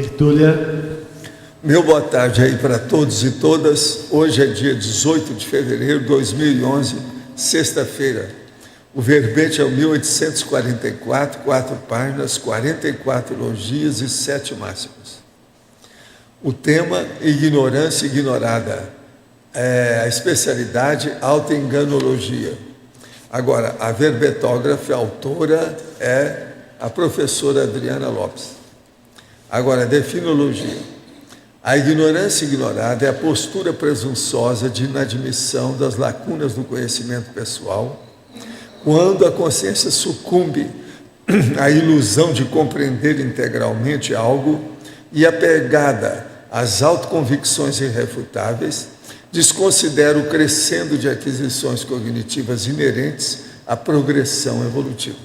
tertúlia. Meu boa tarde aí para todos e todas. Hoje é dia 18 de fevereiro de 2011, sexta-feira. O verbete é o 1844, 4 páginas, 44 elogios e 7 máximas. O tema, ignorância ignorada. A especialidade, autoenganologia. Agora, a verbetógrafa, a autora, é a professora Adriana Lopes. Agora, a definologia. A ignorância ignorada é a postura presunçosa de inadmissão das lacunas do conhecimento pessoal, quando a consciência sucumbe à ilusão de compreender integralmente algo e, apegada às autoconvicções irrefutáveis, desconsidera o crescendo de aquisições cognitivas inerentes à progressão evolutiva.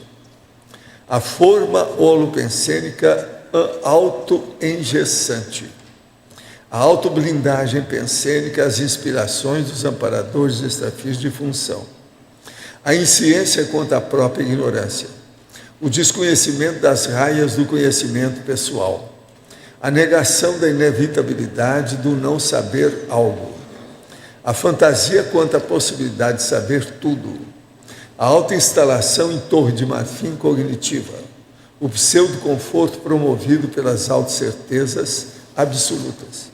A forma holopensênica autoengessante. A autoblindagem pensênica, as inspirações dos amparadores extrafios de função. A insciência quanto à própria ignorância. O desconhecimento das raias do conhecimento pessoal. A negação da inevitabilidade do não saber algo. A fantasia quanto à possibilidade de saber tudo. A autoinstalação em torre de marfim cognitiva. O pseudo-conforto promovido pelas autocertezas absolutas.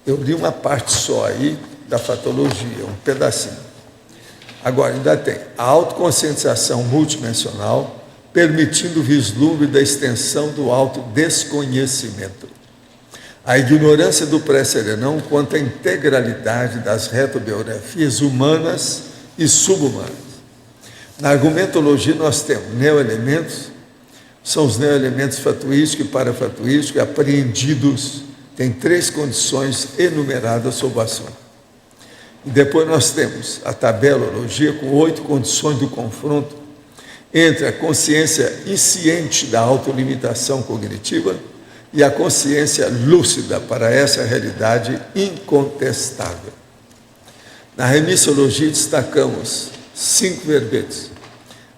Eu li uma parte só aí da fatologia, um pedacinho. Agora, ainda tem a autoconscientização multidimensional, permitindo o vislumbre da extensão do autodesconhecimento. A ignorância do pré-serenão quanto à integralidade das retobiografias humanas e subhumanas. Na argumentologia nós temos neoelementos, são os neoelementos fatuísticos e parafatuísticos apreendidos. Tem 3 condições enumeradas sob o assunto. E depois nós temos a tabelologia com 8 condições do confronto entre a consciência insciente da autolimitação cognitiva e a consciência lúcida para essa realidade incontestável. Na remissologia destacamos 5 verbetes: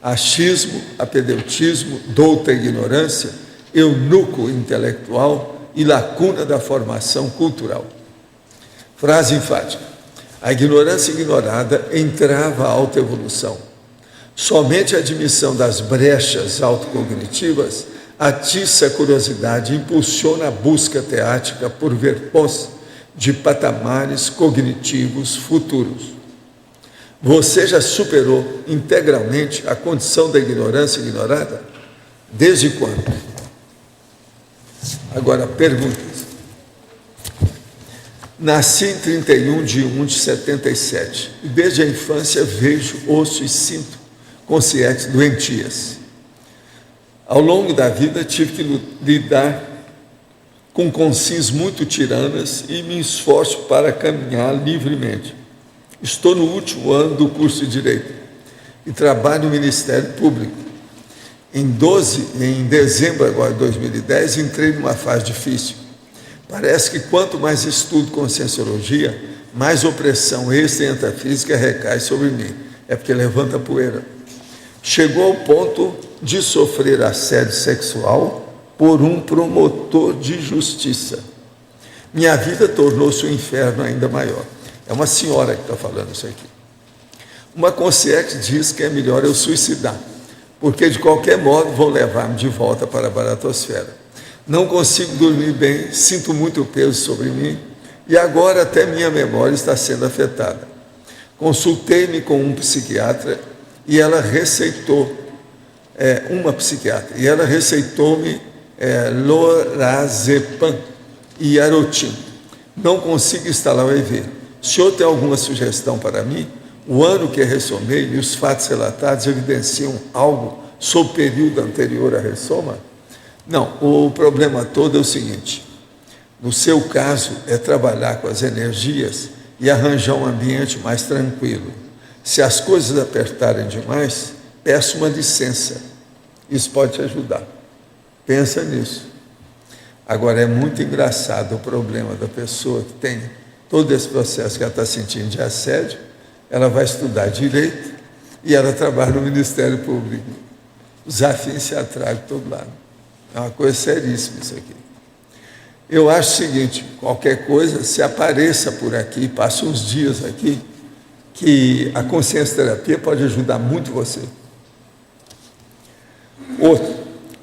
achismo, apedeutismo, douta ignorância, eunuco intelectual e lacuna da formação cultural. Frase enfática: a ignorância ignorada entrava a autoevolução. Somente a admissão das brechas autocognitivas atiça a curiosidade e impulsiona a busca teática por verpões de patamares cognitivos futuros. Você já superou integralmente a condição da ignorância ignorada? Desde quando? Agora, perguntas. Nasci em 31 de 1 de 77 e desde a infância vejo, ouço e sinto conscientes doentias. Ao longo da vida tive que lidar com consciências muito tiranas e me esforço para caminhar livremente. Estou no último ano do curso de Direito e trabalho no Ministério Público. Em dezembro agora de 2010, entrei numa fase difícil. Parece que quanto mais estudo conscienciologia, mais opressão extra e metafísica recai sobre mim. É porque levanta poeira. Chegou ao ponto de sofrer assédio sexual por um promotor de justiça. Minha vida tornou-se um inferno ainda maior. É uma senhora que está falando isso aqui. Uma consciente diz que é melhor eu suicidar, porque de qualquer modo vão levar-me de volta para a baratosfera. Não consigo dormir bem, sinto muito peso sobre mim e agora até minha memória está sendo afetada. Consultei-me com um psiquiatra e ela receitou, receitou-me lorazepam e arotin. Não consigo instalar o EV. O senhor tem alguma sugestão para mim? O ano que ressomei e os fatos relatados evidenciam algo sobre o período anterior à ressoma? Não, o problema todo é o seguinte: no seu caso é trabalhar com as energias e arranjar um ambiente mais tranquilo. Se as coisas apertarem demais, peça uma licença. Isso pode te ajudar. Pensa nisso. Agora, é muito engraçado o problema da pessoa que tem todo esse processo que ela está sentindo de assédio. Ela vai estudar Direito e ela trabalha no Ministério Público. Os afins se atraem de todo lado. É uma coisa seríssima isso aqui. Eu acho o seguinte, qualquer coisa, se apareça por aqui, passe uns dias aqui, que a consciência terapia pode ajudar muito você. Outro,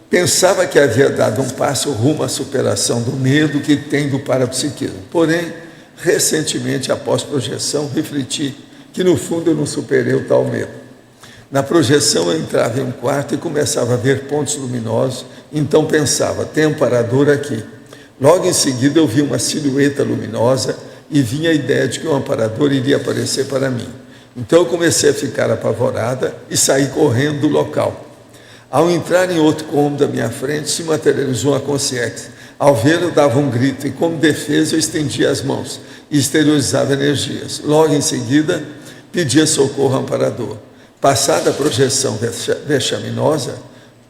pensava que havia dado um passo rumo à superação do medo que tem do parapsiquismo. Porém, recentemente, após projeção, refleti que no fundo eu não superei o tal medo. Na projeção eu entrava em um quarto e começava a ver pontos luminosos, então pensava, tem um amparador aqui. Logo em seguida eu vi uma silhueta luminosa e vinha a ideia de que um amparador iria aparecer para mim. Então eu comecei a ficar apavorada e saí correndo do local. Ao entrar em outro cômodo à minha frente, se materializou uma consciência. Ao vê-lo, eu dava um grito e, como defesa, eu estendia as mãos e exteriorizava energias. Logo em seguida, pedia socorro ao amparador. Passada a projeção vexaminosa,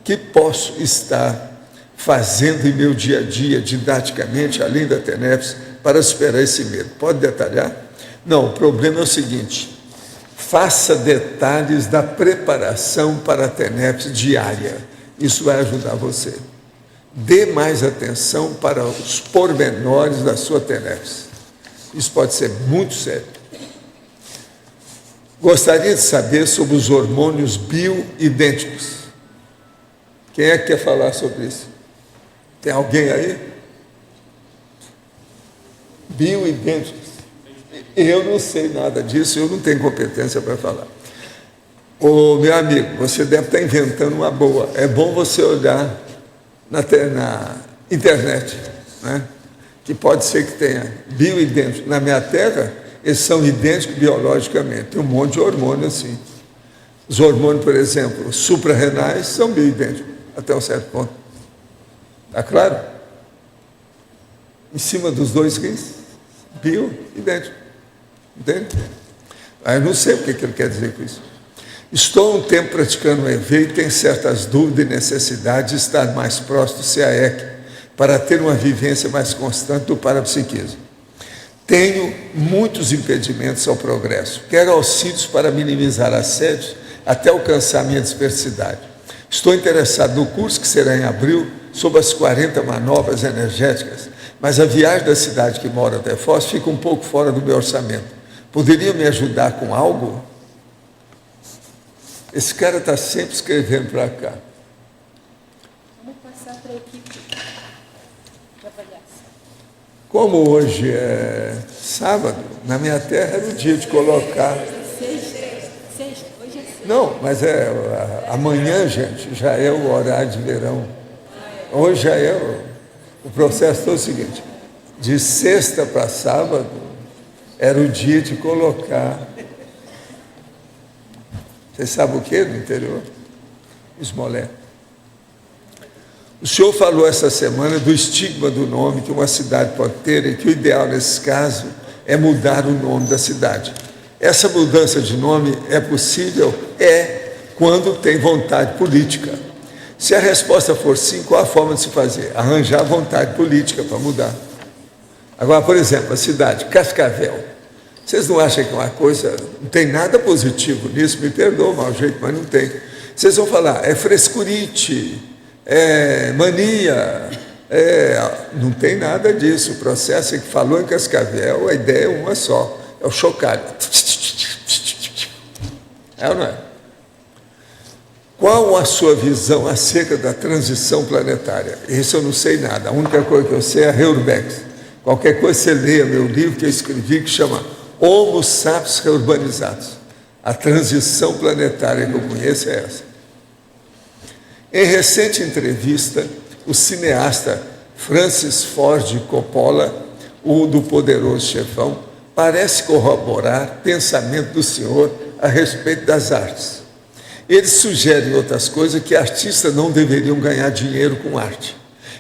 que posso estar fazendo em meu dia a dia, didaticamente, além da TENEPS, para superar esse medo? Pode detalhar? Não, o problema é o seguinte: faça detalhes da preparação para a TENEPS diária. Isso vai ajudar você. Dê mais atenção para os pormenores da sua TENEPS. Isso pode ser muito sério. Gostaria de saber sobre os hormônios bioidênticos. Quem é que quer falar sobre isso? Tem alguém aí? Bioidênticos. Eu não sei nada disso, eu não tenho competência para falar. Ô, meu amigo, você deve estar inventando uma boa. É bom você olhar na internet, né? Que pode ser que tenha bioidênticos. Na minha terra, eles são idênticos biologicamente. Tem um monte de hormônio assim. Os hormônios, por exemplo, suprarrenais, são bioidênticos, até um certo ponto. Está claro? Em cima dos dois rins, bioidêntico. Entende? Eu não sei o que ele quer dizer com isso. Estou há um tempo praticando o EV e tenho certas dúvidas e necessidade de estar mais próximo do CAEC para ter uma vivência mais constante do parapsiquismo. Tenho muitos impedimentos ao progresso. Quero auxílios para minimizar assédios até alcançar minha dispersidade. Estou interessado no curso que será em abril sobre as 40 manobras energéticas, mas a viagem da cidade que moro até Foz fica um pouco fora do meu orçamento. Poderia me ajudar com algo? Esse cara está sempre escrevendo para cá. Vamos passar para a equipe de avaliação. Como hoje é sábado, na minha terra era o dia de colocar... Sexta, hoje é sexta. Não, mas amanhã, gente, já é o horário de verão. Hoje já é o processo todo o seguinte: de sexta para sábado era o dia de colocar. Você sabe o que no interior? Esmolé. O senhor falou essa semana do estigma do nome que uma cidade pode ter e que o ideal nesse caso é mudar o nome da cidade. Essa mudança de nome é possível? É, quando tem vontade política. Se a resposta for sim, qual a forma de se fazer? Arranjar vontade política para mudar. Agora, por exemplo, a cidade Cascavel. Vocês não acham que é uma coisa, não tem nada positivo nisso? Me perdoa o mau jeito, mas não tem. Vocês vão falar, é frescurite, é mania, não tem nada disso. O processo é que falou em Cascavel, a ideia é uma só, é o chocalho. É ou não é? Qual a sua visão acerca da transição planetária? Isso eu não sei nada, a única coisa que eu sei é a Heuerbeck. Qualquer coisa você leia meu livro que eu escrevi, que chama Homo Sapiens Reurbanizados. A transição planetária que eu conheço é essa. Em recente entrevista, o cineasta Francis Ford Coppola, o do Poderoso Chefão, parece corroborar pensamento do senhor a respeito das artes. Ele sugere, outras coisas, que artistas não deveriam ganhar dinheiro com arte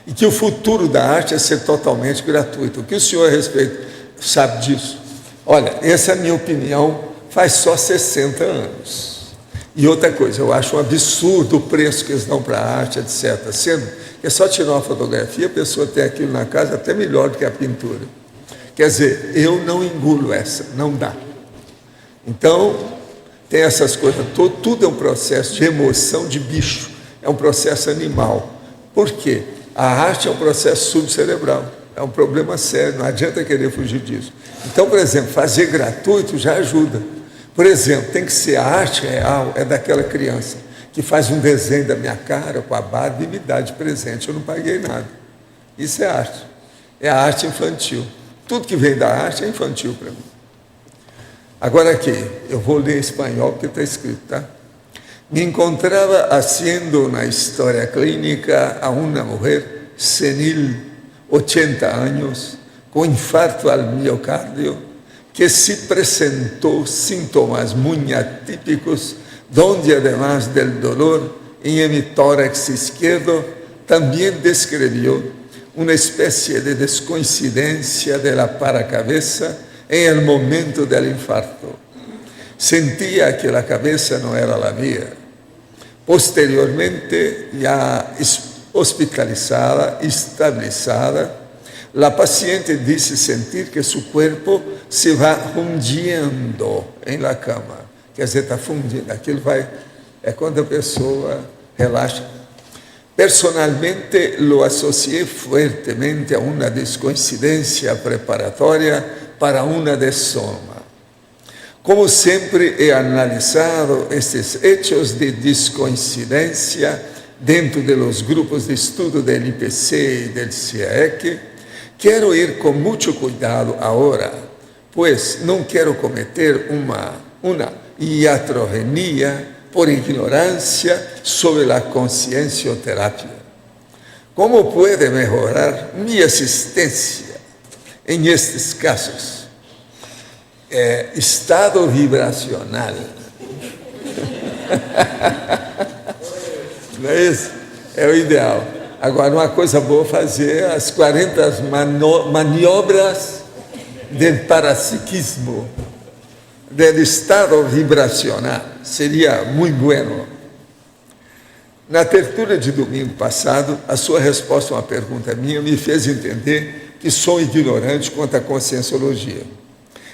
e que o futuro da arte é ser totalmente gratuito. O que o senhor a respeito sabe disso? Olha, essa é a minha opinião, faz só 60 anos. E outra coisa, eu acho um absurdo o preço que eles dão para a arte, etc. Sendo que é só tirar uma fotografia, a pessoa tem aquilo na casa até melhor do que a pintura. Quer dizer, eu não engulo essa, não dá. Então, tem essas coisas, tudo é um processo de emoção de bicho, é um processo animal. Por quê? A arte é um processo subcerebral. É um problema sério, não adianta querer fugir disso. Então, por exemplo, fazer gratuito já ajuda. Por exemplo, tem que ser a arte real, é daquela criança que faz um desenho da minha cara com a barba e me dá de presente. Eu não paguei nada. Isso é arte. É a arte infantil. Tudo que vem da arte é infantil para mim. Agora aqui, eu vou ler em espanhol porque está escrito, tá? Me encontraba haciendo una historia clínica a una mujer senil, 80 años, con infarto al miocardio, que se presentó síntomas muy atípicos, donde además del dolor en hemitórax izquierdo, también describió una especie de descoincidencia de la paracabeza en el momento del infarto. Sentía que la cabeza no era la mía. Posteriormente, ya hospitalizada, estabilizada, la paciente dice sentir que su cuerpo se va fundindo en la cama. Quer dizer, está fundindo. Aquilo vai, é quando a pessoa relaxa. Personalmente, lo asocié fuertemente a una descoincidencia preparatoria para una desoma. Como sempre he analisado estes hechos de descoincidencia dentro de los grupos de estudo del IPC y del CIAEC, quiero ir con mucho cuidado ahora, pues no quiero cometer una iatrogenia por ignorancia sobre la conciencioterapia. ¿Cómo puede mejorar mi asistencia en estos casos? Estado vibracional. Não é isso? É o ideal. Agora, uma coisa boa fazer as 40 maniobras do parapsiquismo, do estado vibracional. Seria muito bueno. Na tertúlia de domingo passado, a sua resposta a uma pergunta minha me fez entender que sou ignorante quanto à conscienciologia.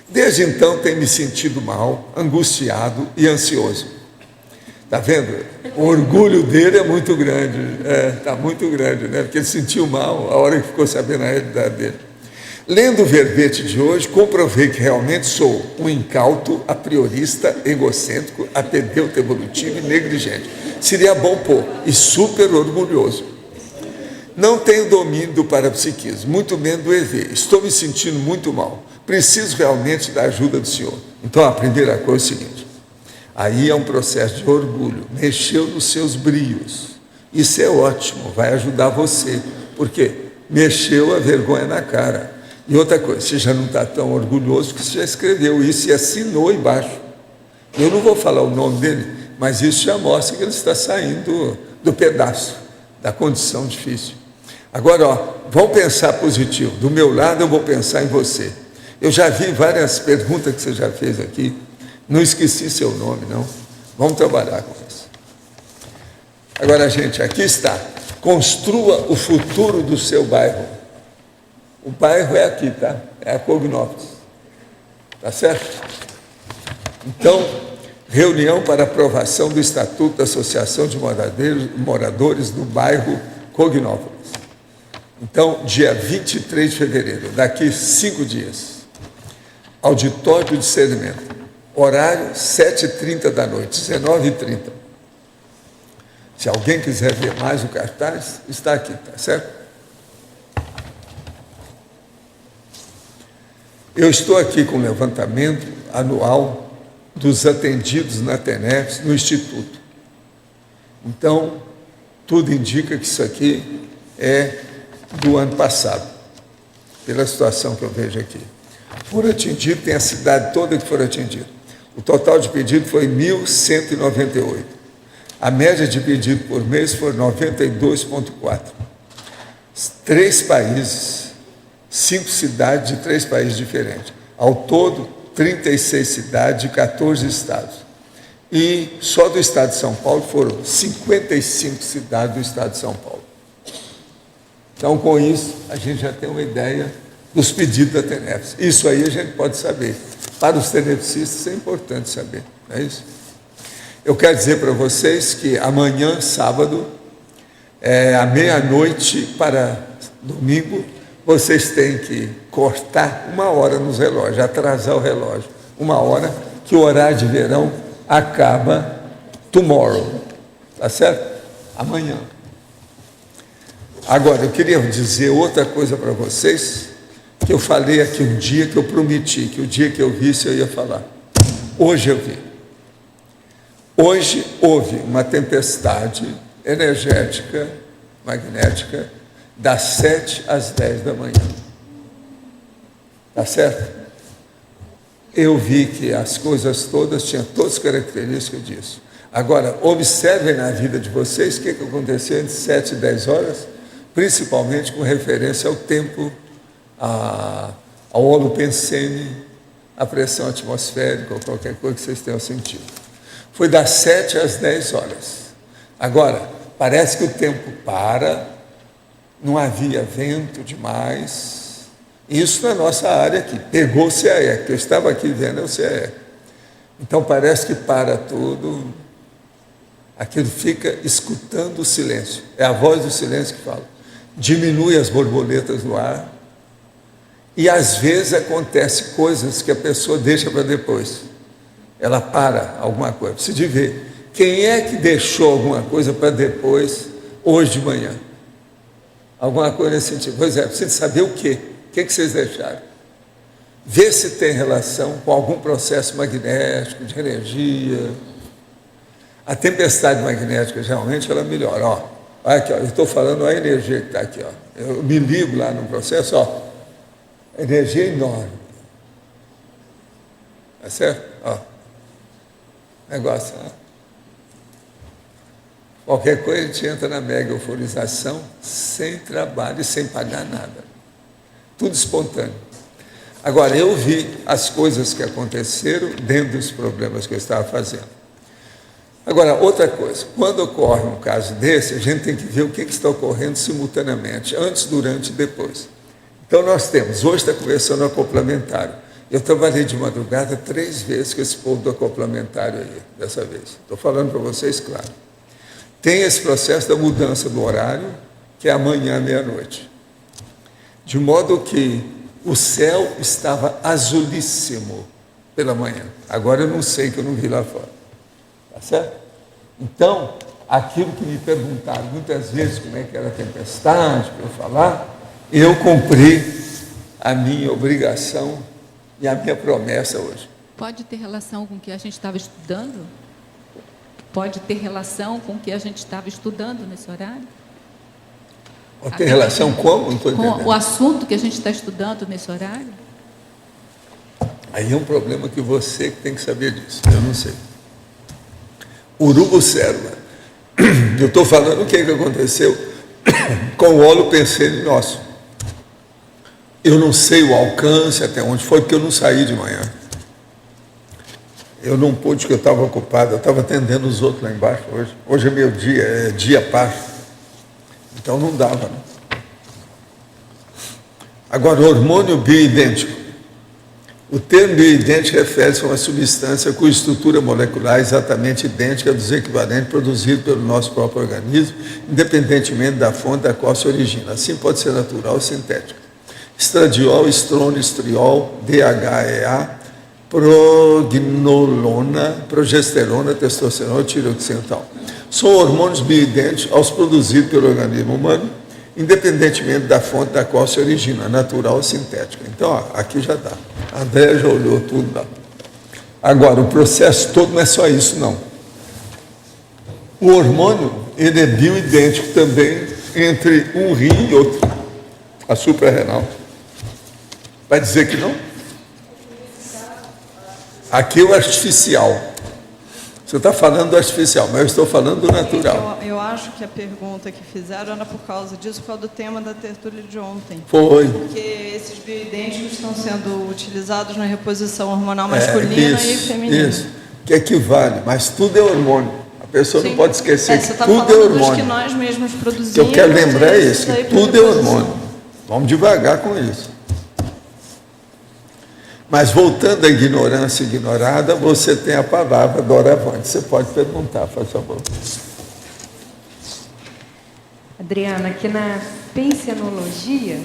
Desde então tenho me sentido mal, angustiado e ansioso. Está vendo? O orgulho dele é muito grande, está muito grande, né? Porque ele sentiu mal a hora que ficou sabendo a realidade dele. Lendo o verbete de hoje, comprovei que realmente sou um incauto, apriorista, egocêntrico, apedeuta evolutivo e negligente. Seria bom pôr, e super orgulhoso. Não tenho domínio do parapsiquismo, muito menos do EV. Estou me sentindo muito mal. Preciso realmente da ajuda do Senhor. Então, a primeira coisa é o seguinte, aí é um processo de orgulho, mexeu nos seus brios. Isso é ótimo, vai ajudar você, porque mexeu a vergonha na cara. E outra coisa, você já não está tão orgulhoso que você já escreveu isso e assinou embaixo. Eu não vou falar o nome dele, mas isso já mostra que ele está saindo do pedaço, da condição difícil. Agora, vamos pensar positivo. Do meu lado, eu vou pensar em você. Eu já vi várias perguntas que você já fez aqui. Não esqueci seu nome, não. Vamos trabalhar com isso. Agora, gente, aqui está. Construa o futuro do seu bairro. O bairro é aqui, tá? É a Cognópolis. Tá certo? Então, reunião para aprovação do Estatuto da Associação de Moradores do Bairro Cognópolis. Então, dia 23 de fevereiro, daqui 5 dias. Auditório de discernimento, horário 7h30 da noite, 19h30. Se alguém quiser ver mais o cartaz, está aqui, tá certo? Eu estou aqui com o levantamento anual dos atendidos na TENEPS, no Instituto. Então, tudo indica que isso aqui é do ano passado, pela situação que eu vejo aqui. Por atendido, tem a cidade toda que for atendida. O total de pedido foi 1.198. A média de pedido por mês foi 92,4. 3 países, 5 cidades de 3 países diferentes. Ao todo, 36 cidades de 14 estados. E só do estado de São Paulo foram 55 cidades do estado de São Paulo. Então, com isso, a gente já tem uma ideia dos pedidos da TENEPS. Isso aí a gente pode saber. Para os tenepsistas é importante saber, não é isso? Eu quero dizer para vocês que amanhã, sábado, à meia-noite para domingo, vocês têm que cortar 1 hora nos relógios, atrasar o relógio. 1 hora, que o horário de verão acaba tomorrow. Tá certo? Amanhã. Agora, eu queria dizer outra coisa para vocês, que eu falei aqui um dia que eu prometi, que o dia que eu visse eu ia falar. Hoje eu vi. Hoje houve uma tempestade energética, magnética, das 7 às 10 da manhã. Tá certo? Eu vi que as coisas todas tinham todas as características disso. Agora, observem na vida de vocês o que aconteceu entre 7 e 10 horas, principalmente com referência ao tempo, ao holopensene, à pressão atmosférica ou qualquer coisa que vocês tenham sentido. Foi das 7 às 10 horas. Agora, parece que o tempo para, não havia vento demais. Isso na nossa área aqui. Pegou o CAE, que eu estava aqui vendo o CAE. Então parece que para tudo, aquilo fica escutando o silêncio. É a voz do silêncio que fala. Diminui as borboletas no ar. E às vezes acontece coisas que a pessoa deixa para depois. Ela para alguma coisa. Precisa de ver. Quem é que deixou alguma coisa para depois, hoje de manhã? Alguma coisa nesse sentido. Pois é, precisa saber o quê? O que vocês deixaram? Vê se tem relação com algum processo magnético, de energia. A tempestade magnética, geralmente, ela melhora. Ó, olha aqui, ó, eu estou falando a energia que está aqui. Ó. Eu me ligo lá no processo, ó, energia enorme. Tá certo? Ó, negócio, ó. Qualquer coisa a gente entra na mega euforização, sem trabalho e sem pagar nada. Tudo espontâneo. Agora, eu vi as coisas que aconteceram dentro dos problemas que eu estava fazendo. Agora, outra coisa, quando ocorre um caso desse, a gente tem que ver o que está ocorrendo simultaneamente, antes, durante e depois. Então, nós temos, hoje está começando o acoplamentário. Eu trabalhei de madrugada 3 vezes com esse povo do acoplamentário aí, dessa vez. Estou falando para vocês, claro. Tem esse processo da mudança do horário, que é amanhã, meia-noite. De modo que o céu estava azulíssimo pela manhã. Agora eu não sei, que eu não vi lá fora. Tá certo? Então, aquilo que me perguntaram muitas vezes como é que era a tempestade, para eu falar, eu cumpri a minha obrigação e a minha promessa hoje. Pode ter relação com o que a gente estava estudando? Pode ter relação com o que a gente estava estudando nesse horário? Pode ter relação como? Não estou entendendo. Com o assunto que a gente está estudando nesse horário? Aí é um problema que você que tem que saber disso, eu não sei. Urubu célula. Eu estou falando o que aconteceu com o holopensene nosso. Eu não sei o alcance até onde foi, porque eu não saí de manhã. Eu não pude, porque eu estava ocupado, eu estava atendendo os outros lá embaixo hoje. Hoje é meu dia, é dia par. Então não dava, né? Agora, o hormônio bioidêntico. O termo bioidêntico refere-se a uma substância cuja estrutura molecular é exatamente idêntica dos equivalentes produzidos pelo nosso próprio organismo, independentemente da fonte da qual se origina. Assim pode ser natural ou sintética. Estradiol, estrona, estriol, DHEA, prognolona, progesterona, testosterona, tiroxina e tal. São hormônios bioidênticos aos produzidos pelo organismo humano, independentemente da fonte da qual se origina, natural ou sintética. Então, ó, aqui já está. A Andréa já olhou tudo lá. Agora, o processo todo não é só isso, não. O hormônio, ele é bioidêntico também entre um rim e outro. A suprarrenal. Vai dizer que não? Aqui é o artificial. Você está falando do artificial, mas eu estou falando do natural. Eu acho que a pergunta que fizeram era por causa disso, por causa do tema da tertúlia de ontem. Foi. Porque esses bioidênticos estão sendo utilizados na reposição hormonal masculina e feminina. Isso, que equivale, mas tudo é hormônio. A pessoa Sim. não pode esquecer Você que está tudo é falando dos hormônio. que nós mesmos O produzimos. que eu quero lembrar é isso, que tudo é reposição. hormônio. Vamos devagar com isso. Mas voltando à ignorância ignorada, você tem a palavra doravante. Você pode perguntar, por favor. Adriana, aqui na pensenologia,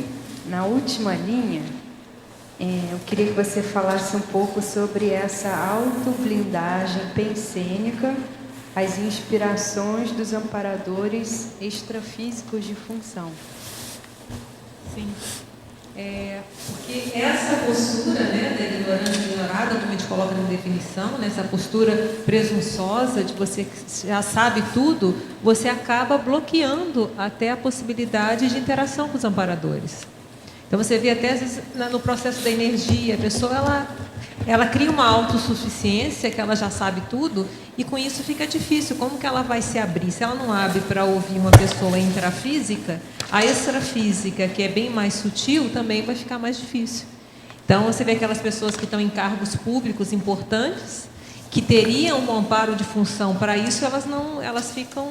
na última linha, eu queria que você falasse um pouco sobre essa autoblindagem pensênica, as inspirações dos amparadores extrafísicos de função. Sim. Porque essa postura, né, da ignorância ignorada, como a gente coloca na definição, né, essa postura presunçosa de você que já sabe tudo, você acaba bloqueando até a possibilidade de interação com os amparadores. Então você vê até às vezes no processo da energia, a pessoa ela cria uma autossuficiência, que ela já sabe tudo, e com isso fica difícil. Como que ela vai se abrir? Se ela não abre para ouvir uma pessoa intrafísica, a extrafísica, que é bem mais sutil, também vai ficar mais difícil. Então você vê aquelas pessoas que estão em cargos públicos importantes, que teriam um amparo de função para isso, elas ficam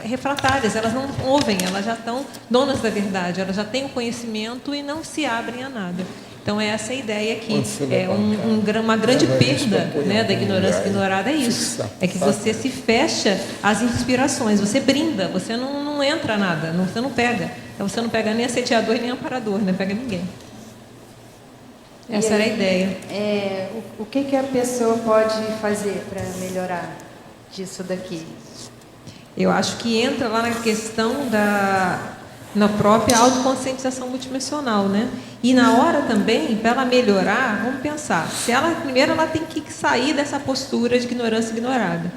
refratárias, elas não ouvem, elas já estão donas da verdade, elas já têm o conhecimento e não se abrem a nada. Então, essa é a ideia aqui. Uma grande perda, né, da ignorância ignorada é isso. É que você se fecha às inspirações, você brinda, você não entra nada, você não pega. Então, você não pega nem assediador nem amparador, não pega ninguém. Essa era a ideia. O que a pessoa pode fazer para melhorar disso daqui? Eu acho que entra lá na questão na própria autoconscientização multidimensional, né? E na hora também, para ela melhorar, vamos pensar, primeiro ela tem que sair dessa postura de ignorância ignorada.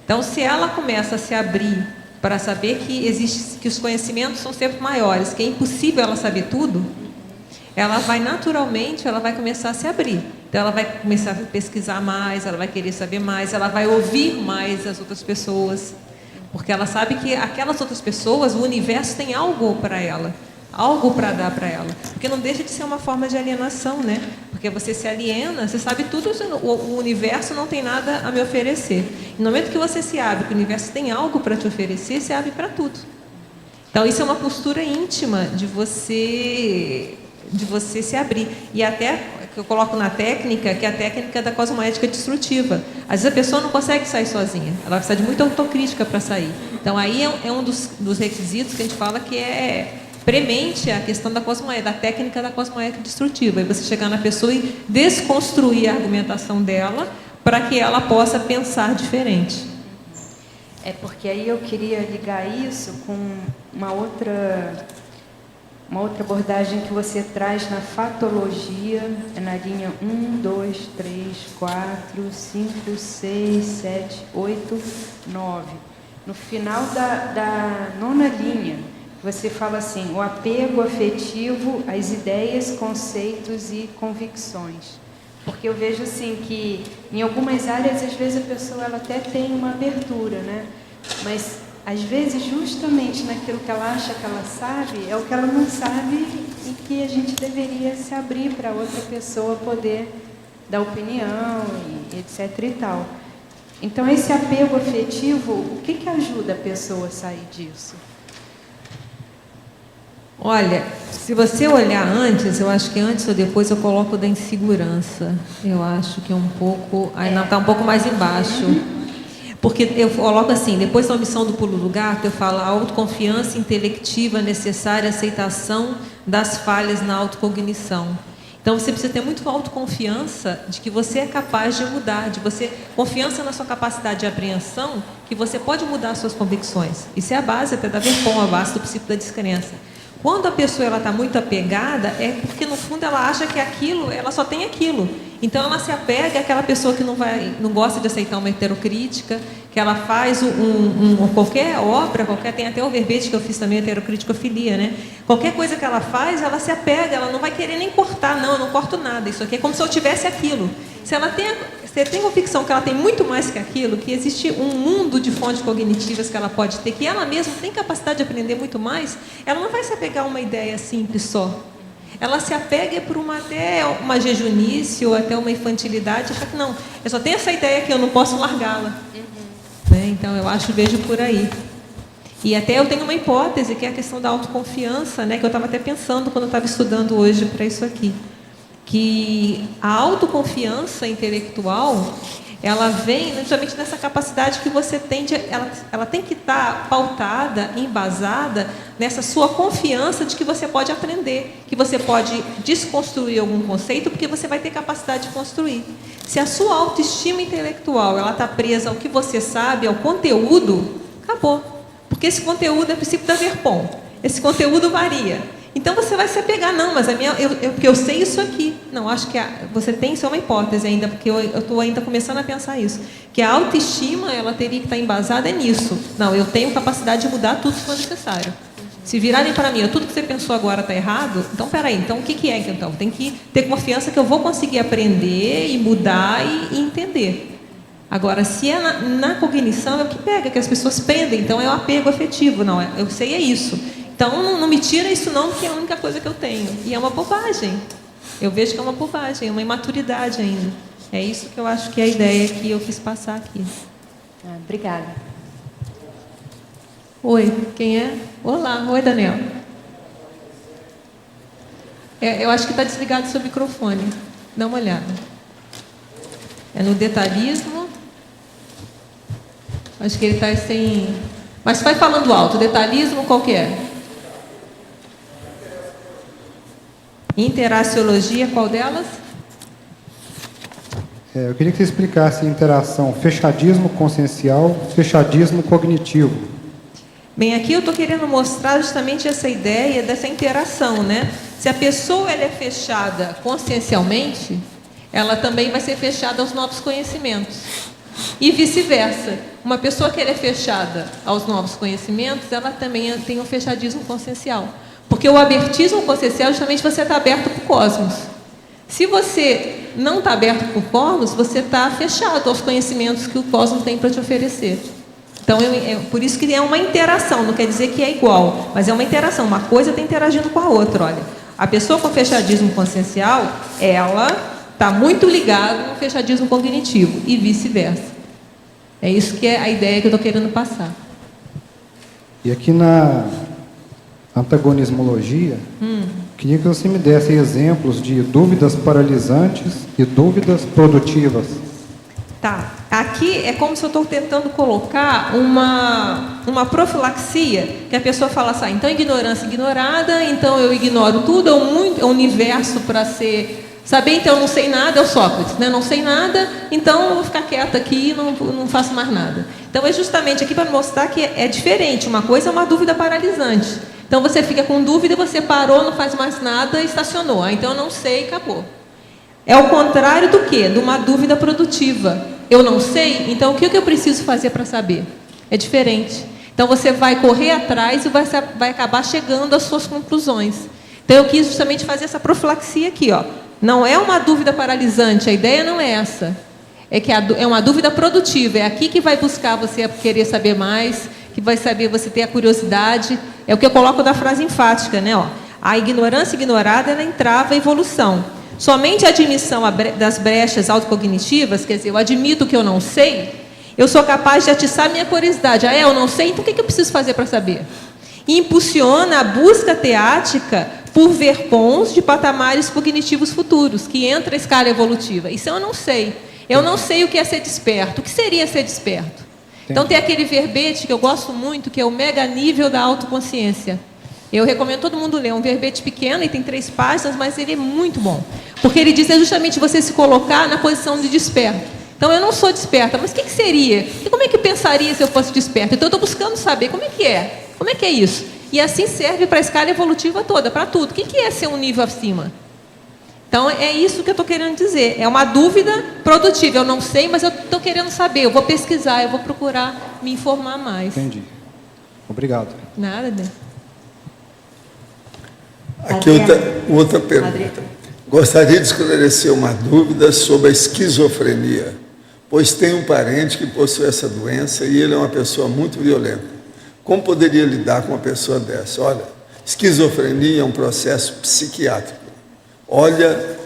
Então, se ela começa a se abrir para saber que os conhecimentos são sempre maiores, que é impossível ela saber tudo, ela vai naturalmente, ela vai começar a se abrir. Então, ela vai começar a pesquisar mais, ela vai querer saber mais, ela vai ouvir mais as outras pessoas. Porque ela sabe que aquelas outras pessoas, o universo tem algo para ela, algo para dar para ela. Porque não deixa de ser uma forma de alienação, né? Porque você se aliena, você sabe tudo, o universo não tem nada a me oferecer. No momento que você se abre, que o universo tem algo para te oferecer, você abre para tudo. Então, isso é uma postura íntima de você se abrir. E até que eu coloco na técnica, que é a técnica da cosmoética destrutiva. Às vezes a pessoa não consegue sair sozinha, ela precisa de muita autocrítica para sair. Então aí é um dos requisitos que a gente fala que é premente a questão da cosmoética, da técnica da cosmoética destrutiva. E você chegar na pessoa e desconstruir a argumentação dela para que ela possa pensar diferente. Porque aí eu queria ligar isso com uma outra abordagem que você traz na fatologia, na linha 1, 2, 3, 4, 5, 6, 7, 8, 9. No final da nona linha, você fala assim, o apego afetivo às ideias, conceitos e convicções. Porque eu vejo assim que em algumas áreas, às vezes a pessoa ela até tem uma abertura, né? Mas às vezes, justamente naquilo que ela acha que ela sabe, é o que ela não sabe e que a gente deveria se abrir para outra pessoa poder dar opinião, e etc. e tal. Então, esse apego afetivo, o que ajuda a pessoa a sair disso? Olha, se você olhar antes, eu acho que antes ou depois eu coloco da insegurança. Eu acho que é um pouco... Ainda está um pouco mais embaixo. Porque eu coloco assim, depois da omissão do pulo do gato, eu falo a autoconfiança intelectiva necessária à aceitação das falhas na autocognição. Então, você precisa ter muito autoconfiança de que você é capaz de mudar, confiança na sua capacidade de apreensão, que você pode mudar suas convicções. Isso é a base até da Verpon, a base do princípio da descrença. Quando a pessoa está muito apegada, é porque no fundo ela acha que aquilo, ela só tem aquilo. Então ela se apega àquela pessoa que não gosta de aceitar uma heterocrítica, que ela faz qualquer obra, tem até o verbete que eu fiz também, heterocríticofilia, né? Qualquer coisa que ela faz, ela se apega, ela não vai querer nem cortar, não, eu não corto nada, isso aqui é como se eu tivesse aquilo. Se ela você tem convicção que ela tem muito mais que aquilo, que existe um mundo de fontes cognitivas que ela pode ter, que ela mesma tem capacidade de aprender muito mais, ela não vai se apegar a uma ideia simples só. Ela se apega por até uma jejunice ou até uma infantilidade, acha que não, eu só tenho essa ideia que eu não posso largá-la. Né? Então, eu vejo por aí. E até eu tenho uma hipótese, que é a questão da autoconfiança, né, que eu estava até pensando quando eu estava estudando hoje para isso aqui. Que a autoconfiança intelectual, ela vem justamente nessa capacidade que você tem ela tem que estar pautada, embasada nessa sua confiança de que você pode aprender, que você pode desconstruir algum conceito, porque você vai ter capacidade de construir. Se a sua autoestima intelectual ela está presa ao que você sabe, ao conteúdo, acabou. Porque esse conteúdo é o princípio da Verpon. Esse conteúdo varia. Então você vai se apegar, não, mas porque eu sei isso aqui. Não, acho que você tem, isso é uma hipótese ainda, porque eu estou ainda começando a pensar isso. Que a autoestima, ela teria que estar embasada nisso. Não, eu tenho capacidade de mudar tudo se for necessário. Se virarem para mim, tudo que você pensou agora está errado, então peraí, então o que é que então? Tem que ter confiança que eu vou conseguir aprender e mudar e entender. Agora, se é na cognição, é o que pega, que as pessoas prendem, então é o apego afetivo, não, eu sei é isso. Então, não me tira isso não, porque é a única coisa que eu tenho. E é uma bobagem. Eu vejo que é uma bobagem, é uma imaturidade ainda. É isso que eu acho que é a ideia que eu quis passar aqui. Obrigada. Oi, quem é? Olá, oi, Daniel. Eu acho que está desligado o seu microfone. Dá uma olhada. É no detalhismo. Acho que ele está sem... Mas vai falando alto. Detalhismo, qual que é? Interaciologia, qual delas? Eu queria que você explicasse a interação fechadismo consciencial, fechadismo cognitivo. Bem, aqui eu estou querendo mostrar justamente essa ideia dessa interação, né? Se a pessoa ela é fechada consciencialmente, ela também vai ser fechada aos novos conhecimentos. E vice-versa. Uma pessoa que ela é fechada aos novos conhecimentos, ela também tem um fechadismo consciencial. Porque o abertismo consciencial, justamente você está aberto para o cosmos. Se você não está aberto para o cosmos, você está fechado aos conhecimentos que o cosmos tem para te oferecer. Então, por isso que é uma interação, não quer dizer que é igual, mas é uma interação, uma coisa está interagindo com a outra. Olha, a pessoa com fechadismo consciencial, ela está muito ligada no fechadismo cognitivo e vice-versa. É isso que é a ideia que eu estou querendo passar. E aqui na antagonismologia, queria que você me desse exemplos de dúvidas paralisantes e dúvidas produtivas. Tá. Aqui é como se eu estou tentando colocar uma profilaxia, que a pessoa fala assim, então ignorância ignorada, então eu ignoro tudo, é um universo para saber, então eu não sei nada, é o Sócrates, né? Não sei nada, então eu vou ficar quieta aqui e não faço mais nada. Então é justamente aqui para mostrar que é diferente, uma coisa é uma dúvida paralisante. Então você fica com dúvida, você parou, não faz mais nada, estacionou. Então eu não sei, acabou. É o contrário do quê? De uma dúvida produtiva. Eu não sei, então o que eu preciso fazer para saber? É diferente. Então você vai correr atrás e vai acabar chegando às suas conclusões. Então eu quis justamente fazer essa profilaxia aqui, ó. Não é uma dúvida paralisante, a ideia não é essa. É que é uma dúvida produtiva, é aqui que vai buscar você querer saber mais, que vai saber você ter a curiosidade. É o que eu coloco da frase enfática, né? Ó, a ignorância ignorada, ela entrava a evolução. Somente a admissão das brechas autocognitivas, quer dizer, eu admito que eu não sei, eu sou capaz de atiçar minha curiosidade. Eu não sei, então o que eu preciso fazer para saber? E impulsiona a busca teática por verpons de patamares cognitivos futuros, que entra a escala evolutiva. Isso eu não sei. Eu não sei o que é ser desperto. O que seria ser desperto? Então tem aquele verbete que eu gosto muito, que é o mega nível da autoconsciência. Eu recomendo todo mundo ler, um verbete pequeno, e tem 3 páginas, mas ele é muito bom. Porque ele diz justamente você se colocar na posição de desperto. Então eu não sou desperta, mas o que seria? E como é que eu pensaria se eu fosse desperta? Então eu estou buscando saber como é que é. Como é que é isso? E assim serve para a escala evolutiva toda, para tudo. O que é ser um nível acima? Então é isso que eu estou querendo dizer. É uma dúvida produtiva. Eu não sei, mas eu estou querendo saber. Eu vou pesquisar, eu vou procurar me informar mais. Entendi. Obrigado. Nada, né? Aqui outra pergunta. Gostaria de esclarecer uma dúvida sobre a esquizofrenia, pois tenho um parente que possui essa doença e ele é uma pessoa muito violenta. Como poderia lidar com uma pessoa dessa? Olha, esquizofrenia é um processo psiquiátrico. Olha,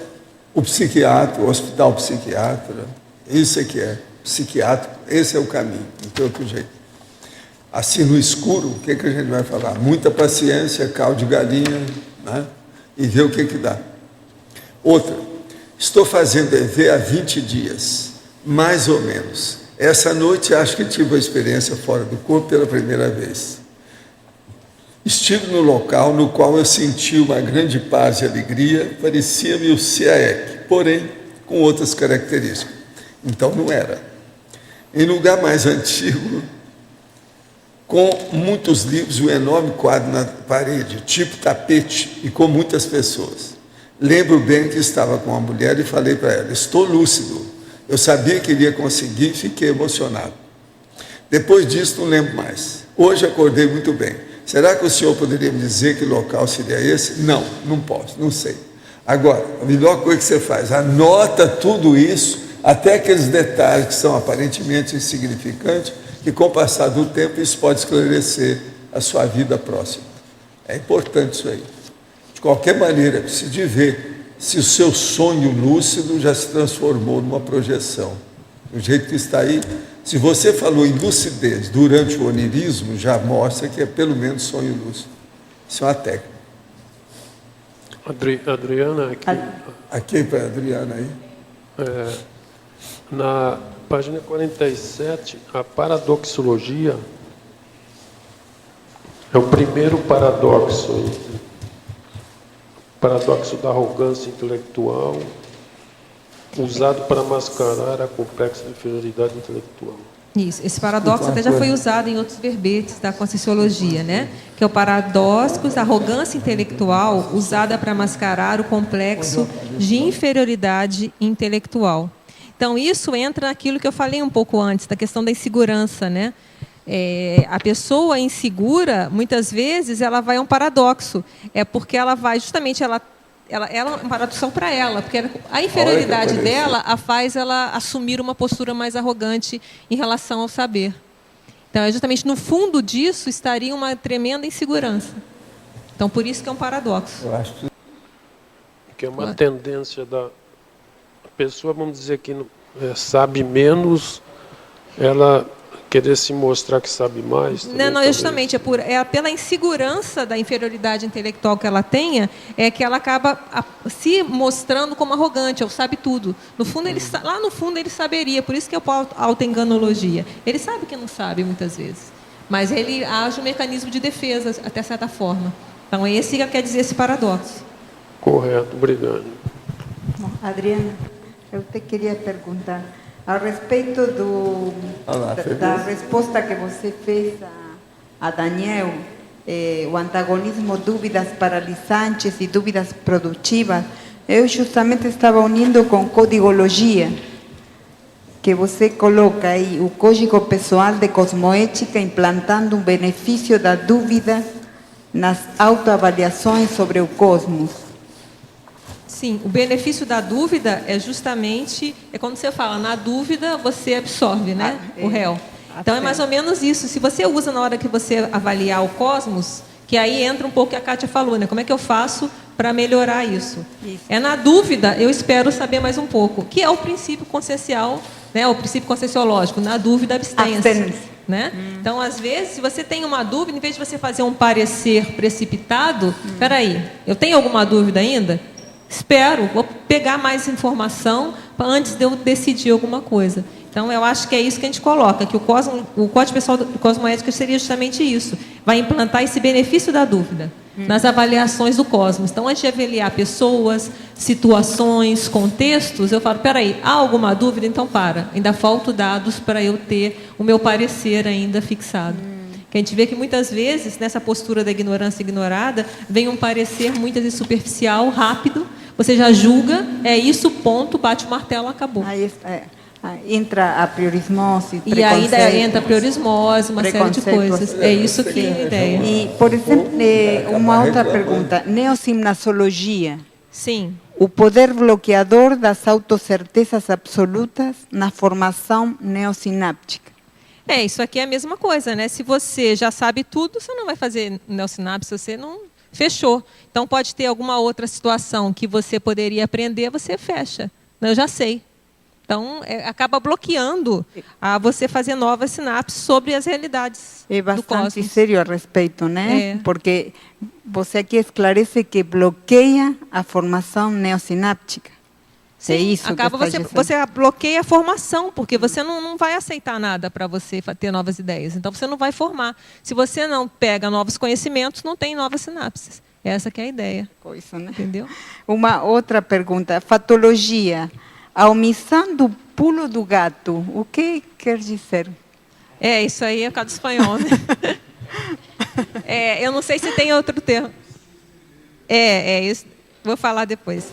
o psiquiatra, o hospital psiquiatra, isso é que é psiquiátrico, esse é o caminho, não tem outro jeito. Assim, no escuro, o que a gente vai falar? Muita paciência, caldo de galinha, né? E ver o que dá. Outra, estou fazendo EV há 20 dias. Mais ou menos. Essa noite acho que tive a experiência fora do corpo pela primeira vez. Estive no local no qual eu senti uma grande paz e alegria, parecia-me o SEAEC, porém com outras características. Então não era. Em lugar mais antigo, com muitos livros, um enorme quadro na parede, tipo tapete, e com muitas pessoas. Lembro bem que estava com uma mulher e falei para ela, estou lúcido. Eu sabia que iria conseguir e fiquei emocionado. Depois disso, não lembro mais. Hoje acordei muito bem. Será que o senhor poderia me dizer que local seria esse? Não, não posso, não sei. Agora, a melhor coisa que você faz, anota tudo isso, até aqueles detalhes que são aparentemente insignificantes, que com o passar do tempo isso pode esclarecer a sua vida próxima. É importante isso aí. De qualquer maneira, precisa ver se o seu sonho lúcido já se transformou numa projeção. Do jeito que está aí, se você falou em lucidez durante o onirismo, já mostra que é pelo menos sonho lúcido. Isso é uma técnica. Adriana, Aqui para a Adriana aí. Na página 47, a paradoxologia é o primeiro paradoxo. O paradoxo da arrogância intelectual, usado para mascarar a complexa inferioridade intelectual. Isso, esse paradoxo até já foi usado em outros verbetes da Conscienciologia, né? Que é o paradoxo da arrogância intelectual usada para mascarar o complexo de inferioridade intelectual. Então, isso entra naquilo que eu falei um pouco antes, da questão da insegurança, né? A pessoa insegura, muitas vezes, ela vai a um paradoxo. É porque ela vai, justamente, ela é uma paradoxal para ela, porque a inferioridade dela a faz ela assumir uma postura mais arrogante em relação ao saber. Então, justamente no fundo disso estaria uma tremenda insegurança. Então, por isso que é um paradoxo. Eu acho Que é uma tendência da pessoa, vamos dizer que sabe menos, ela querer se mostrar que sabe mais. Não, justamente, é pela insegurança da inferioridade intelectual que ela tenha, é que ela acaba se mostrando como arrogante, ou sabe tudo. No fundo, lá no fundo ele saberia, por isso que é a autoenganologia. Ele sabe que não sabe, muitas vezes. Mas ele age um mecanismo de defesa, até certa forma. Então, é esse que quer dizer esse paradoxo. Correto, obrigado. Adriana, eu te queria perguntar, a respeito da resposta que você fez a Daniel, o antagonismo, dúvidas paralisantes e dúvidas produtivas, eu justamente estava unindo com codigologia, que você coloca aí o código pessoal de cosmoética implantando um benefício da dúvida nas autoavaliações sobre o cosmos. Sim, o benefício da dúvida é justamente, quando você fala, na dúvida você absorve, né, o réu. Então é mais ou menos isso. Se você usa na hora que você avaliar o cosmos, que aí entra um pouco o que a Kátia falou, né? Como é que eu faço para melhorar isso? É na dúvida, eu espero saber mais um pouco, que é o princípio consciencial, né, o princípio conscienciológico, na dúvida abstência. Né? Então, às vezes, se você tem uma dúvida, em vez de você fazer um parecer precipitado, espera aí, eu tenho alguma dúvida ainda? Espero, vou pegar mais informação antes de eu decidir alguma coisa. Então, eu acho que é isso que a gente coloca, que o Código Pessoal do Cosmoética seria justamente isso. Vai implantar esse benefício da dúvida nas avaliações do cosmos. Então, antes de avaliar pessoas, situações, contextos, eu falo, peraí, há alguma dúvida? Então, ainda faltam dados para eu ter o meu parecer ainda fixado. Que a gente vê que muitas vezes, nessa postura da ignorância ignorada, vem um parecer muitas vezes superficial, rápido, você já julga, é isso, ponto, bate o martelo, acabou. Aí entra a priorismose, e ainda entra a priorismose, uma série de coisas. É isso que é a ideia. E, por exemplo, uma outra pergunta, neossimnasologia. Sim. O poder bloqueador das autocertezas absolutas na formação neosináptica. Isso aqui é a mesma coisa, né? Se você já sabe tudo, você não vai fazer neossinapse, você não fechou. Então, pode ter alguma outra situação que você poderia aprender, você fecha. Eu já sei. Então, acaba bloqueando a você fazer novas sinapses sobre as realidades do cosmos. É bastante sério a respeito, né? Porque você aqui esclarece que bloqueia a formação neosináptica. É isso que acaba está dizendo. você bloqueia a formação, porque você não vai aceitar nada para você ter novas ideias. Então, você não vai formar. Se você não pega novos conhecimentos, não tem novas sinapses. Essa que é a ideia. Coisa, né? Entendeu? Uma outra pergunta. Fatologia. A omissão do pulo do gato, o que quer dizer? Isso aí é por causa do espanhol, né? Eu não sei se tem outro termo. Isso. Vou falar depois.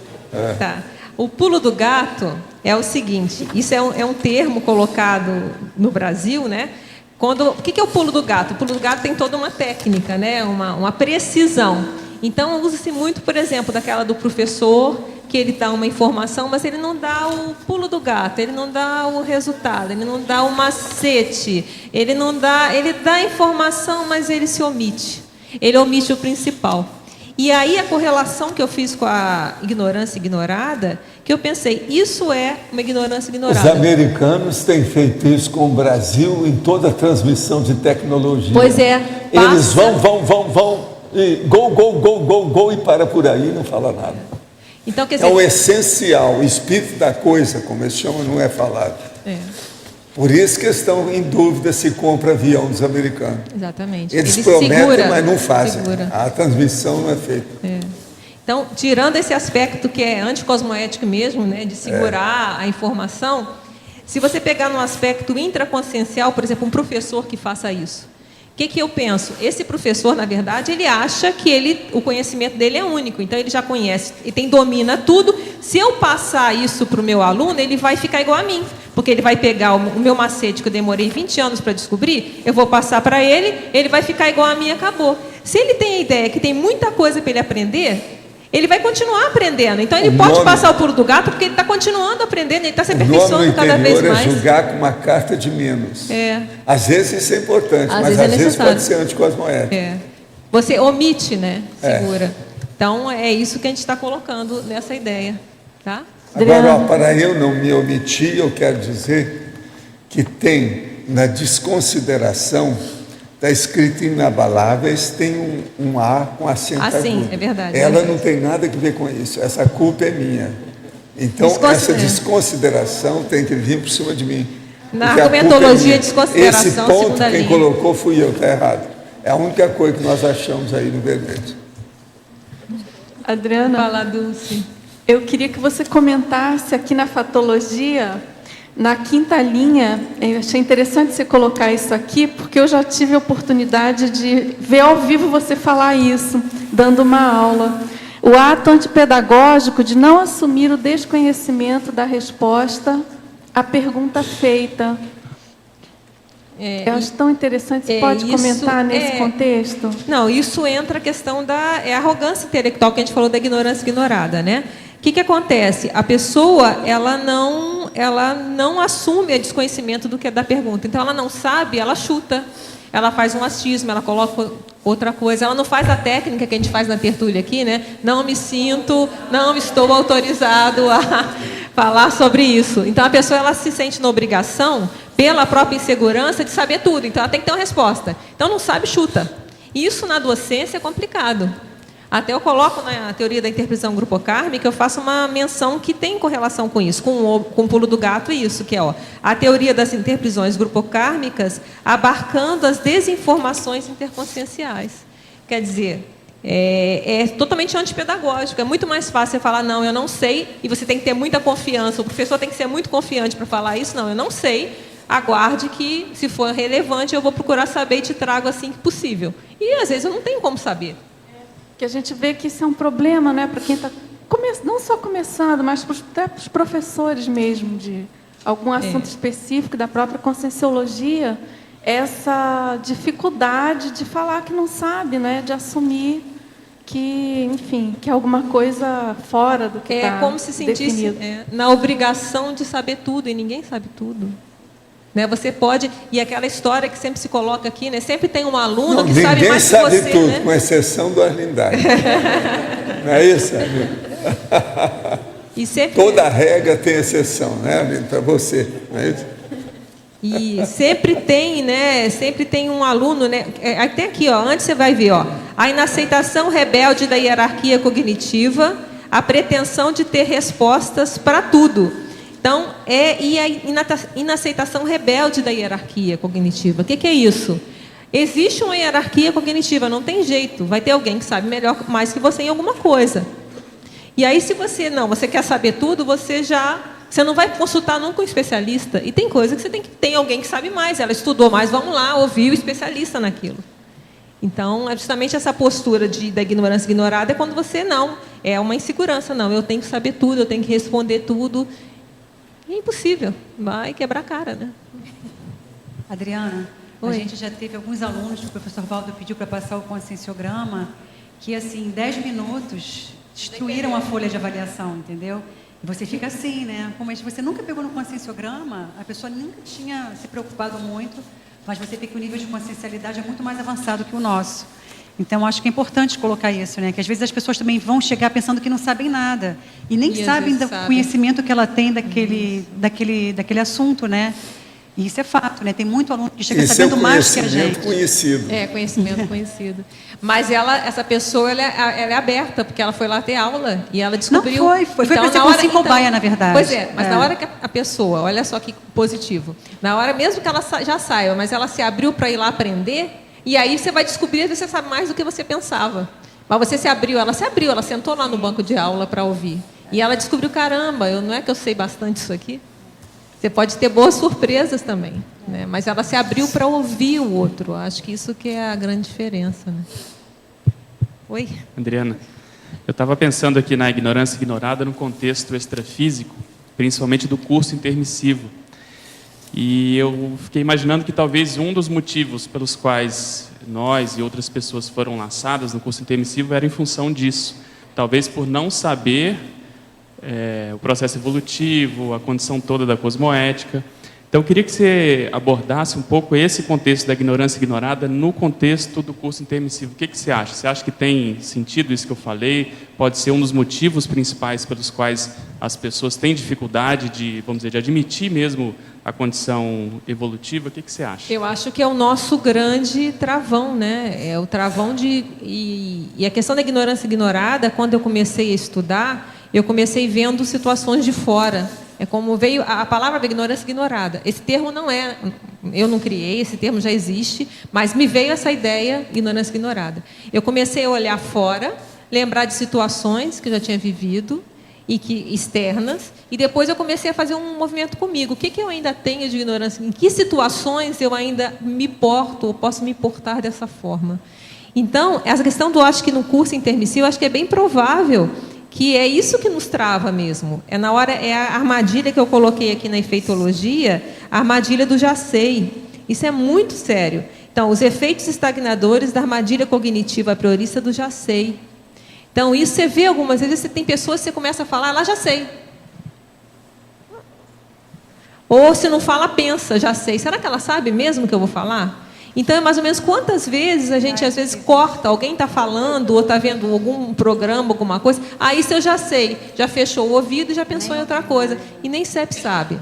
Tá. O pulo do gato é o seguinte, isso é um termo colocado no Brasil, né? O que é o pulo do gato? O pulo do gato tem toda uma técnica, né? Uma precisão. Então, usa-se muito, por exemplo, daquela do professor, que ele dá uma informação, mas ele não dá o pulo do gato, ele não dá o resultado, ele não dá o macete, ele dá a informação, mas ele se omite. Ele omite o principal. E aí a correlação que eu fiz com a ignorância ignorada, que eu pensei, isso é uma ignorância ignorada. Os americanos têm feito isso com o Brasil em toda a transmissão de tecnologia. Pois é. Eles vão, e gol, e para por aí e não fala nada. Então, quer dizer, é o essencial, o espírito da coisa, como eles chamam, não é falado. Por isso que estão em dúvida se compra avião dos americanos. Exatamente. Eles prometem, mas não fazem. A transmissão não é feita. Então, tirando esse aspecto que é anticosmoético mesmo, né, de segurar a informação, se você pegar no aspecto intraconsciencial, por exemplo, um professor que faça isso, o que eu penso? Esse professor, na verdade, ele acha que o conhecimento dele é único, então ele já conhece e domina tudo. Se eu passar isso para o meu aluno, ele vai ficar igual a mim, porque ele vai pegar o meu macete que eu demorei 20 anos para descobrir, eu vou passar para ele, ele vai ficar igual a mim e acabou. Se ele tem a ideia que tem muita coisa para ele aprender, ele vai continuar aprendendo. Então, ele pode passar o pulo do gato, porque ele está continuando aprendendo, ele está se aperfeiçoando cada vez mais. É julgar com uma carta de menos. Às vezes isso é importante, mas às vezes pode ser anticosmoético. Você omite, né? Segura. Então, é isso que a gente está colocando nessa ideia. Tá? Agora, para eu não me omitir, eu quero dizer que tem na desconsideração, está escrito inabaláveis, tem um A com acento agudo. Sim, é verdade. Ela não tem nada a ver com isso, essa culpa é minha. Então, essa desconsideração tem que vir por cima de mim. Na argumentologia, desconsideração, esse ponto, segunda quem linha. colocou fui eu, está errado. É a única coisa que nós achamos aí no verbete. Adriana, Fala, Dulce. eu queria que você comentasse aqui na fatologia, na quinta linha, eu achei interessante você colocar isso aqui, porque eu já tive a oportunidade de ver ao vivo você falar isso, dando uma aula. O ato antipedagógico de não assumir o desconhecimento da resposta à pergunta feita. Eu acho tão interessante. Você pode comentar nesse contexto? Não, isso entra a questão da arrogância intelectual que a gente falou da ignorância ignorada, né? O que acontece? A pessoa, ela não assume o desconhecimento do que é da pergunta. Então, ela não sabe, ela chuta. Ela faz um achismo, ela coloca outra coisa. Ela não faz a técnica que a gente faz na tertúlia aqui, né? Não estou autorizado a falar sobre isso. Então, a pessoa, ela se sente na obrigação, pela própria insegurança, de saber tudo. Então, ela tem que ter uma resposta. Então, não sabe, chuta. Isso, na docência, é complicado. Até eu coloco na teoria da interpretação grupocármica, eu faço uma menção que tem correlação com isso, com o pulo do gato e isso, que é a teoria das interprisões grupocármicas abarcando as desinformações interconscienciais. Quer dizer, é totalmente antipedagógico. É muito mais fácil você falar, não, eu não sei, e você tem que ter muita confiança. O professor tem que ser muito confiante para falar isso. Não, eu não sei, aguarde que, se for relevante, eu vou procurar saber e te trago assim que possível. E, às vezes, eu não tenho como saber. Que a gente vê que isso é um problema, né, para quem está não só começando, mas até para os professores mesmo, de algum assunto específico da própria conscienciologia, essa dificuldade de falar que não sabe, né, de assumir que, enfim, que é alguma coisa fora do que está definido. É como se sentisse na obrigação de saber tudo, e ninguém sabe tudo. Né? Você pode, e aquela história que sempre se coloca aqui, né? Sempre tem um aluno que sabe mais que você. Ninguém sabe tudo, né? com exceção do Arlindade. Não é isso, amigo? E sempre... Toda regra tem exceção, né, amigo? Para você, não é isso? E sempre tem, né? Sempre tem um aluno, né? Até aqui, ó, antes você vai ver, ó, a inaceitação rebelde da hierarquia cognitiva, a pretensão de ter respostas para tudo. Então, e a inaceitação rebelde da hierarquia cognitiva. O que é isso? Existe uma hierarquia cognitiva, não tem jeito. Vai ter alguém que sabe melhor, mais que você em alguma coisa. E aí, se você quer saber tudo, você não vai consultar nunca um especialista. E tem coisa que tem alguém que sabe mais, ela estudou mais, vamos lá, ouvir o especialista naquilo. Então, é justamente essa postura da ignorância ignorada, é quando você é uma insegurança, eu tenho que saber tudo, eu tenho que responder tudo. E é impossível, vai quebrar a cara, né? Adriana, Oi. A gente já teve alguns alunos que o professor Valdo pediu para passar o conscienciograma, que, assim, em 10 minutos, destruíram a folha de avaliação, entendeu? E você fica assim, né? Como você nunca pegou no conscienciograma, a pessoa nunca tinha se preocupado muito, mas você vê que o nível de consciencialidade é muito mais avançado que o nosso. Então, acho que é importante colocar isso, né? Que às vezes as pessoas também vão chegar pensando que não sabem nada. E nem sabem do conhecimento que ela tem daquele assunto, né? E isso é fato, né? Tem muito aluno que chega sabendo mais que a gente. Conhecido. Conhecimento conhecido. Mas essa pessoa, ela é aberta, porque ela foi lá ter aula e ela descobriu... Não foi para ser como cobaia, na verdade. Pois é, mas na hora que a pessoa, olha só que positivo, na hora mesmo que ela já saiba, mas ela se abriu para ir lá aprender, e aí você vai descobrir que você sabe mais do que você pensava. Mas você ela sentou lá no banco de aula para ouvir. E ela descobriu, caramba, não é que eu sei bastante isso aqui? Você pode ter boas surpresas também, né? Mas ela se abriu para ouvir o outro. Acho que isso que é a grande diferença, né? Oi? Adriana, eu estava pensando aqui na ignorância ignorada no contexto extrafísico, principalmente do curso intermissivo. E eu fiquei imaginando que talvez um dos motivos pelos quais nós e outras pessoas foram lançadas no curso intermissivo era em função disso. Talvez por não saber o processo evolutivo, a condição toda da cosmoética. Então, eu queria que você abordasse um pouco esse contexto da ignorância ignorada no contexto do curso intermissivo. O que você acha? Você acha que tem sentido isso que eu falei? Pode ser um dos motivos principais pelos quais as pessoas têm dificuldade de, vamos dizer, de admitir mesmo a condição evolutiva? O que você acha? Eu acho que é o nosso grande travão, né? É o travão e a questão da ignorância ignorada, quando eu comecei a estudar, eu comecei vendo situações de fora. É como veio a palavra ignorância ignorada. Esse termo eu não criei, esse termo já existe, mas me veio essa ideia, ignorância ignorada. Eu comecei a olhar fora, lembrar de situações que eu já tinha vivido, externas, e depois eu comecei a fazer um movimento comigo. O que eu ainda tenho de ignorância? Em que situações eu ainda me porto, ou posso me portar dessa forma? Então, essa questão acho que no curso intermissivo, acho que é bem provável que é isso que nos trava mesmo. É a armadilha que eu coloquei aqui na efeitologia, a armadilha do já sei. Isso é muito sério. Então, os efeitos estagnadores da armadilha cognitiva a priorista do já sei. Então, isso você vê algumas vezes, você tem pessoas que você começa a falar, lá já sei. Ou se não fala, pensa, já sei. Será que ela sabe mesmo que eu vou falar? Então, é mais ou menos quantas vezes a gente, às vezes, corta, alguém está falando, ou está vendo algum programa, alguma coisa, isso eu já sei, já fechou o ouvido e já pensou em outra coisa, e nem sempre sabe.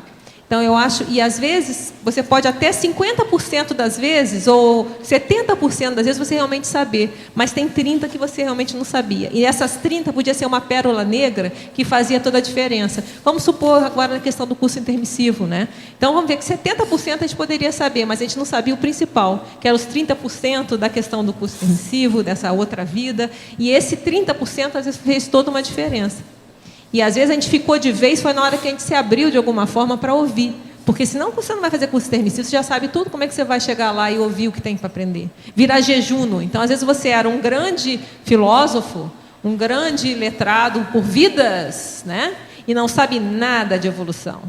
Então, eu acho, e às vezes, você pode até 50% das vezes, ou 70% das vezes, você realmente saber, mas tem 30% que você realmente não sabia. E essas 30% podia ser uma pérola negra que fazia toda a diferença. Vamos supor agora na questão do curso intermissivo, né? Então, vamos ver que 70% a gente poderia saber, mas a gente não sabia o principal, que era os 30% da questão do curso intermissivo, dessa outra vida, e esse 30% às vezes fez toda uma diferença. E às vezes a gente ficou de vez, foi na hora que a gente se abriu de alguma forma para ouvir. Porque senão você não vai fazer curso intermissivo, você já sabe tudo, como é que você vai chegar lá e ouvir o que tem para aprender? Virar jejuno. Então, às vezes você era um grande filósofo, um grande letrado por vidas, né? E não sabe nada de evolução.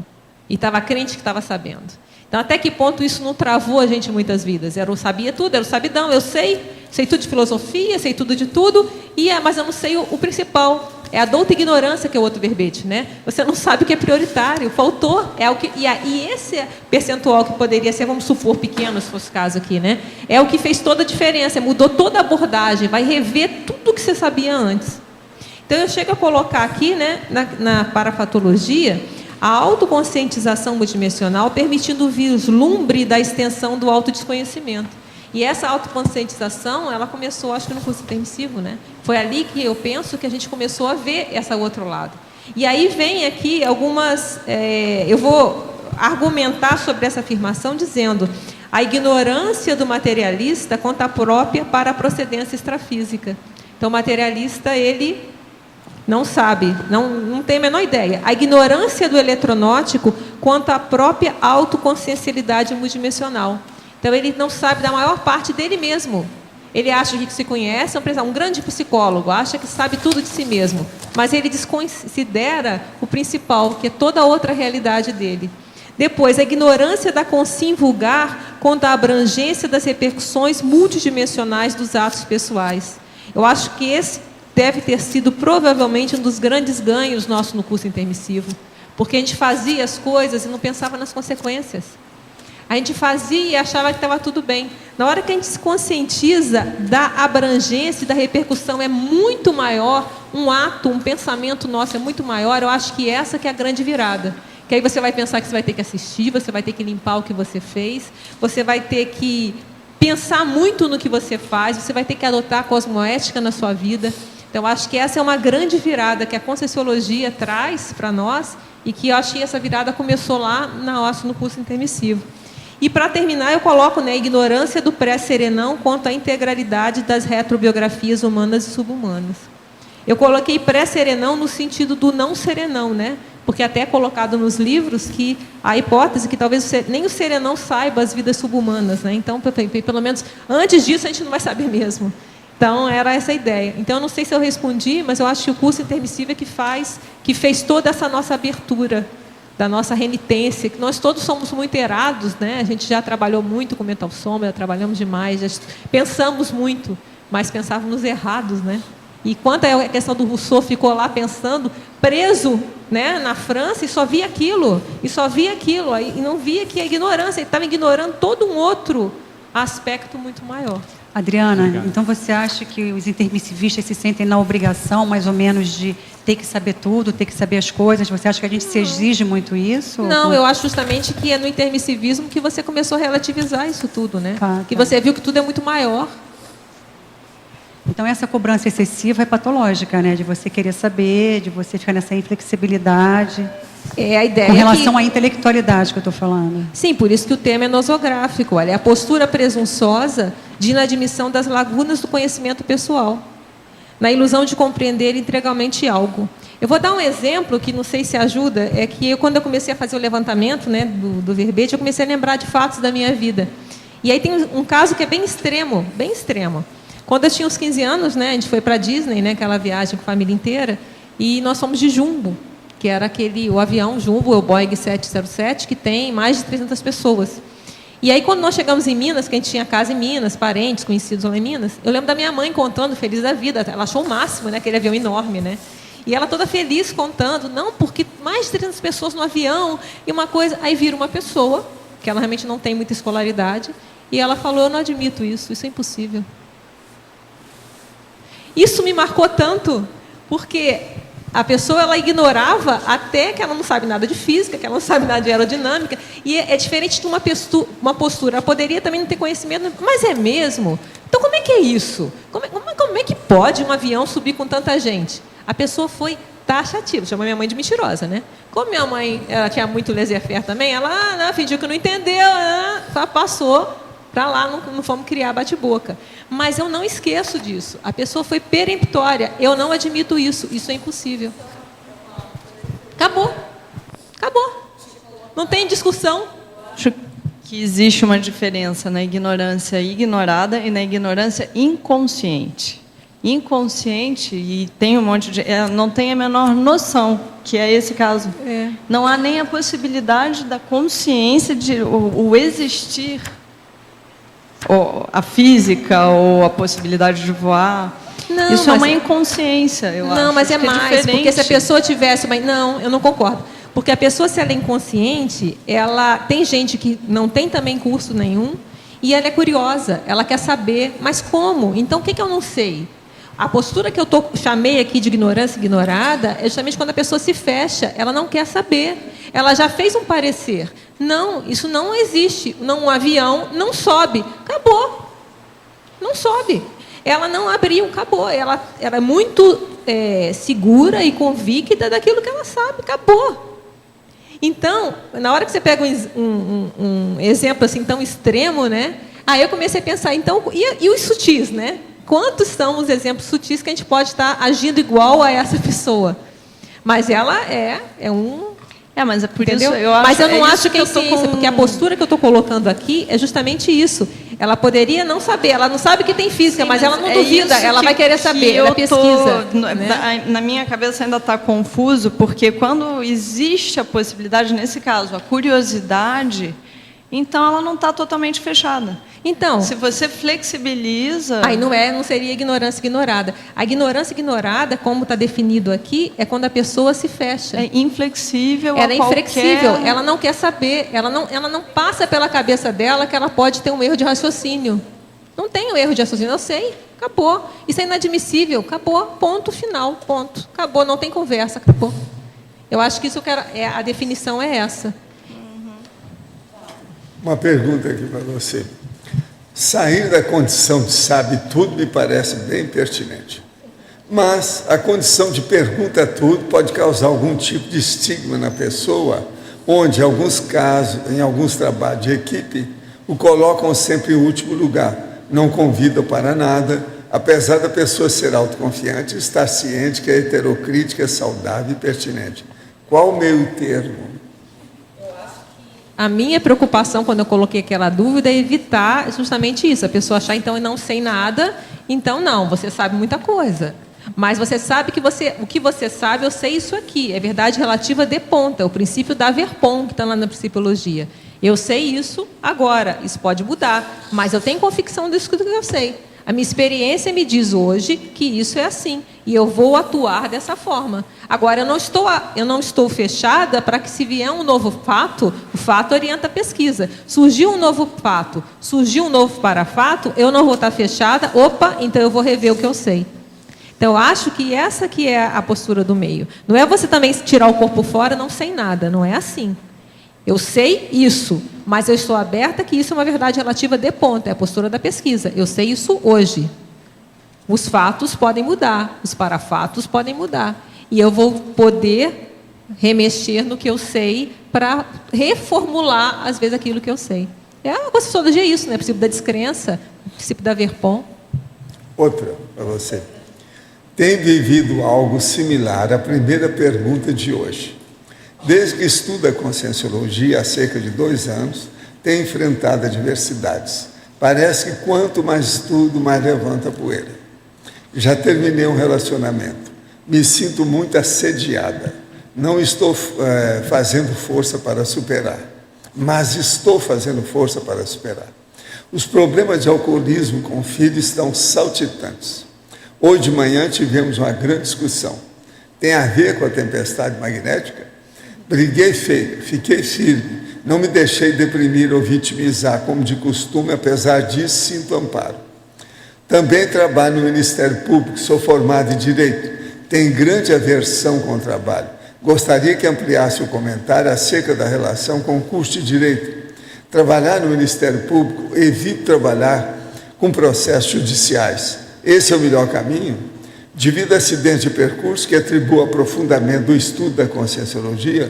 E estava crente que estava sabendo. Então, até que ponto isso não travou a gente muitas vidas? Eu sabia tudo, era o sabidão, eu sei tudo de filosofia, sei tudo de tudo, mas eu não sei o principal. É a douta ignorância que é o outro verbete, né? Você não sabe o que é prioritário, faltou. E esse percentual que poderia ser, vamos supor, pequeno, se fosse o caso aqui, né? É o que fez toda a diferença, mudou toda a abordagem, vai rever tudo que você sabia antes. Então, eu chego a colocar aqui, né, na parafatologia, a autoconscientização multidimensional permitindo o vislumbre da extensão do autodesconhecimento. E essa autoconscientização, ela começou, acho que no curso intermissivo, né? Foi ali que eu penso que a gente começou a ver esse outro lado. E aí vem aqui algumas... eu vou argumentar sobre essa afirmação dizendo: a ignorância do materialista conta própria para a procedência extrafísica. Então, o materialista, ele não sabe, não tem a menor ideia. A ignorância do eletronótico quanto à própria autoconsciencialidade multidimensional. Então, ele não sabe da maior parte dele mesmo. Ele acha que se conhece, um grande psicólogo, acha que sabe tudo de si mesmo, mas ele desconsidera o principal, que é toda a outra realidade dele. Depois, a ignorância da consciência vulgar quanto à abrangência das repercussões multidimensionais dos atos pessoais. Eu acho que esse deve ter sido provavelmente um dos grandes ganhos nossos no curso intermissivo, porque a gente fazia as coisas e não pensava nas consequências. A gente fazia e achava que estava tudo bem. Na hora que a gente se conscientiza da abrangência e da repercussão, é muito maior, um ato, um pensamento nosso é muito maior. Eu acho que essa que é a grande virada. Que aí você vai pensar que você vai ter que assistir, você vai ter que limpar o que você fez, você vai ter que pensar muito no que você faz, você vai ter que adotar a cosmoética na sua vida. Então, acho que essa é uma grande virada que a Conscienciologia traz para nós e que eu acho que essa virada começou lá no curso intermissivo. E, para terminar, eu coloco, né, a ignorância do pré-serenão quanto à integralidade das retrobiografias humanas e subhumanas. Eu coloquei pré-serenão no sentido do não serenão, né? Porque até é colocado nos livros que a hipótese que talvez nem o serenão saiba as vidas subhumanas, né? Então, pelo menos, antes disso, a gente não vai saber mesmo. Então, era essa a ideia. Então, eu não sei se eu respondi, mas eu acho que o curso intermissivo é que fez toda essa nossa abertura, da nossa renitência, que nós todos somos muito erados, né? A gente já trabalhou muito com mental soma, já trabalhamos demais, já pensamos muito, mas pensávamos errados, né? E quanto à questão do Rousseau, ficou lá pensando, preso, né, na França, e só via aquilo, e não via que a ignorância, ele estava ignorando todo um outro aspecto muito maior. Adriana, então você acha que os intermissivistas se sentem na obrigação, mais ou menos, de ter que saber tudo, ter que saber as coisas? Você acha que a gente se exige muito isso? Não, eu acho justamente que é no intermissivismo que você começou a relativizar isso tudo, né? Que você viu que tudo é muito maior. Então, essa cobrança excessiva é patológica, né? De você querer saber, de você ficar nessa inflexibilidade. É a ideia. Com relação à intelectualidade que eu estou falando. Sim, por isso que o tema é nosográfico. Olha, é a postura presunçosa de inadmissão das lagunas do conhecimento pessoal, na ilusão de compreender integralmente algo. Eu vou dar um exemplo que não sei se ajuda, é que quando eu comecei a fazer o levantamento, né, do verbete, eu comecei a lembrar de fatos da minha vida. E aí tem um caso que é bem extremo, bem extremo. Quando eu tinha uns 15 anos, né, a gente foi para a Disney, né, aquela viagem com a família inteira, e nós fomos de Jumbo, que era o avião Jumbo, o Boeing 707, que tem mais de 300 pessoas. E aí, quando nós chegamos em Minas, que a gente tinha casa em Minas, parentes, conhecidos lá em Minas, eu lembro da minha mãe contando, feliz da vida, ela achou o máximo, né, aquele avião enorme, né? E ela toda feliz contando, não, porque mais de 300 pessoas no avião, e uma coisa... Aí vira uma pessoa, que ela realmente não tem muita escolaridade, e ela falou, eu não admito isso é impossível. Isso me marcou tanto, porque a pessoa ela ignorava até que ela não sabe nada de física, que ela não sabe nada de aerodinâmica, e é diferente de uma postura. Ela poderia também não ter conhecimento, mas é mesmo? Então, como é que é isso? Como é que pode um avião subir com tanta gente? A pessoa foi taxativa, chamou minha mãe de mentirosa, né? Como minha mãe ela tinha muito laissez-faire também, ela fingiu que não entendeu, passou para lá, não fomos criar bate-boca. Mas eu não esqueço disso. A pessoa foi peremptória. Eu não admito isso. Isso é impossível. Acabou. Acabou. Não tem discussão. Acho que existe uma diferença na ignorância ignorada e na ignorância inconsciente. Inconsciente, e tem um monte de... não tem a menor noção, que é esse caso. Não há nem a possibilidade da consciência de o existir, ou a física, ou a possibilidade de voar. Não, isso é uma inconsciência, eu acho. Não, mas é que mais, diferente. porque se a pessoa tivesse... Não, eu não concordo. Porque a pessoa, se ela é inconsciente, ela tem gente que não tem também curso nenhum, e ela é curiosa, ela quer saber, mas como? Então, o que eu não sei? A postura que eu chamei aqui de ignorância ignorada é justamente quando a pessoa se fecha, ela não quer saber. Ela já fez um parecer. Não, isso não existe. Um avião não sobe. Acabou. Não sobe. Ela não abriu, acabou. Ela é muito segura e convicta daquilo que ela sabe, acabou. Então, na hora que você pega um exemplo assim tão extremo, né? Aí eu comecei a pensar, então, e os sutis, né? Quantos são os exemplos sutis que a gente pode estar agindo igual a essa pessoa? Mas ela é um... mas é por entendeu? isso eu acho. Mas eu não acho que é eu ciência, porque a postura que eu estou colocando aqui é justamente isso. Ela poderia não saber, ela não sabe que tem física, mas ela não duvida, ela vai querer saber, ela pesquisa. Né? Na minha cabeça ainda está confuso, porque quando existe a possibilidade, nesse caso, a curiosidade, então ela não está totalmente fechada. Então, se você flexibiliza... Aí não seria ignorância ignorada. A ignorância ignorada, como está definido aqui, é quando a pessoa se fecha. É inflexível ela a é qualquer... inflexível, ela não quer saber, ela não passa pela cabeça dela que ela pode ter um erro de raciocínio. Não tem um erro de raciocínio, eu sei, acabou. Isso é inadmissível, acabou, ponto final, ponto. Acabou, não tem conversa, acabou. Eu acho que isso a definição é essa. Uma pergunta aqui para você. Sair da condição de sabe tudo me parece bem pertinente. Mas a condição de pergunta tudo pode causar algum tipo de estigma na pessoa, onde, em alguns casos, em alguns trabalhos de equipe, o colocam sempre em último lugar, não convidam para nada, apesar da pessoa ser autoconfiante e estar ciente que a heterocrítica é saudável e pertinente. Qual o meio termo? A minha preocupação, quando eu coloquei aquela dúvida, é evitar justamente isso. A pessoa achar, então, eu não sei nada, então não, você sabe muita coisa. Mas você sabe que o que você sabe, eu sei isso aqui. É verdade relativa de ponta, o princípio da Verpon, que está lá na psicologia. Eu sei isso agora, isso pode mudar, mas eu tenho convicção disso que eu sei. A minha experiência me diz hoje que isso é assim, e eu vou atuar dessa forma. Agora, eu não estou fechada para que, se vier um novo fato, o fato orienta a pesquisa. Surgiu um novo fato, surgiu um novo parafato, eu não vou estar fechada, então eu vou rever o que eu sei. Então, eu acho que essa que é a postura do meio. Não é você também tirar o corpo fora, não sei nada, não é assim. Eu sei isso, mas eu estou aberta que isso é uma verdade relativa de ponta, é a postura da pesquisa. Eu sei isso hoje. Os fatos podem mudar, os parafatos podem mudar. E eu vou poder remexer no que eu sei para reformular, às vezes, aquilo que eu sei. A Conscienciologia é isso, né? O princípio da descrença, o princípio da Verpon. Outra para você. Tem vivido algo similar à primeira pergunta de hoje. Desde que estuda a Conscienciologia há cerca de 2 anos, tem enfrentado adversidades. Parece que quanto mais estudo, mais levanta a poeira. Já terminei um relacionamento. Me sinto muito assediada. Não estou fazendo força para superar, mas estou fazendo força para superar. Os problemas de alcoolismo com o filho estão saltitantes. Hoje de manhã tivemos uma grande discussão. Tem a ver com a tempestade magnética? Briguei feio, fiquei firme, não me deixei deprimir ou vitimizar, como de costume, apesar disso, sinto amparo. Também trabalho no Ministério Público, sou formado em Direito, tenho grande aversão com o trabalho. Gostaria que ampliasse o comentário acerca da relação com o curso de Direito. Trabalhar no Ministério Público, evito trabalhar com processos judiciais. Esse é o melhor caminho? Devido a acidente de percurso que atribuo aprofundamento do estudo da Conscienciologia,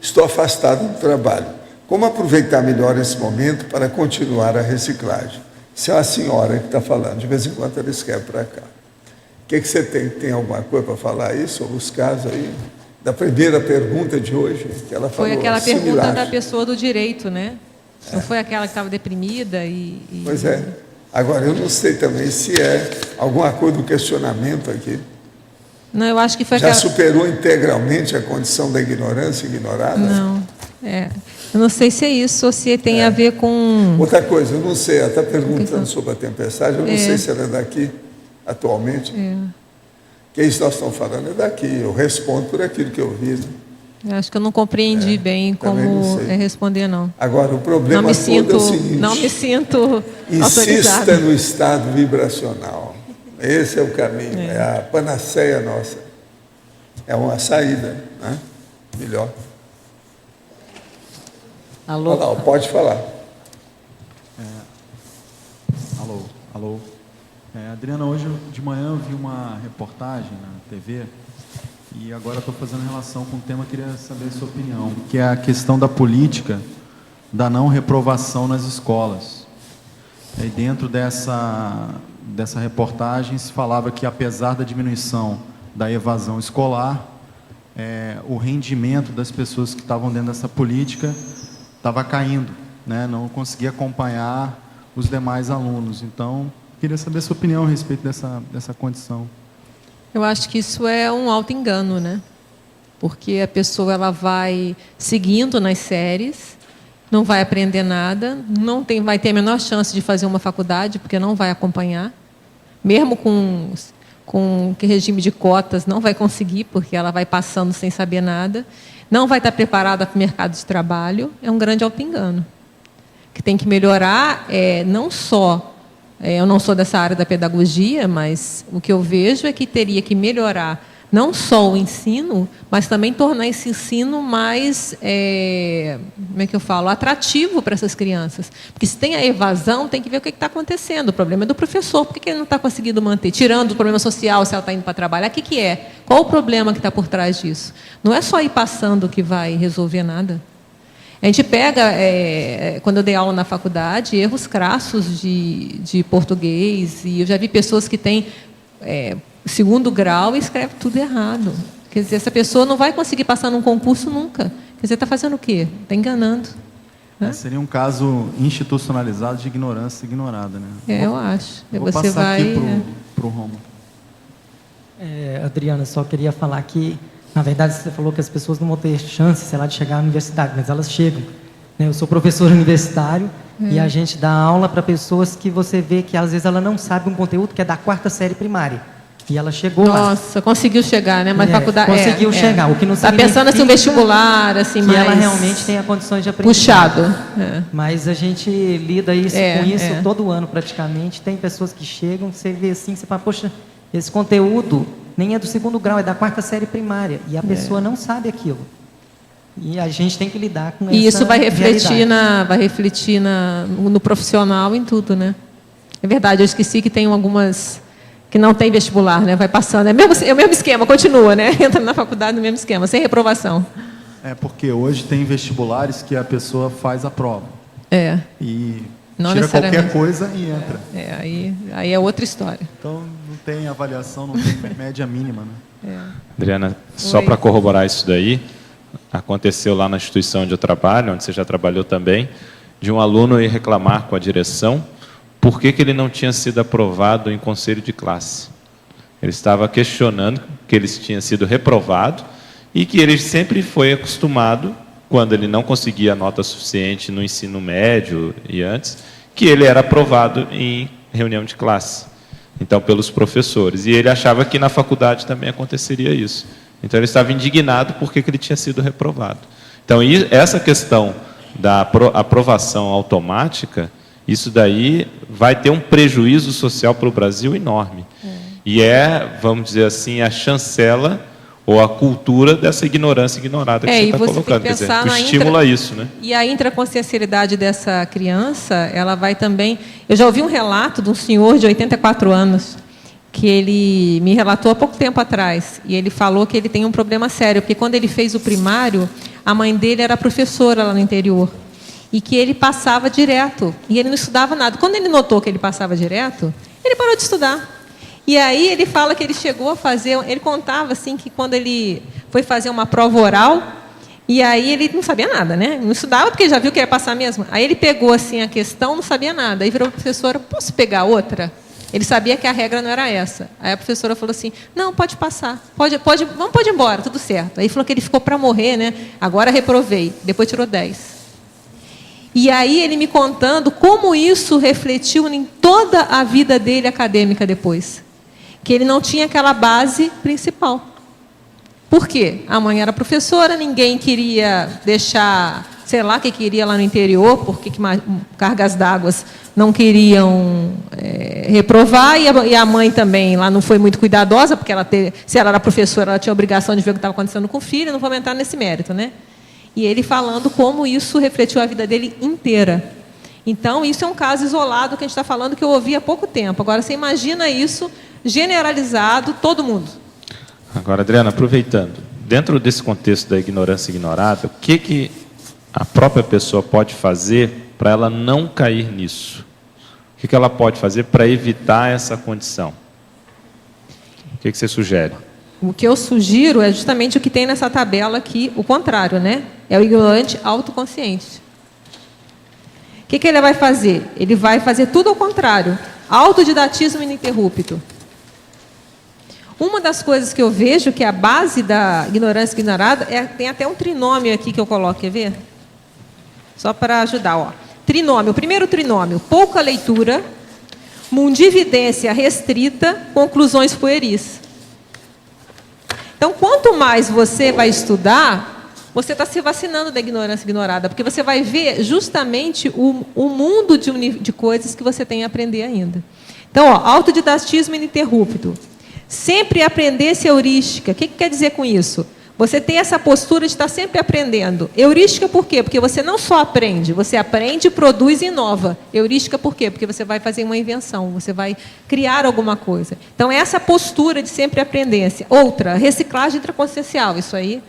estou afastado do trabalho. Como aproveitar melhor esse momento para continuar a reciclagem? Isso é uma senhora que está falando, de vez em quando ela escreve para cá. O que você tem? Tem alguma coisa para falar aí sobre os casos aí? Da primeira pergunta de hoje, que ela falou. Foi aquela similar. pergunta da pessoa do direito, né? Não foi aquela que estava deprimida e... Pois é. Agora, eu não sei também se é alguma coisa do questionamento aqui. Não, eu acho que foi Já aquela... superou integralmente a condição da ignorância ignorada? Não, eu não sei se é isso ou se tem a ver com... Outra coisa, eu não sei, ela está perguntando sobre a tempestade, eu não sei se ela é daqui atualmente. Que isso nós estamos falando é daqui, eu respondo por aquilo que eu vi. Né? Eu acho que eu não compreendi bem como responder, não. Agora, o problema todo é o seguinte... Não me sinto insista autorizada. no estado vibracional. Esse é o caminho, é a panaceia nossa. É uma saída, né? Melhor. Alô? Olá, pode falar. Alô, alô. Adriana, hoje de manhã eu vi uma reportagem na TV e agora estou fazendo relação com o tema, queria saber a sua opinião, que é a questão da política da não reprovação nas escolas. E dentro dessa reportagem se falava que, apesar da diminuição da evasão escolar, o rendimento das pessoas que estavam dentro dessa política estava caindo, né? Não conseguia acompanhar os demais alunos. Então, queria saber a sua opinião a respeito dessa condição. Eu acho que isso é um auto-engano, né? Porque a pessoa ela vai seguindo nas séries, não vai aprender nada, vai ter a menor chance de fazer uma faculdade, porque não vai acompanhar. Mesmo com regime de cotas, não vai conseguir, porque ela vai passando sem saber nada. Não vai estar preparada para o mercado de trabalho. É um grande auto-engano. Que tem que melhorar, não só... eu não sou dessa área da pedagogia, mas o que eu vejo é que teria que melhorar não só o ensino, mas também tornar esse ensino mais, como é que eu falo, atrativo para essas crianças. Porque se tem a evasão, tem que ver o que está acontecendo. O problema é do professor. Por que ele não está conseguindo manter? Tirando o problema social, se ela está indo para trabalhar, o que é? Qual o problema que está por trás disso? Não é só ir passando que vai resolver nada. A gente pega, quando eu dei aula na faculdade, erros crassos de português, e eu já vi pessoas que têm segundo grau e escrevem tudo errado. Quer dizer, essa pessoa não vai conseguir passar num concurso nunca. Quer dizer, está fazendo o quê? Está enganando. Né? Seria um caso institucionalizado de ignorância ignorada, né? Eu acho. Vou passar aqui para o Romulo. Adriana, só queria falar que, na verdade, você falou que as pessoas não vão ter chance, sei lá, de chegar à universidade, mas elas chegam. Eu sou professor universitário e a gente dá aula para pessoas que você vê que, às vezes, ela não sabe um conteúdo que é da 4ª série primária. E ela chegou lá. Nossa, conseguiu chegar, né? Mas faculdade... Conseguiu chegar, o que não está pensando assim, um vestibular, assim, que mais... ela realmente tem a condições de aprender. Puxado. Mas a gente lida com isso todo ano, praticamente. Tem pessoas que chegam, você vê assim, você fala, poxa, esse conteúdo nem é do 2º grau, é da 4ª série primária. E a pessoa não sabe aquilo. E a gente tem que lidar com essa E isso vai refletir, realidade. no profissional, em tudo, né? É verdade, eu esqueci que tem algumas que não tem vestibular, né? Vai passando. É o mesmo esquema, continua, né? Entra na faculdade no mesmo esquema, sem reprovação. Porque hoje tem vestibulares que a pessoa faz a prova. E não tira qualquer coisa e entra. Aí é outra história. Então, não tem avaliação, não tem média mínima, né? Adriana, só para corroborar isso daí, aconteceu lá na instituição onde eu trabalho, onde você já trabalhou também, de um aluno ir reclamar com a direção por que ele não tinha sido aprovado em conselho de classe. Ele estava questionando que ele tinha sido reprovado e que ele sempre foi acostumado, quando ele não conseguia nota suficiente no ensino médio e antes, que ele era aprovado em reunião de classe, então pelos professores. E ele achava que na faculdade também aconteceria isso. Então ele estava indignado porque ele tinha sido reprovado. Então essa questão da aprovação automática, isso daí vai ter um prejuízo social para o Brasil enorme. E vamos dizer assim, a chancela ou a cultura dessa ignorância ignorada que você está colocando. Quer dizer, estimula isso, né? E a intraconsciencialidade dessa criança, ela vai também... Eu já ouvi um relato de um senhor de 84 anos, que ele me relatou há pouco tempo atrás, e ele falou que ele tem um problema sério, porque quando ele fez o primário, a mãe dele era professora lá no interior, e que ele passava direto, e ele não estudava nada. Quando ele notou que ele passava direto, ele parou de estudar. E aí ele fala que ele chegou a fazer, ele contava assim que quando ele foi fazer uma prova oral, e aí ele não sabia nada, né? Não estudava porque já viu que ia passar mesmo. Aí ele pegou assim a questão, não sabia nada. Aí virou a professora, posso pegar outra? Ele sabia que a regra não era essa. Aí a professora falou assim, não, pode passar, pode ir embora, tudo certo. Aí falou que ele ficou para morrer, né? Agora reprovei, depois tirou 10. E aí ele me contando como isso refletiu em toda a vida dele acadêmica depois. Que ele não tinha aquela base principal. Por quê? A mãe era professora, ninguém queria deixar, sei lá, que queria lá no interior, porque cargas d'água não queriam reprovar, e a mãe também lá não foi muito cuidadosa, porque se ela era professora, ela tinha a obrigação de ver o que estava acontecendo com o filho, não vou entrar nesse mérito, né? E ele falando como isso refletiu a vida dele inteira. Então, isso é um caso isolado que a gente está falando, que eu ouvi há pouco tempo. Agora, você imagina isso generalizado, todo mundo. Agora, Adriana, aproveitando, dentro desse contexto da ignorância ignorada, o que a própria pessoa pode fazer para ela não cair nisso? O que ela pode fazer para evitar essa condição? O que você sugere? O que eu sugiro é justamente o que tem nessa tabela aqui, o contrário, né? É o ignorante autoconsciente. O que ele vai fazer? Ele vai fazer tudo ao contrário. Autodidatismo ininterrupto. Uma das coisas que eu vejo que é a base da ignorância ignorada, tem até um trinômio aqui que eu coloco, quer ver? Só para ajudar, ó. Trinômio, o primeiro trinômio, pouca leitura, mundividência restrita, conclusões pueris. Então, quanto mais você vai estudar, você está se vacinando da ignorância ignorada, porque você vai ver justamente o mundo de coisas que você tem a aprender ainda. Então, ó, autodidatismo ininterrupto. Sempre aprender-se heurística. O que quer dizer com isso? Você tem essa postura de estar sempre aprendendo. Heurística por quê? Porque você não só aprende, você aprende, produz e inova. Heurística por quê? Porque você vai fazer uma invenção, você vai criar alguma coisa. Então, essa postura de sempre aprendência. Outra, reciclagem intraconsciencial. Isso aí,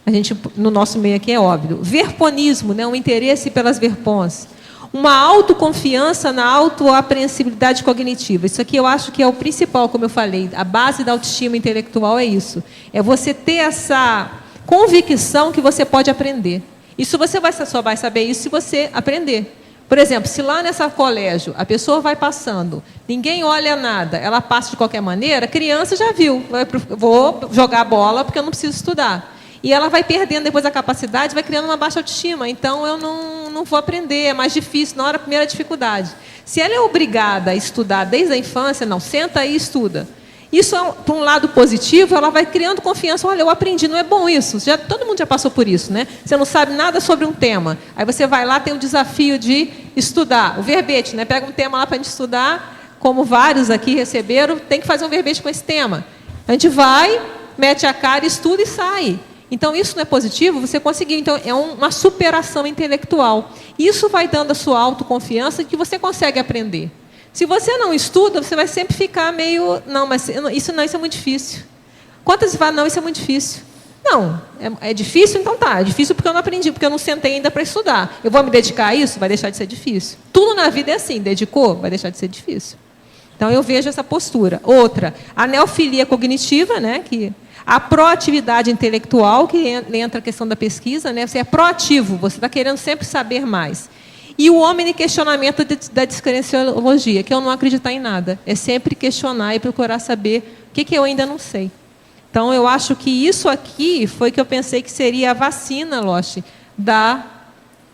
a gente, no nosso meio aqui é óbvio. Verponismo, né? Um interesse pelas verpons. Uma autoconfiança na autoapreensibilidade cognitiva. Isso aqui eu acho que é o principal, como eu falei. A base da autoestima intelectual é isso. É você ter essa convicção que você pode aprender. Isso você só vai saber isso se você aprender. Por exemplo, se lá nessa colégio a pessoa vai passando, ninguém olha nada, ela passa de qualquer maneira, a criança já viu. Vou jogar bola porque eu não preciso estudar. E ela vai perdendo depois a capacidade, vai criando uma baixa autoestima. Então, eu não vou aprender, é mais difícil, na hora a primeira dificuldade. Se ela é obrigada a estudar desde a infância, não, senta aí e estuda. Isso, por um lado positivo, ela vai criando confiança. Olha, eu aprendi, não é bom isso. Todo mundo já passou por isso, né? Você não sabe nada sobre um tema. Aí você vai lá, tem o desafio de estudar. O verbete, né? Pega um tema lá para a gente estudar, como vários aqui receberam, tem que fazer um verbete com esse tema. A gente vai, mete a cara, estuda e sai. Então, isso não é positivo, você conseguiu. Então, é uma superação intelectual. Isso vai dando a sua autoconfiança de que você consegue aprender. Se você não estuda, você vai sempre ficar meio... Não, mas isso é muito difícil. Quantas falam, não, isso é muito difícil. Não, é difícil, então tá. É difícil porque eu não aprendi, porque eu não sentei ainda para estudar. Eu vou me dedicar a isso? Vai deixar de ser difícil. Tudo na vida é assim, dedicou? Vai deixar de ser difícil. Então, eu vejo essa postura. Outra, a neofilia cognitiva, né, que... A proatividade intelectual, que entra a questão da pesquisa, né? Você é proativo, você está querendo sempre saber mais. E o questionamento da descrenciologia, que é eu não acreditar em nada. É sempre questionar e procurar saber o que eu ainda não sei. Então, eu acho que isso aqui foi que eu pensei que seria a vacina, Loche, da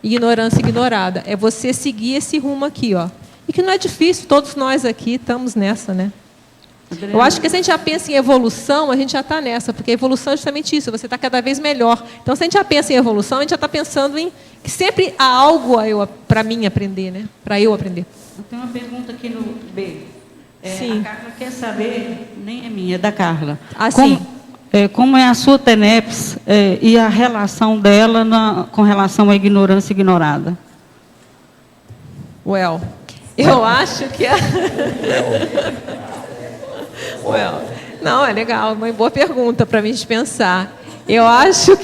ignorância ignorada. É você seguir esse rumo aqui, ó. E que não é difícil, todos nós aqui estamos nessa, né? Eu acho que se a gente já pensa em evolução, a gente já está nessa, porque a evolução é justamente isso, você está cada vez melhor. Então, se a gente já pensa em evolução, a gente já está pensando em que sempre há algo para mim aprender, né? Para eu aprender. Eu tenho uma pergunta aqui no B. Sim. A Carla quer saber, nem é minha, é da Carla. Ah, sim. Como é a sua TENEPS e a relação dela com relação à ignorância ignorada? Eu acho que... não, é legal, uma boa pergunta para a gente pensar. Eu acho é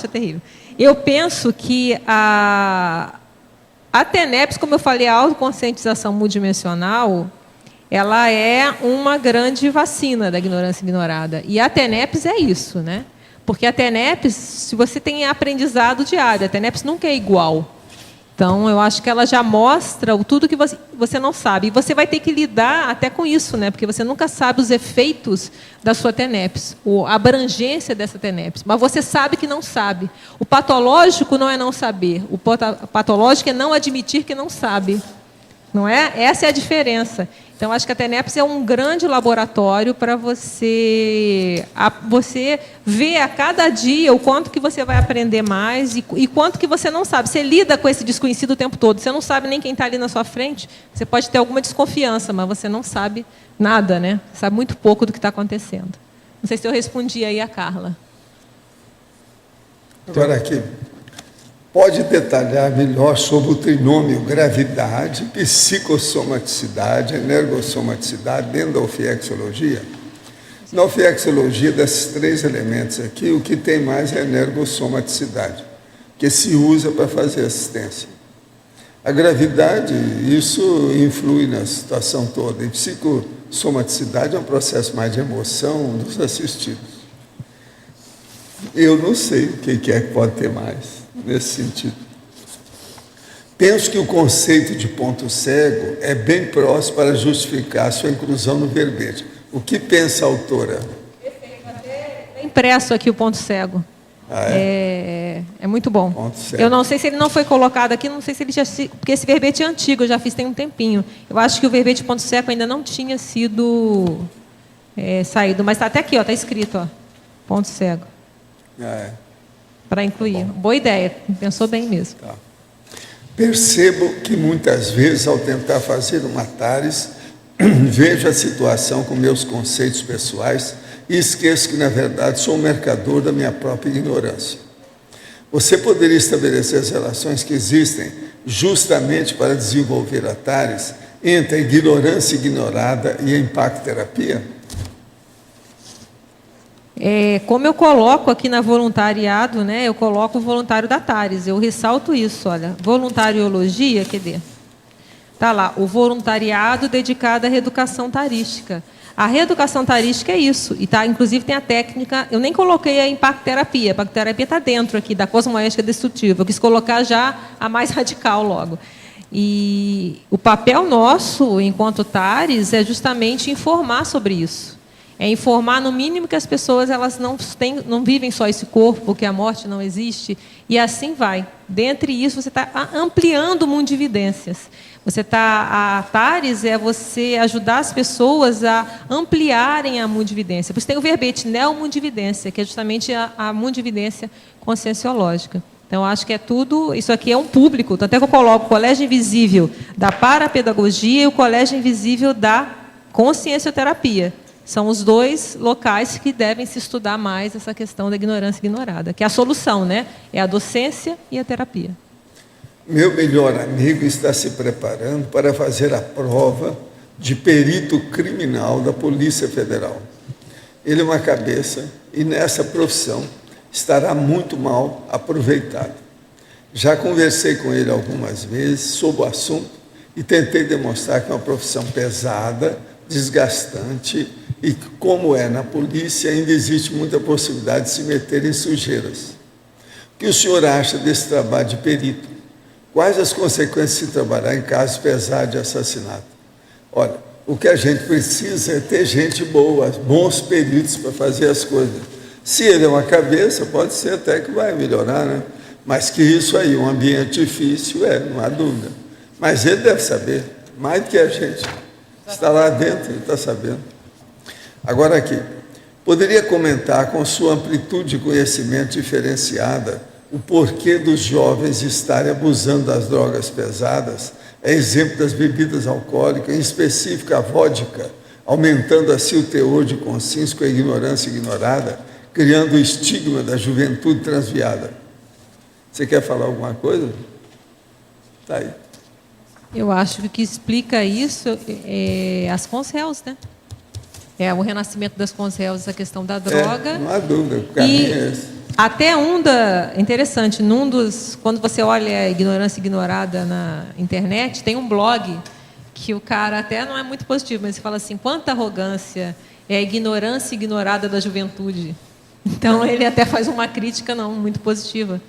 terrível. Eu penso que a TENEPS, como eu falei, a autoconscientização multidimensional, ela é uma grande vacina da ignorância ignorada. E a TENEPS é isso, né? Porque a TENEPS, se você tem aprendizado diário, a TENEPS nunca é igual. Então, eu acho que ela já mostra tudo que você não sabe. E você vai ter que lidar até com isso, né? Porque você nunca sabe os efeitos da sua TENEPS, a abrangência dessa TENEPS. Mas você sabe que não sabe. O patológico não é não saber. O patológico é não admitir que não sabe. Não é? Essa é a diferença. Então, acho que a TENEPS é um grande laboratório para você ver a cada dia o quanto que você vai aprender mais e quanto que você não sabe. Você lida com esse desconhecido o tempo todo. Você não sabe nem quem está ali na sua frente. Você pode ter alguma desconfiança, mas você não sabe nada, né? Você sabe muito pouco do que está acontecendo. Não sei se eu respondi aí a Carla. Agora aqui, pode detalhar melhor sobre o trinômio gravidade, psicossomaticidade, energossomaticidade dentro da ofiexologia? Na ofiexologia, desses 3 elementos aqui, o que tem mais é a energossomaticidade, que se usa para fazer assistência. A gravidade, isso influi na situação toda. E psicossomaticidade é um processo mais de emoção dos assistidos. Eu não sei o que é que pode ter mais nesse sentido. Penso que o conceito de ponto cego é bem próximo para justificar a sua inclusão no verbete. O que pensa a autora? Está impresso aqui o ponto cego. É muito bom. Eu não sei se ele não foi colocado aqui, não sei se ele já... Porque esse verbete é antigo, eu já fiz tem um tempinho. Eu acho que o verbete ponto cego ainda não tinha sido saído, mas está até aqui, está escrito, ó, ponto cego. Para incluir. Boa ideia, pensou bem mesmo. Tá. Percebo que muitas vezes, ao tentar fazer uma TARES, vejo a situação com meus conceitos pessoais e esqueço que, na verdade, sou um mercador da minha própria ignorância. Você poderia estabelecer as relações que existem justamente para desenvolver a TARES entre a ignorância ignorada e a impacto-terapia? Como eu coloco aqui na voluntariado, né, eu coloco o voluntário da TARES, eu ressalto isso, olha, voluntariologia, cadê? Está lá, o voluntariado dedicado à reeducação tarística. A reeducação tarística é isso, e inclusive tem a técnica, eu nem coloquei a impacto-terapia está dentro aqui da cosmoética destrutiva, eu quis colocar já a mais radical logo. E o papel nosso, enquanto TARES, é justamente informar sobre isso. É informar, no mínimo, que as pessoas elas não vivem só esse corpo, que a morte não existe, e assim vai. Dentre isso, você está ampliando o mundo de evidências. A TARES é você ajudar as pessoas a ampliarem a mundividência. Por isso tem o verbete neomundividência, que é justamente a mundividência conscienciológica. Então, acho que é tudo, isso aqui é um público, tanto é que eu coloco o Colégio Invisível da Parapedagogia e o Colégio Invisível da Consciencioterapia. São os 2 locais que devem se estudar mais essa questão da ignorância ignorada, que é a solução, né? É a docência e a terapia. Meu melhor amigo está se preparando para fazer a prova de perito criminal da Polícia Federal. Ele é uma cabeça e nessa profissão estará muito mal aproveitado. Já conversei com ele algumas vezes sobre o assunto e tentei demonstrar que é uma profissão pesada, desgastante e, como é na polícia, ainda existe muita possibilidade de se meter em sujeiras. O que o senhor acha desse trabalho de perito? Quais as consequências de se trabalhar em casos pesados de assassinato? Olha, o que a gente precisa é ter gente boa, bons peritos para fazer as coisas. Se ele é uma cabeça, pode ser até que vai melhorar, né? Mas que isso aí, um ambiente difícil, não há dúvida. Mas ele deve saber, mais do que a gente. Está lá dentro, ele está sabendo. Agora aqui, poderia comentar com sua amplitude de conhecimento diferenciada o porquê dos jovens estarem abusando das drogas pesadas, é exemplo das bebidas alcoólicas, em específico a vodka, aumentando assim o teor de consciência com a ignorância ignorada, criando o estigma da juventude transviada. Você quer falar alguma coisa? Está aí. Eu acho que o que explica isso é as consréus, né? É o renascimento das consréus, essa questão da droga. Não há dúvida, o caminho é esse. Até interessante, quando você olha a ignorância ignorada na internet, tem um blog que o cara até não é muito positivo, mas ele fala assim, quanta arrogância é a ignorância ignorada da juventude. Então, ele até faz uma crítica não muito positiva.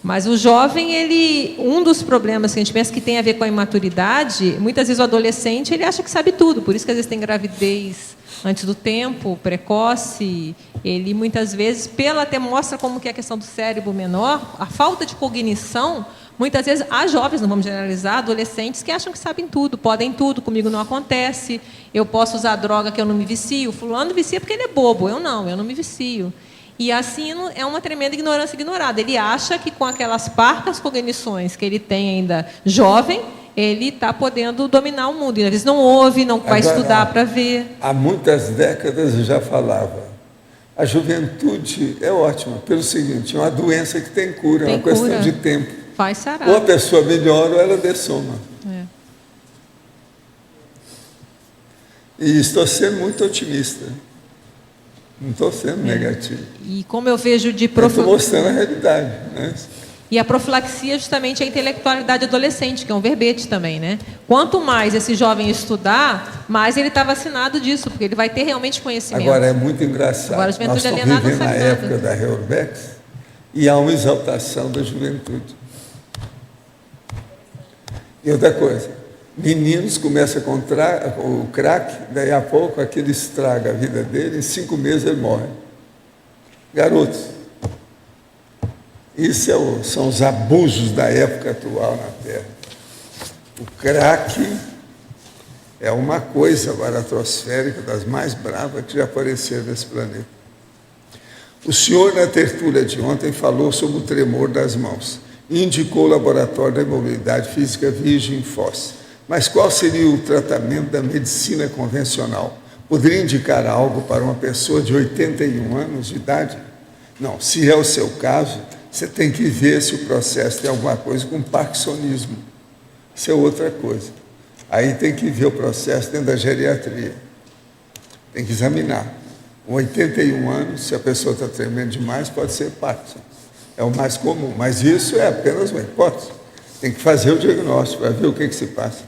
Mas o jovem, um dos problemas que a gente pensa que tem a ver com a imaturidade, muitas vezes o adolescente, ele acha que sabe tudo, por isso que às vezes tem gravidez antes do tempo, precoce, ele muitas vezes, até mostra como que é a questão do cérebro menor, a falta de cognição, muitas vezes há jovens, não vamos generalizar, adolescentes que acham que sabem tudo, podem tudo, comigo não acontece, eu posso usar droga que eu não me vicio, fulano vicia porque ele é bobo, eu não me vicio. E assim é uma tremenda ignorância ignorada. Ele acha que com aquelas parcas cognições que ele tem ainda jovem, ele está podendo dominar o mundo. E às vezes não ouve, não vai estudar para ver. Há muitas décadas eu já falava. A juventude é ótima, pelo seguinte, é uma doença que tem cura, é uma questão de tempo. Faz sarar. Ou a pessoa melhora ou ela dessoma. E estou sendo muito otimista. Não estou sendo negativo. E como eu vejo de estou mostrando a realidade, né? E a profilaxia justamente é a intelectualidade adolescente, que é um verbete também, né? Quanto mais esse jovem estudar, mais ele está vacinado disso, porque ele vai ter realmente conhecimento. Agora, é muito engraçado. Agora, a juventude Nós alienada estamos não vivendo sabe na nada. época da Reurbex e há uma exaltação da juventude. E outra coisa, meninos começam com o crack, daí a pouco aquele estraga a vida dele, em 5 meses ele morre. Garotos. Isso são os abusos da época atual na Terra. O crack é uma coisa baratrosférica das mais bravas que já apareceram nesse planeta. O senhor, na tertúlia de ontem, falou sobre o tremor das mãos e indicou o Laboratório da Imobilidade Física Virgem Foz. Mas qual seria o tratamento da medicina convencional? Poderia indicar algo para uma pessoa de 81 anos de idade? Não, se é o seu caso, você tem que ver se o processo tem alguma coisa com parkinsonismo. Isso é outra coisa. Aí tem que ver o processo dentro da geriatria. Tem que examinar. Com 81 anos, se a pessoa está tremendo demais, pode ser Parkinson. É o mais comum, mas isso é apenas uma hipótese. Tem que fazer o diagnóstico, vai ver o que se passa.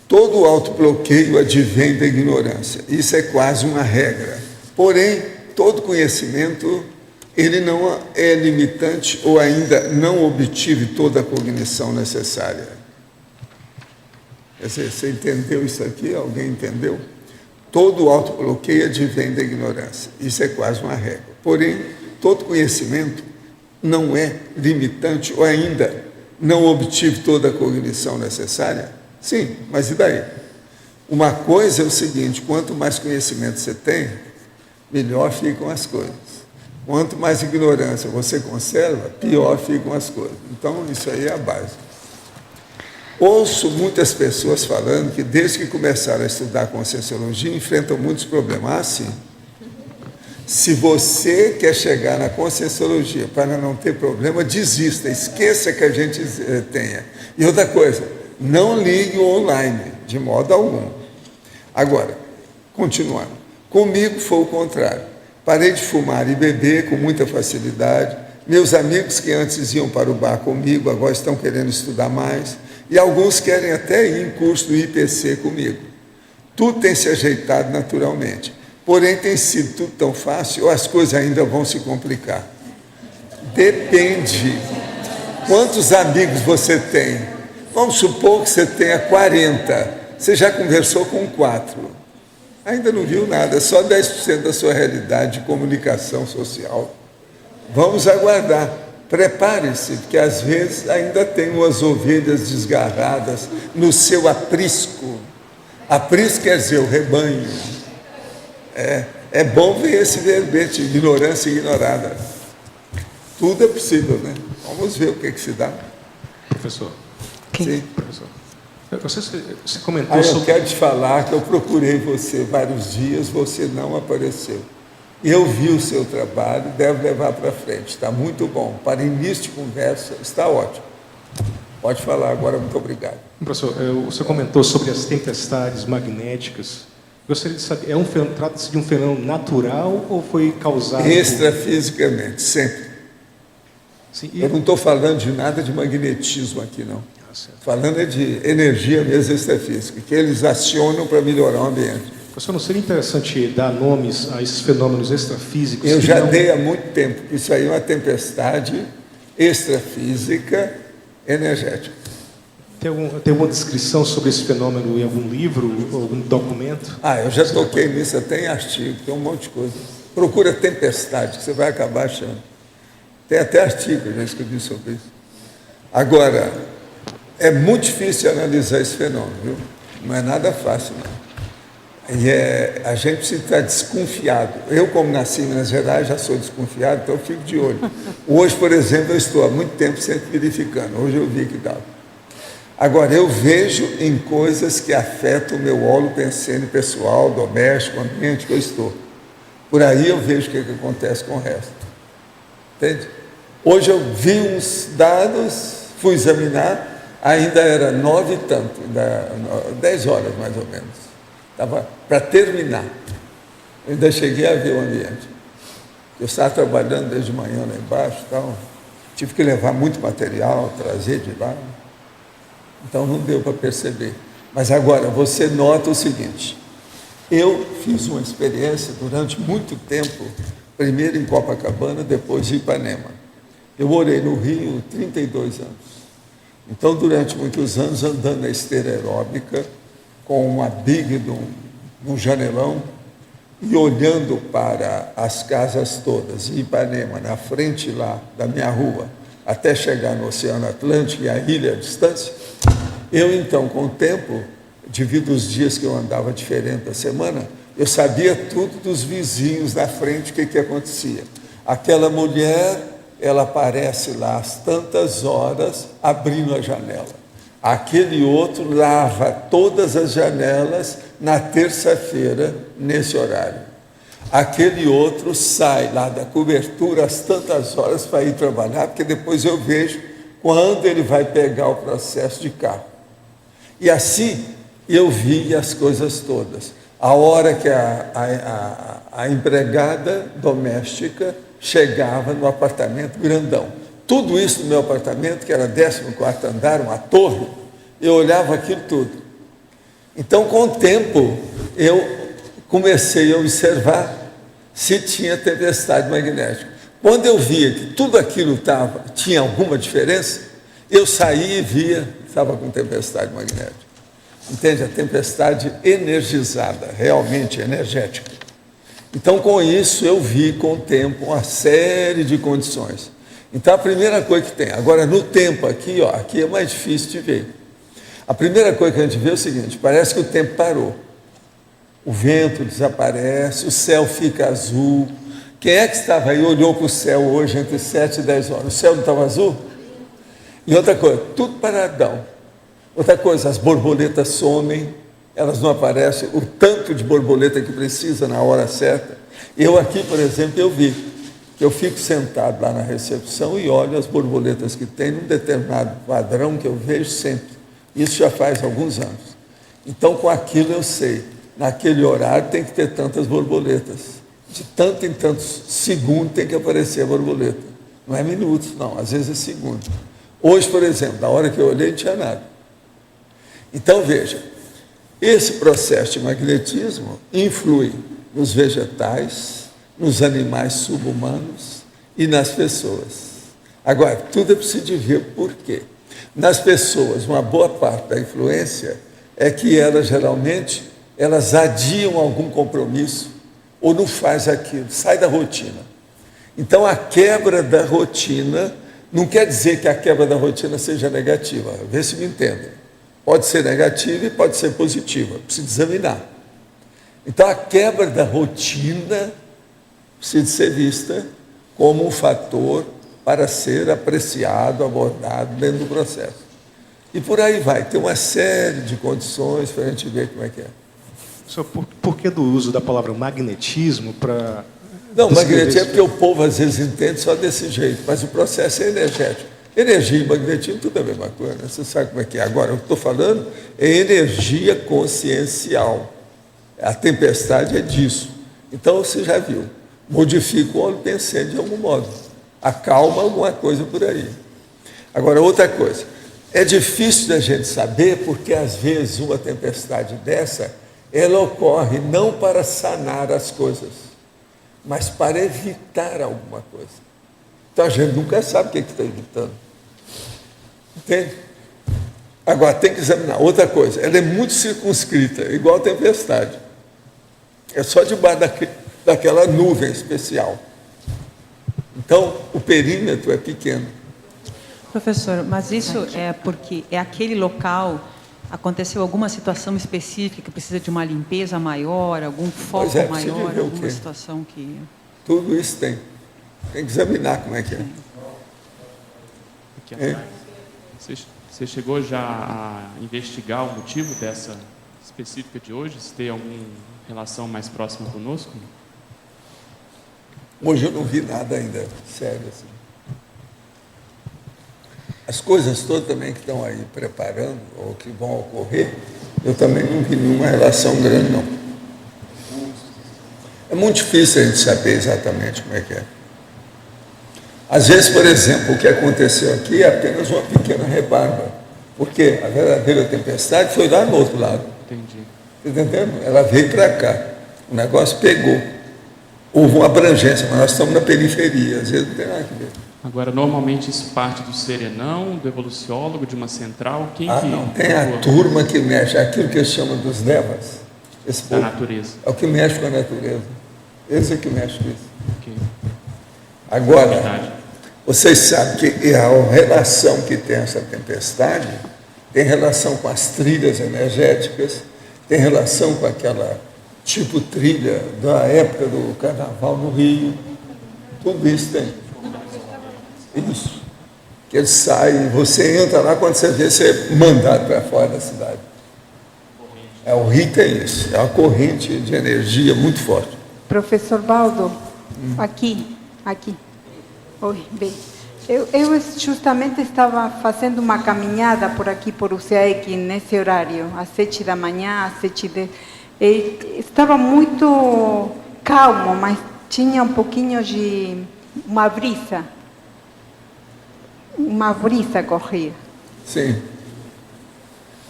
Todo autobloqueio advém da ignorância. Isso é quase uma regra. Porém, todo conhecimento, ele não é limitante ou ainda não obtive toda a cognição necessária. Quer dizer, você entendeu isso aqui? Alguém entendeu? Todo autobloqueio advém da ignorância. Isso é quase uma regra. Porém, todo conhecimento não é limitante ou ainda não obtive toda a cognição necessária? Sim, mas e daí? Uma coisa é o seguinte, quanto mais conhecimento você tem, melhor ficam as coisas. Quanto mais ignorância você conserva, pior ficam as coisas. Então, isso aí é a base. Ouço muitas pessoas falando que desde que começaram a estudar Conscienciologia, enfrentam muitos problemas. Ah, sim. Se você quer chegar na Conscienciologia para não ter problema, desista, esqueça que a gente tenha. E outra coisa, não ligue o online, de modo algum. Agora, continuando. Comigo foi o contrário. Parei de fumar e beber com muita facilidade. Meus amigos que antes iam para o bar comigo, agora estão querendo estudar mais. E alguns querem até ir em curso do IPC comigo. Tudo tem se ajeitado naturalmente. Porém, tem sido tudo tão fácil ou as coisas ainda vão se complicar? Depende. Quantos amigos você tem? Vamos supor que você tenha 40. Você já conversou com 4. Ainda não viu nada, só 10% da sua realidade de comunicação social. Vamos aguardar. Prepare-se, porque às vezes ainda tem umas ovelhas desgarradas no seu aprisco. Aprisco quer dizer o rebanho. É bom ver esse verbete, ignorância ignorada. Tudo é possível, né? Vamos ver o que se dá. Professor. Sim. Professor. Você comentou eu sobre... quero te falar que eu procurei você vários dias, você não apareceu. Eu vi o seu trabalho, deve levar para frente, está muito bom. Para início de conversa, está ótimo. Pode falar agora, muito obrigado. Professor, você comentou sobre as tempestades magnéticas. Gostaria de saber, trata-se de um fenômeno natural ou foi causado... Extrafisicamente, sempre. Sim, Eu não estou falando de nada de magnetismo aqui, não. Falando é de energia mesmo extrafísica, que eles acionam para melhorar o ambiente. Professor, não seria interessante dar nomes a esses fenômenos extrafísicos? Eu já dei há muito tempo, que isso aí é uma tempestade extrafísica energética. Tem alguma descrição sobre esse fenômeno em algum livro, algum documento? Eu já toquei nisso, até em artigo, tem um monte de coisa. Procura tempestade, que você vai acabar achando. Tem até artigo, eu já escrevi sobre isso. Agora, é muito difícil analisar esse fenômeno, viu? Não é nada fácil, não. E a gente precisa estar desconfiado. Eu, como nasci em Minas Gerais, já sou desconfiado, então eu fico de olho. Hoje, por exemplo, eu estou há muito tempo sempre verificando. Hoje eu vi que dava. Agora, eu vejo em coisas que afetam o meu holo pensene pessoal, doméstico, ambiente que eu estou. Por aí eu vejo o que acontece com o resto. Entende? Hoje eu vi uns dados, fui examinar, ainda era 9 e tanto, 10 horas mais ou menos. Estava para terminar. Eu ainda cheguei a ver o ambiente. Eu estava trabalhando desde manhã lá embaixo, então, tive que levar muito material, trazer de lá. Então não deu para perceber. Mas agora, você nota o seguinte, eu fiz uma experiência durante muito tempo, primeiro em Copacabana, depois em Ipanema. Eu morei no Rio 32 anos. Então, durante muitos anos, andando na esteira aeróbica, com uma big num janelão, e olhando para as casas todas, em Ipanema, na frente lá da minha rua, até chegar no Oceano Atlântico e a ilha à distância, eu então, com o tempo, devido aos dias que eu andava diferente da semana, eu sabia tudo dos vizinhos da frente, o que acontecia. Aquela mulher, ela aparece lá às tantas horas, abrindo a janela. Aquele outro lava todas as janelas na terça-feira, nesse horário. Aquele outro sai lá da cobertura às tantas horas para ir trabalhar, porque depois eu vejo quando ele vai pegar o processo de carro. E assim eu vi as coisas todas. A hora que a empregada doméstica chegava no apartamento grandão. Tudo isso no meu apartamento, que era 14º andar, uma torre, eu olhava aquilo tudo. Então, com o tempo, eu comecei a observar se tinha tempestade magnética. Quando eu via que tudo aquilo tinha alguma diferença, eu saía e via que estava com tempestade magnética. Entende? A tempestade energizada, realmente energética. Então, com isso, eu vi com o tempo uma série de condições. Então, a primeira coisa que tem, agora no tempo aqui, ó, aqui é mais difícil de ver. A primeira coisa que a gente vê é o seguinte, parece que o tempo parou. O vento desaparece, o céu fica azul. Quem é que estava aí, olhou para o céu hoje entre 7 e 10 horas? O céu não estava azul? E outra coisa, tudo paradão. Outra coisa, as borboletas somem, elas não aparecem, o tanto de borboleta que precisa na hora certa. Eu aqui, por exemplo, eu vi, que eu fico sentado lá na recepção e olho as borboletas que tem num determinado padrão que eu vejo sempre. Isso já faz alguns anos. Então, com aquilo eu sei, naquele horário tem que ter tantas borboletas. De tanto em tantos segundos tem que aparecer a borboleta. Não é minutos, não, às vezes é segundos. Hoje, por exemplo, na hora que eu olhei, não tinha nada. Então, veja, esse processo de magnetismo influi nos vegetais, nos animais subhumanos e nas pessoas. Agora, tudo é preciso ver por quê. Nas pessoas, uma boa parte da influência é que elas, geralmente, elas adiam algum compromisso ou não faz aquilo, sai da rotina. Então, a quebra da rotina não quer dizer que a quebra da rotina seja negativa. Vê se me entendem. Pode ser negativa e pode ser positiva. Precisa examinar. Então, a quebra da rotina precisa ser vista como um fator para ser apreciado, abordado dentro do processo. E por aí vai. Tem uma série de condições para a gente ver como é que é. Por que do uso da palavra magnetismo para... Não, magnetismo é porque o povo às vezes entende só desse jeito, mas o processo é energético. Energia e magnetismo, tudo é a mesma coisa, né? Você sabe como é que é. Agora, o que estou falando é energia consciencial. A tempestade é disso. Então, você já viu. Modifica o óleo pensante de algum modo. Acalma alguma coisa por aí. Agora, outra coisa. É difícil da gente saber porque, às vezes, uma tempestade dessa, ela ocorre não para sanar as coisas, mas para evitar alguma coisa. Então, a gente nunca sabe o que está evitando. Entende? Agora, tem que examinar. Outra coisa, ela é muito circunscrita, igual a tempestade. É só debaixo daquela nuvem especial. Então, o perímetro é pequeno. Professor, mas isso é porque é aquele local, aconteceu alguma situação específica que precisa de uma limpeza maior, algum foco maior, alguma situação que... Tudo isso tem. Tem que examinar como é que é. Você chegou já a investigar o motivo dessa específica de hoje? Se tem alguma relação mais próxima conosco? Hoje eu não vi nada ainda sério assim. As coisas todas também que estão aí preparando, ou que vão ocorrer, eu também não vi nenhuma relação grande, não. É muito difícil a gente saber exatamente como é que é. Às vezes, por exemplo, o que aconteceu aqui é apenas uma pequena rebarba, porque a verdadeira tempestade foi lá no outro lado. Entendi. Está entendendo? Ela veio para cá, o negócio pegou. Houve uma abrangência, mas nós estamos na periferia, às vezes não tem nada a ver. Agora, normalmente isso parte do serenão, do evoluciólogo, de uma central, quem que... Não, tem a turma que mexe, aquilo que eles chamam dos devas. Da natureza. É o que mexe com a natureza. Esse é que mexe com isso. Okay. Agora, vocês sabem que a relação que tem essa tempestade tem relação com as trilhas energéticas, tem relação com aquela tipo trilha da época do carnaval no Rio. Tudo isso tem. Isso. Que ele sai, você entra lá, quando você vê, você é mandado para fora da cidade. O Rio tem isso, é uma corrente de energia muito forte. Professor Valdo, aqui. Oi, bem. Eu justamente estava fazendo uma caminhada por aqui, por UCAEC, nesse horário, às 7 da manhã, às 7h10. Estava muito calmo, mas tinha um pouquinho de uma brisa. Uma brisa corria. Sim.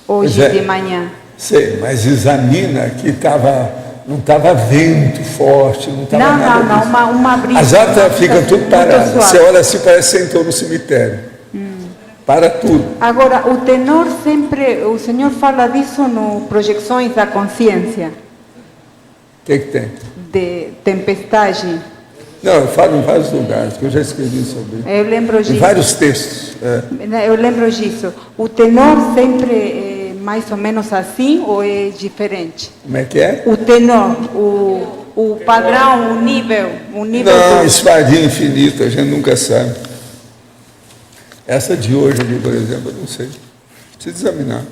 Hoje de manhã. Sei, mas examina que não estava vento forte, não estava nada. Não, uma brisa. As outras ficam tudo paradas. Você olha assim, parece que você entrou no cemitério. Para tudo. Agora, o tenor sempre, o senhor fala disso no Projeções da Consciência. O que tem? De tempestade. Não, eu falo em vários lugares, que eu já escrevi sobre isso. Eu lembro disso. Em vários textos. Eu lembro disso. O tenor sempre é mais ou menos assim ou é diferente? Como é que é? O tenor, o padrão, o nível. Não, isso varia infinito, a gente nunca sabe. Essa de hoje ali, por exemplo, eu não sei. Preciso examinar.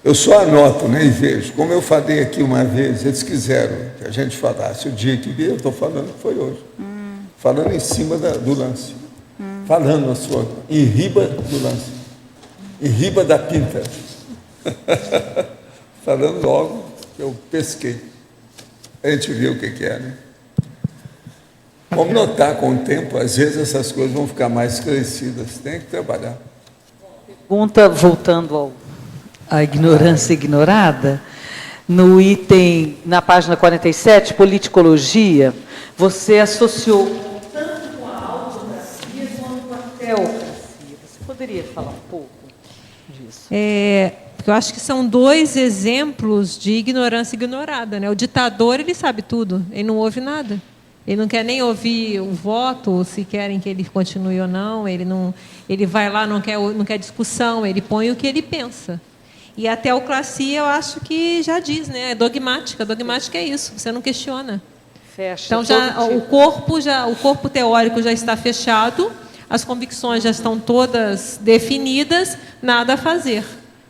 Eu só anoto, né, e vejo. Como eu falei aqui uma vez, eles quiseram que a gente falasse o dia que veio, eu estou falando que foi hoje. Falando em cima do lance. Falando na sua... Em riba do lance. Em riba da pinta. Falando logo que eu pesquei. A gente viu o que é, né? Vamos notar com o tempo, às vezes essas coisas vão ficar mais esclarecidas. Tem que trabalhar. Pergunta, voltando à ignorância ignorada, no item, na página 47, politicologia, você associou tanto com a autocracia quanto com a teocracia. Você poderia falar um pouco disso? Porque eu acho que são dois exemplos de ignorância ignorada, né? O ditador, ele sabe tudo, ele não ouve nada. Ele não quer nem ouvir o voto, se querem que ele continue ou não. Ele vai lá, não quer discussão, ele põe o que ele pensa. E a teocracia, eu acho que já diz, né? É dogmática. Dogmática é isso, você não questiona. Fecha. Então o corpo teórico já está fechado, as convicções já estão todas definidas, nada a fazer.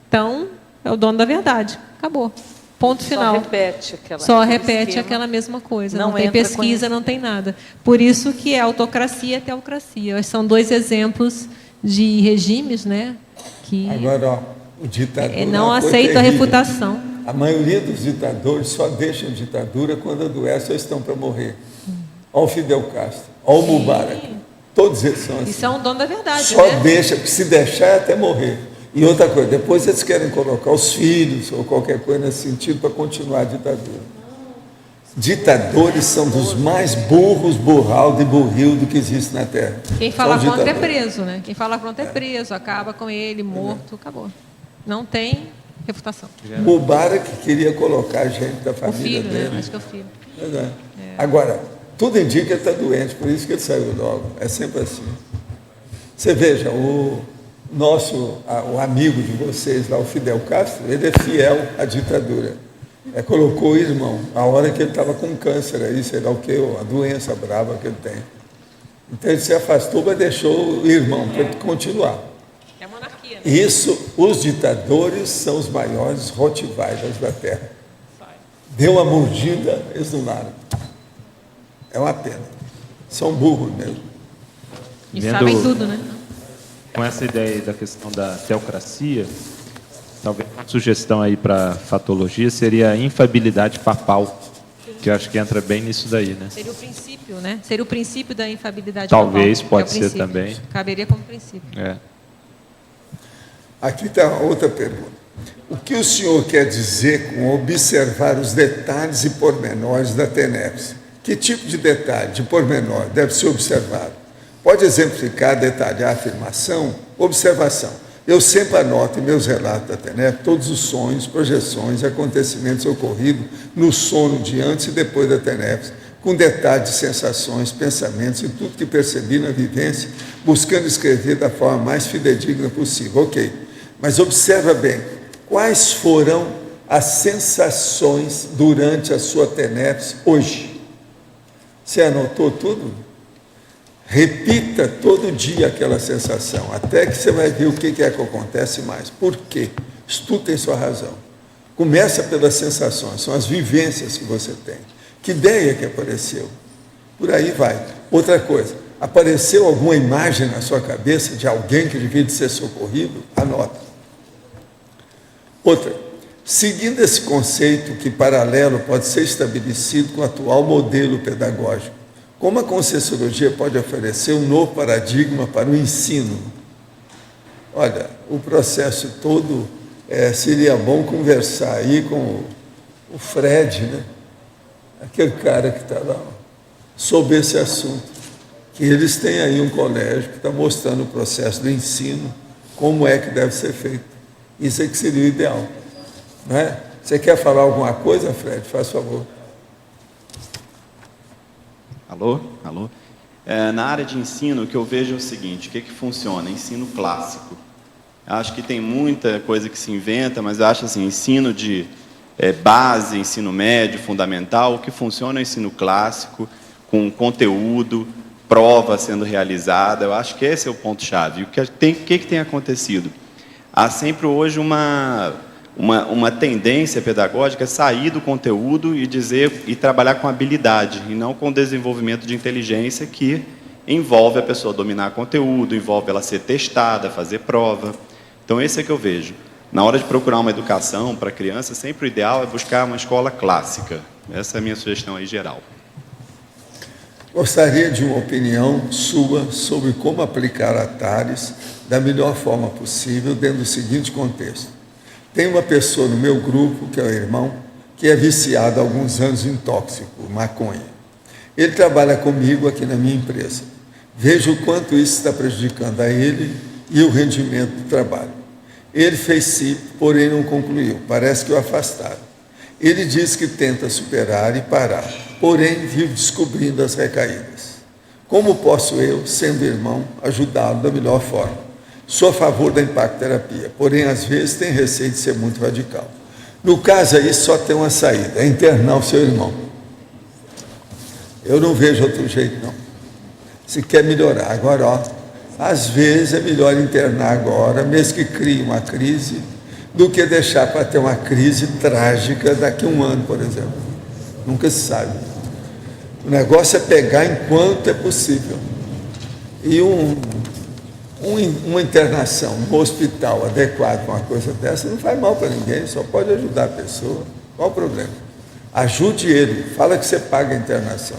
Então, é o dono da verdade. Acabou. Ponto final. Só repete aquela mesma coisa. Não tem pesquisa, não tem nada. Por isso que é autocracia e teocracia. São dois exemplos de regimes, né? Que agora, o ditador não aceita a refutação. A maioria dos ditadores só deixam ditadura quando adoecem ou estão para morrer. Olha o Fidel Castro, olha o Mubarak. Todos eles são assim. Isso é um dono da verdade, só né? deixa, porque se deixar é até morrer. E outra coisa, depois eles querem colocar os filhos ou qualquer coisa nesse sentido para continuar a ditadura. Ditadores são dos mais burros, burraldo e burrildo que existe na Terra. Quem fala contra é preso, né? Quem fala contra é preso, acaba com ele, morto, acabou. Não tem refutação. Mubarak queria colocar gente da família o filho, dele. Né? Acho que é o filho. Agora, tudo indica que ele está doente, por isso que ele saiu logo. É sempre assim. Você veja, o amigo de vocês lá, o Fidel Castro, ele é fiel à ditadura. Colocou o irmão, a hora que ele estava com câncer aí, sei lá o que, a doença brava que ele tem. Então ele se afastou, mas deixou o irmão para ele continuar. É monarquia. Né? Isso, os ditadores são os maiores rottweilers da Terra. Deu uma mordida, eles não laram. É uma pena. São burros mesmo. E sabem tudo, né? Com essa ideia aí da questão da teocracia, talvez uma sugestão aí para fatologia seria a infabilidade papal, que eu acho que entra bem nisso daí, né? Seria o princípio, né? Seria o princípio da infabilidade Talvez, papal. pode ser também. Caberia como princípio. É. Aqui está outra pergunta. O que o senhor quer dizer com observar os detalhes e pormenores da TENEPS? Que tipo de detalhe, de pormenor, deve ser observado? Pode exemplificar, detalhar a afirmação? Observação. Eu sempre anoto em meus relatos da TENEPS todos os sonhos, projeções e acontecimentos ocorridos no sono de antes e depois da TENEPS, com detalhes de sensações, pensamentos e tudo que percebi na vivência, buscando escrever da forma mais fidedigna possível. Ok, mas observa bem, quais foram as sensações durante a sua TENEPS hoje? Você anotou tudo? Repita todo dia aquela sensação, até que você vai ver o que é que acontece mais. Por quê? Tudo tem sua razão. Começa pelas sensações, são as vivências que você tem. Que ideia que apareceu? Por aí vai. Outra coisa, apareceu alguma imagem na sua cabeça de alguém que devia de ser socorrido? Anota. Outra, seguindo esse conceito que paralelo pode ser estabelecido com o atual modelo pedagógico, como a Conscienciologia pode oferecer um novo paradigma para o ensino? Olha, o processo todo, seria bom conversar aí com o Fred, né? Aquele cara que está lá, sobre esse assunto. Que eles têm aí um colégio que está mostrando o processo do ensino, como é que deve ser feito. Isso é que seria o ideal. Não é? Você quer falar alguma coisa, Fred? Faz favor. Alô? Alô? Na área de ensino, o que eu vejo é o seguinte, o que funciona? Ensino clássico. Acho que tem muita coisa que se inventa, mas eu acho assim, ensino de base, ensino médio, fundamental, o que funciona é o ensino clássico, com conteúdo, prova sendo realizada. Eu acho que esse é o ponto-chave. E o que tem acontecido? Há sempre hoje uma tendência pedagógica a sair do conteúdo e trabalhar com habilidade, e não com desenvolvimento de inteligência que envolve a pessoa dominar conteúdo, envolve ela ser testada, fazer prova. Então, esse é que eu vejo. Na hora de procurar uma educação para a criança, sempre o ideal é buscar uma escola clássica. Essa é a minha sugestão aí geral. Gostaria de uma opinião sua sobre como aplicar a TARES da melhor forma possível dentro do seguinte contexto. Tem uma pessoa no meu grupo, que é o irmão, que é viciado há alguns anos em tóxico, maconha. Ele trabalha comigo aqui na minha empresa. Vejo o quanto isso está prejudicando a ele e o rendimento do trabalho. Ele fez CIP, porém não concluiu. Parece que o afastaram. Ele diz que tenta superar e parar, porém vive descobrindo as recaídas. Como posso eu, sendo irmão, ajudá-lo da melhor forma? Sou a favor da impacto-terapia, porém, às vezes, tem receio de ser muito radical. No caso aí, só tem uma saída, é internar o seu irmão. Eu não vejo outro jeito, não. Se quer melhorar. Agora, ó, às vezes é melhor internar agora, mesmo que crie uma crise, do que deixar para ter uma crise trágica daqui a um ano, por exemplo. Nunca se sabe. O negócio é pegar enquanto é possível. E uma internação no hospital adequado para uma coisa dessa não faz mal para ninguém, só pode ajudar a pessoa. Qual o problema? Ajude ele, fala que você paga a internação.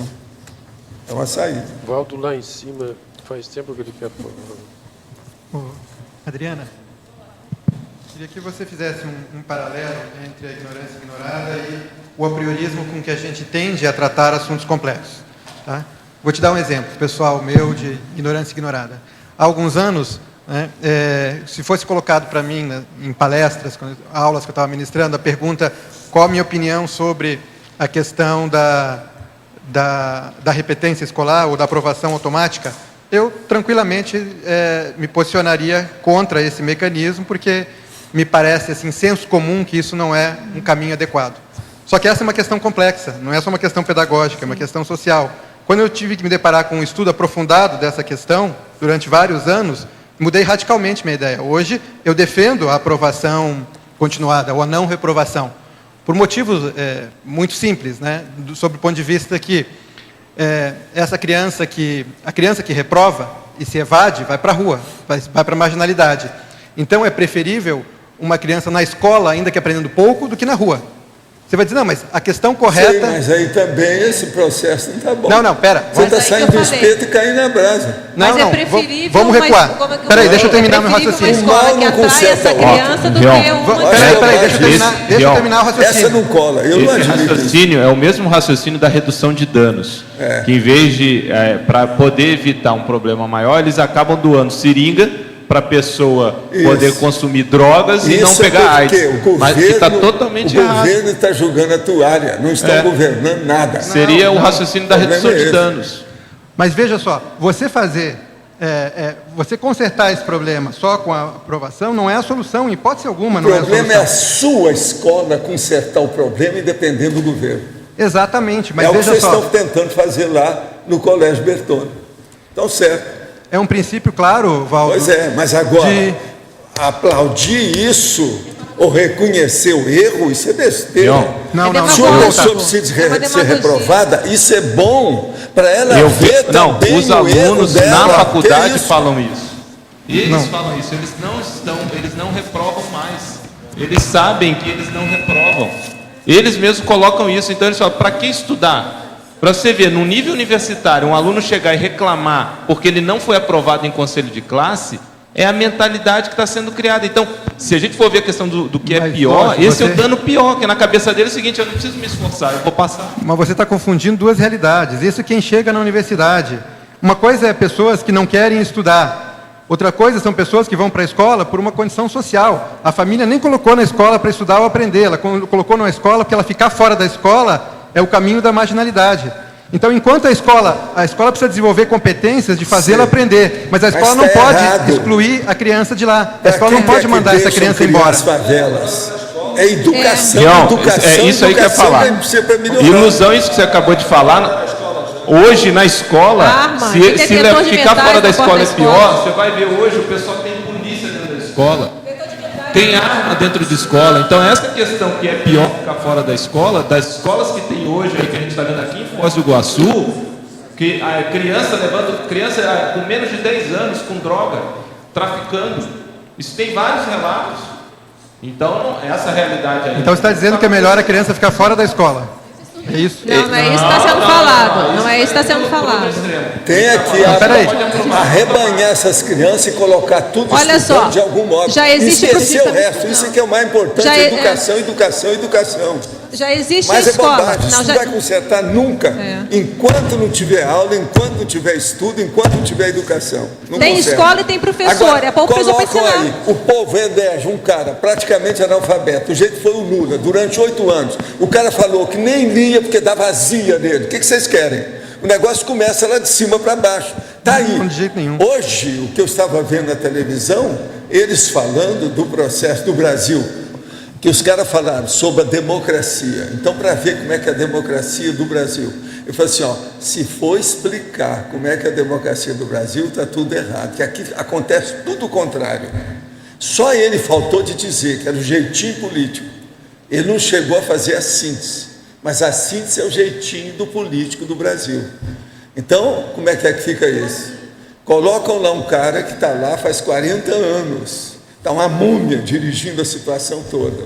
É uma saída. Valdo lá em cima, faz tempo que ele quer falar. Adriana, queria que você fizesse um paralelo entre a ignorância ignorada e o apriorismo com que a gente tende a tratar assuntos complexos. Tá? Vou te dar um exemplo, pessoal meu, de ignorância ignorada. Há alguns anos, né, se fosse colocado para mim em palestras, aulas que eu estava ministrando, a pergunta qual a minha opinião sobre a questão da repetência escolar ou da aprovação automática, eu tranquilamente me posicionaria contra esse mecanismo, porque me parece assim, senso comum que isso não é um caminho adequado. Só que essa é uma questão complexa, não é só uma questão pedagógica, é uma questão social. Quando eu tive que me deparar com um estudo aprofundado dessa questão, durante vários anos, mudei radicalmente minha ideia. Hoje, eu defendo a aprovação continuada, ou a não reprovação, por motivos muito simples, né? Sob o ponto de vista que a criança que reprova e se evade, vai para a rua, vai para a marginalidade. Então, é preferível uma criança na escola, ainda que aprendendo pouco, do que na rua. Você vai dizer, não, mas a questão correta... Sim, mas aí também esse processo não está bom. Não, pera. Você está saindo do espeto e caindo na brasa. Mas é preferível... Vamos recuar. Peraí, deixa eu terminar meu raciocínio. Uma escola que atrai essa criança do que uma... Peraí, deixa eu terminar o raciocínio. Essa não cola, eu não admito. Esse raciocínio é o mesmo raciocínio da redução de danos. Que em vez de, para poder evitar um problema maior, eles acabam doando seringa para a pessoa poder consumir drogas e não pegar AIDS. Mas que está totalmente errado. O governo está jogando a toalha, não está governando nada. Seria o raciocínio da redução de danos. Mas veja só, você você consertar esse problema só com a aprovação não é a solução, em hipótese alguma não é a solução. O problema é a sua escola consertar o problema e dependendo do governo. Exatamente, mas é veja o que vocês só. estão tentando fazer lá no Colégio Bertone. Então, certo. É um princípio claro, Valdo. Pois é, mas agora, aplaudir isso ou reconhecer o erro, isso é besteira. Se uma pessoa precisa ser reprovada, isso é bom para ela ver também os alunos na faculdade falam isso. Eles falam isso, eles não reprovam mais. Eles sabem que eles não reprovam. Eles mesmos colocam isso, então eles falam, para que estudar? Para você ver, no nível universitário, um aluno chegar e reclamar porque ele não foi aprovado em conselho de classe, é a mentalidade que está sendo criada. Então, se a gente for ver a questão do que é pior, esse é o dano pior, que na cabeça dele é o seguinte, eu não preciso me esforçar, eu vou passar. Mas você está confundindo duas realidades. Isso é quem chega na universidade. Uma coisa é pessoas que não querem estudar. Outra coisa são pessoas que vão para a escola por uma condição social. A família nem colocou na escola para estudar ou aprender, ela colocou na escola porque ela ficar fora da escola é o caminho da marginalidade. Então, enquanto a escola precisa desenvolver competências de fazê-la aprender, mas a escola não pode excluir a criança de lá. A escola não pode mandar essa criança embora. As favelas. É educação, é isso aí que eu ia falar. Ilusão, isso que você acabou de falar. Hoje, na escola, se ficar fora da escola é pior, você vai ver hoje, o pessoal tem polícia dentro da escola. Tem arma dentro de escola. Então, essa questão que é pior ficar fora da escola, das escolas que tem hoje, aí, que a gente está vendo aqui em Foz do Iguaçu, que a criança com menos de 10 anos com droga, traficando. Isso tem vários relatos. Então, essa realidade aí. Então, você está dizendo que é melhor a criança ficar fora da escola? É isso? Não é isso que está sendo falado. Não é isso que está sendo falado. Tem aqui arrebanhar essas crianças e colocar tudo estudando de algum modo. Já existe esquecer o resto. Isso que é o mais importante. Educação. Já existe mas escola. Bobagem. Isso não vai consertar nunca. Enquanto não tiver aula, enquanto não tiver estudo, enquanto não tiver educação. Não tem conserta. Escola e tem professor. Agora, é pouco professor para ensinar. Aí, o povo elege um cara praticamente analfabeto. O jeito foi o Lula, durante 8 anos. O cara falou que nem lia porque dava azia nele. O que vocês querem? O negócio começa lá de cima para baixo. Está aí. Não, de jeito nenhum. Hoje, o que eu estava vendo na televisão, eles falando do processo do Brasil, que os caras falaram sobre a democracia. Então, para ver como é que é a democracia do Brasil, eu falei assim, se for explicar como é que é a democracia do Brasil, está tudo errado, que aqui acontece tudo o contrário. Só ele faltou de dizer que era o jeitinho político. Ele não chegou a fazer a síntese, mas a síntese é o jeitinho do político do Brasil. Então, como é que fica isso? Colocam lá um cara que está lá faz 40 anos, está uma múmia dirigindo a situação toda.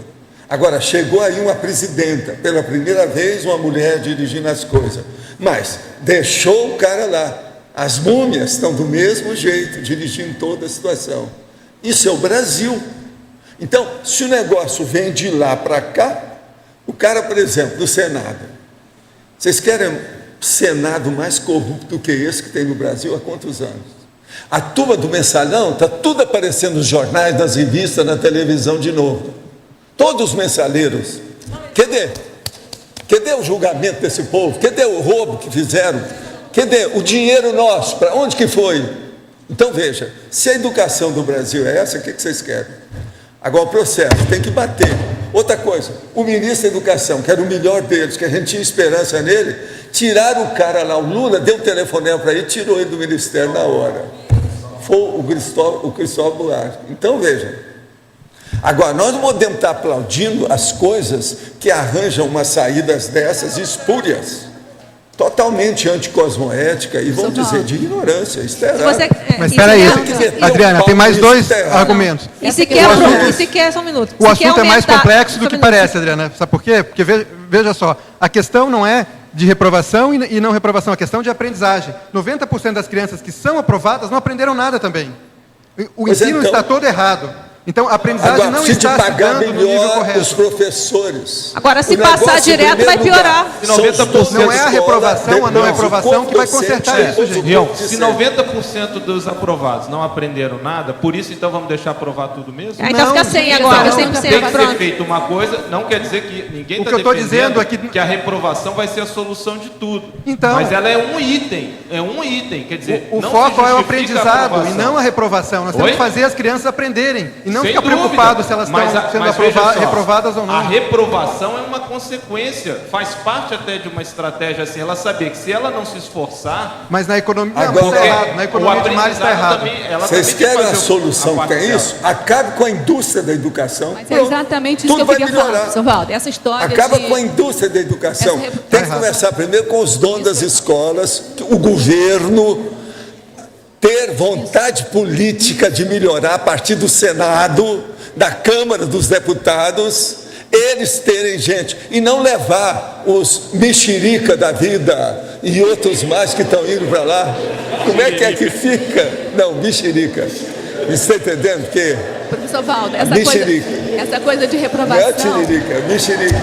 Agora, chegou aí uma presidenta, pela primeira vez uma mulher dirigindo as coisas, mas deixou o cara lá. As múmias estão do mesmo jeito, dirigindo toda a situação. Isso é o Brasil. Então, se o negócio vem de lá para cá, o cara, por exemplo, do Senado, vocês querem Senado mais corrupto do que esse que tem no Brasil há quantos anos? A turma do mensalão está tudo aparecendo nos jornais, nas revistas, na televisão de novo. Todos os mensaleiros. Cadê o julgamento desse povo? Cadê o roubo que fizeram? Cadê o dinheiro nosso? Para onde que foi? Então veja, se a educação do Brasil é essa, o que vocês querem? Agora o processo tem que bater. Outra coisa, o ministro da Educação, que era o melhor deles, que a gente tinha esperança nele, tiraram o cara lá, o Lula deu um telefonema para ele, tirou ele do ministério na hora. Foi o Cristóvão Buarque. Então veja, agora nós não podemos estar aplaudindo as coisas que arranjam umas saídas dessas espúrias. totalmente anticosmoética e vão dizer de ignorância. Isso é errado. Mas espera aí, Adriana, tem mais dois argumentos. E se quer, só um minuto. O assunto é mais complexo do que parece, Adriana. Sabe por quê? Porque, veja só, a questão não é de reprovação e não reprovação, a questão de aprendizagem. 90% das crianças que são aprovadas não aprenderam nada também. O ensino está todo errado. Então, a aprendizagem agora, não se está te pagar se dando no nível correto. os professores. Agora, se passar direto, vai piorar. Não é a reprovação ou a não reprovação que vai consertar isso, gente. Se 90% dos aprovados não aprenderam nada, por isso, então, vamos deixar aprovar tudo mesmo? Então fica 100 agora, 100%. Tem que ser feito uma coisa, não quer dizer que ninguém está defendendo que a reprovação vai ser a solução de tudo. Então, mas ela é um item, quer dizer, o foco é o aprendizado e não a reprovação. Nós temos que fazer as crianças aprenderem e não ficar preocupado se elas estão sendo reprovadas ou não. A reprovação é uma consequência, faz parte até de uma estratégia assim, ela saber que se ela não se esforçar... Mas na economia, está errado. Na economia de Males está errado. Vocês querem a solução que tem isso? Acabe com a indústria da educação. Mas é exatamente isso que eu queria falar, professor Valdo. Essa história acaba com a indústria da educação. Tem que começar primeiro com os donos das escolas, o governo... ter vontade política de melhorar a partir do Senado, da Câmara dos Deputados, eles terem gente, e não levar os mexerica da vida e outros mais que estão indo para lá. Como é que fica? Não, mexerica. Você está entendendo que? Professor Valdo, essa coisa de reprovação... Não é tiririca, mexerica.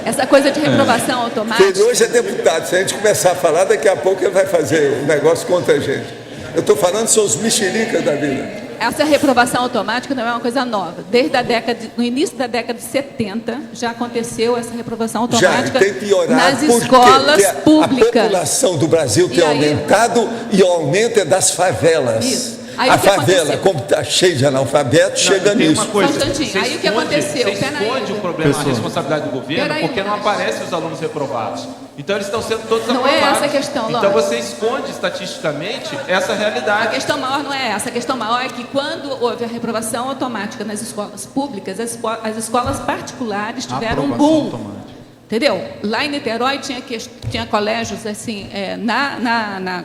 Essa coisa de reprovação automática... Ele hoje é deputado, se a gente começar a falar, daqui a pouco ele vai fazer um negócio contra a gente. Eu estou falando são os mexericas da vida. Essa reprovação automática não é uma coisa nova. Desde no início da década de 70, já aconteceu essa reprovação automática tem piorado nas escolas públicas. A população do Brasil tem aumentado e o aumento é das favelas. Isso. A favela, como está cheia de analfabetos, chega nisso. Aí o que aconteceu? Você esconde o problema, a responsabilidade do governo, porque não aparecem os alunos reprovados. Então eles estão sendo todos aprovados. Não é essa a questão, então você esconde estatisticamente essa realidade. A questão maior não é essa. A questão maior é que quando houve a reprovação automática nas escolas públicas, as escolas particulares tiveram um boom. Entendeu? Lá em Niterói tinha colégios assim, na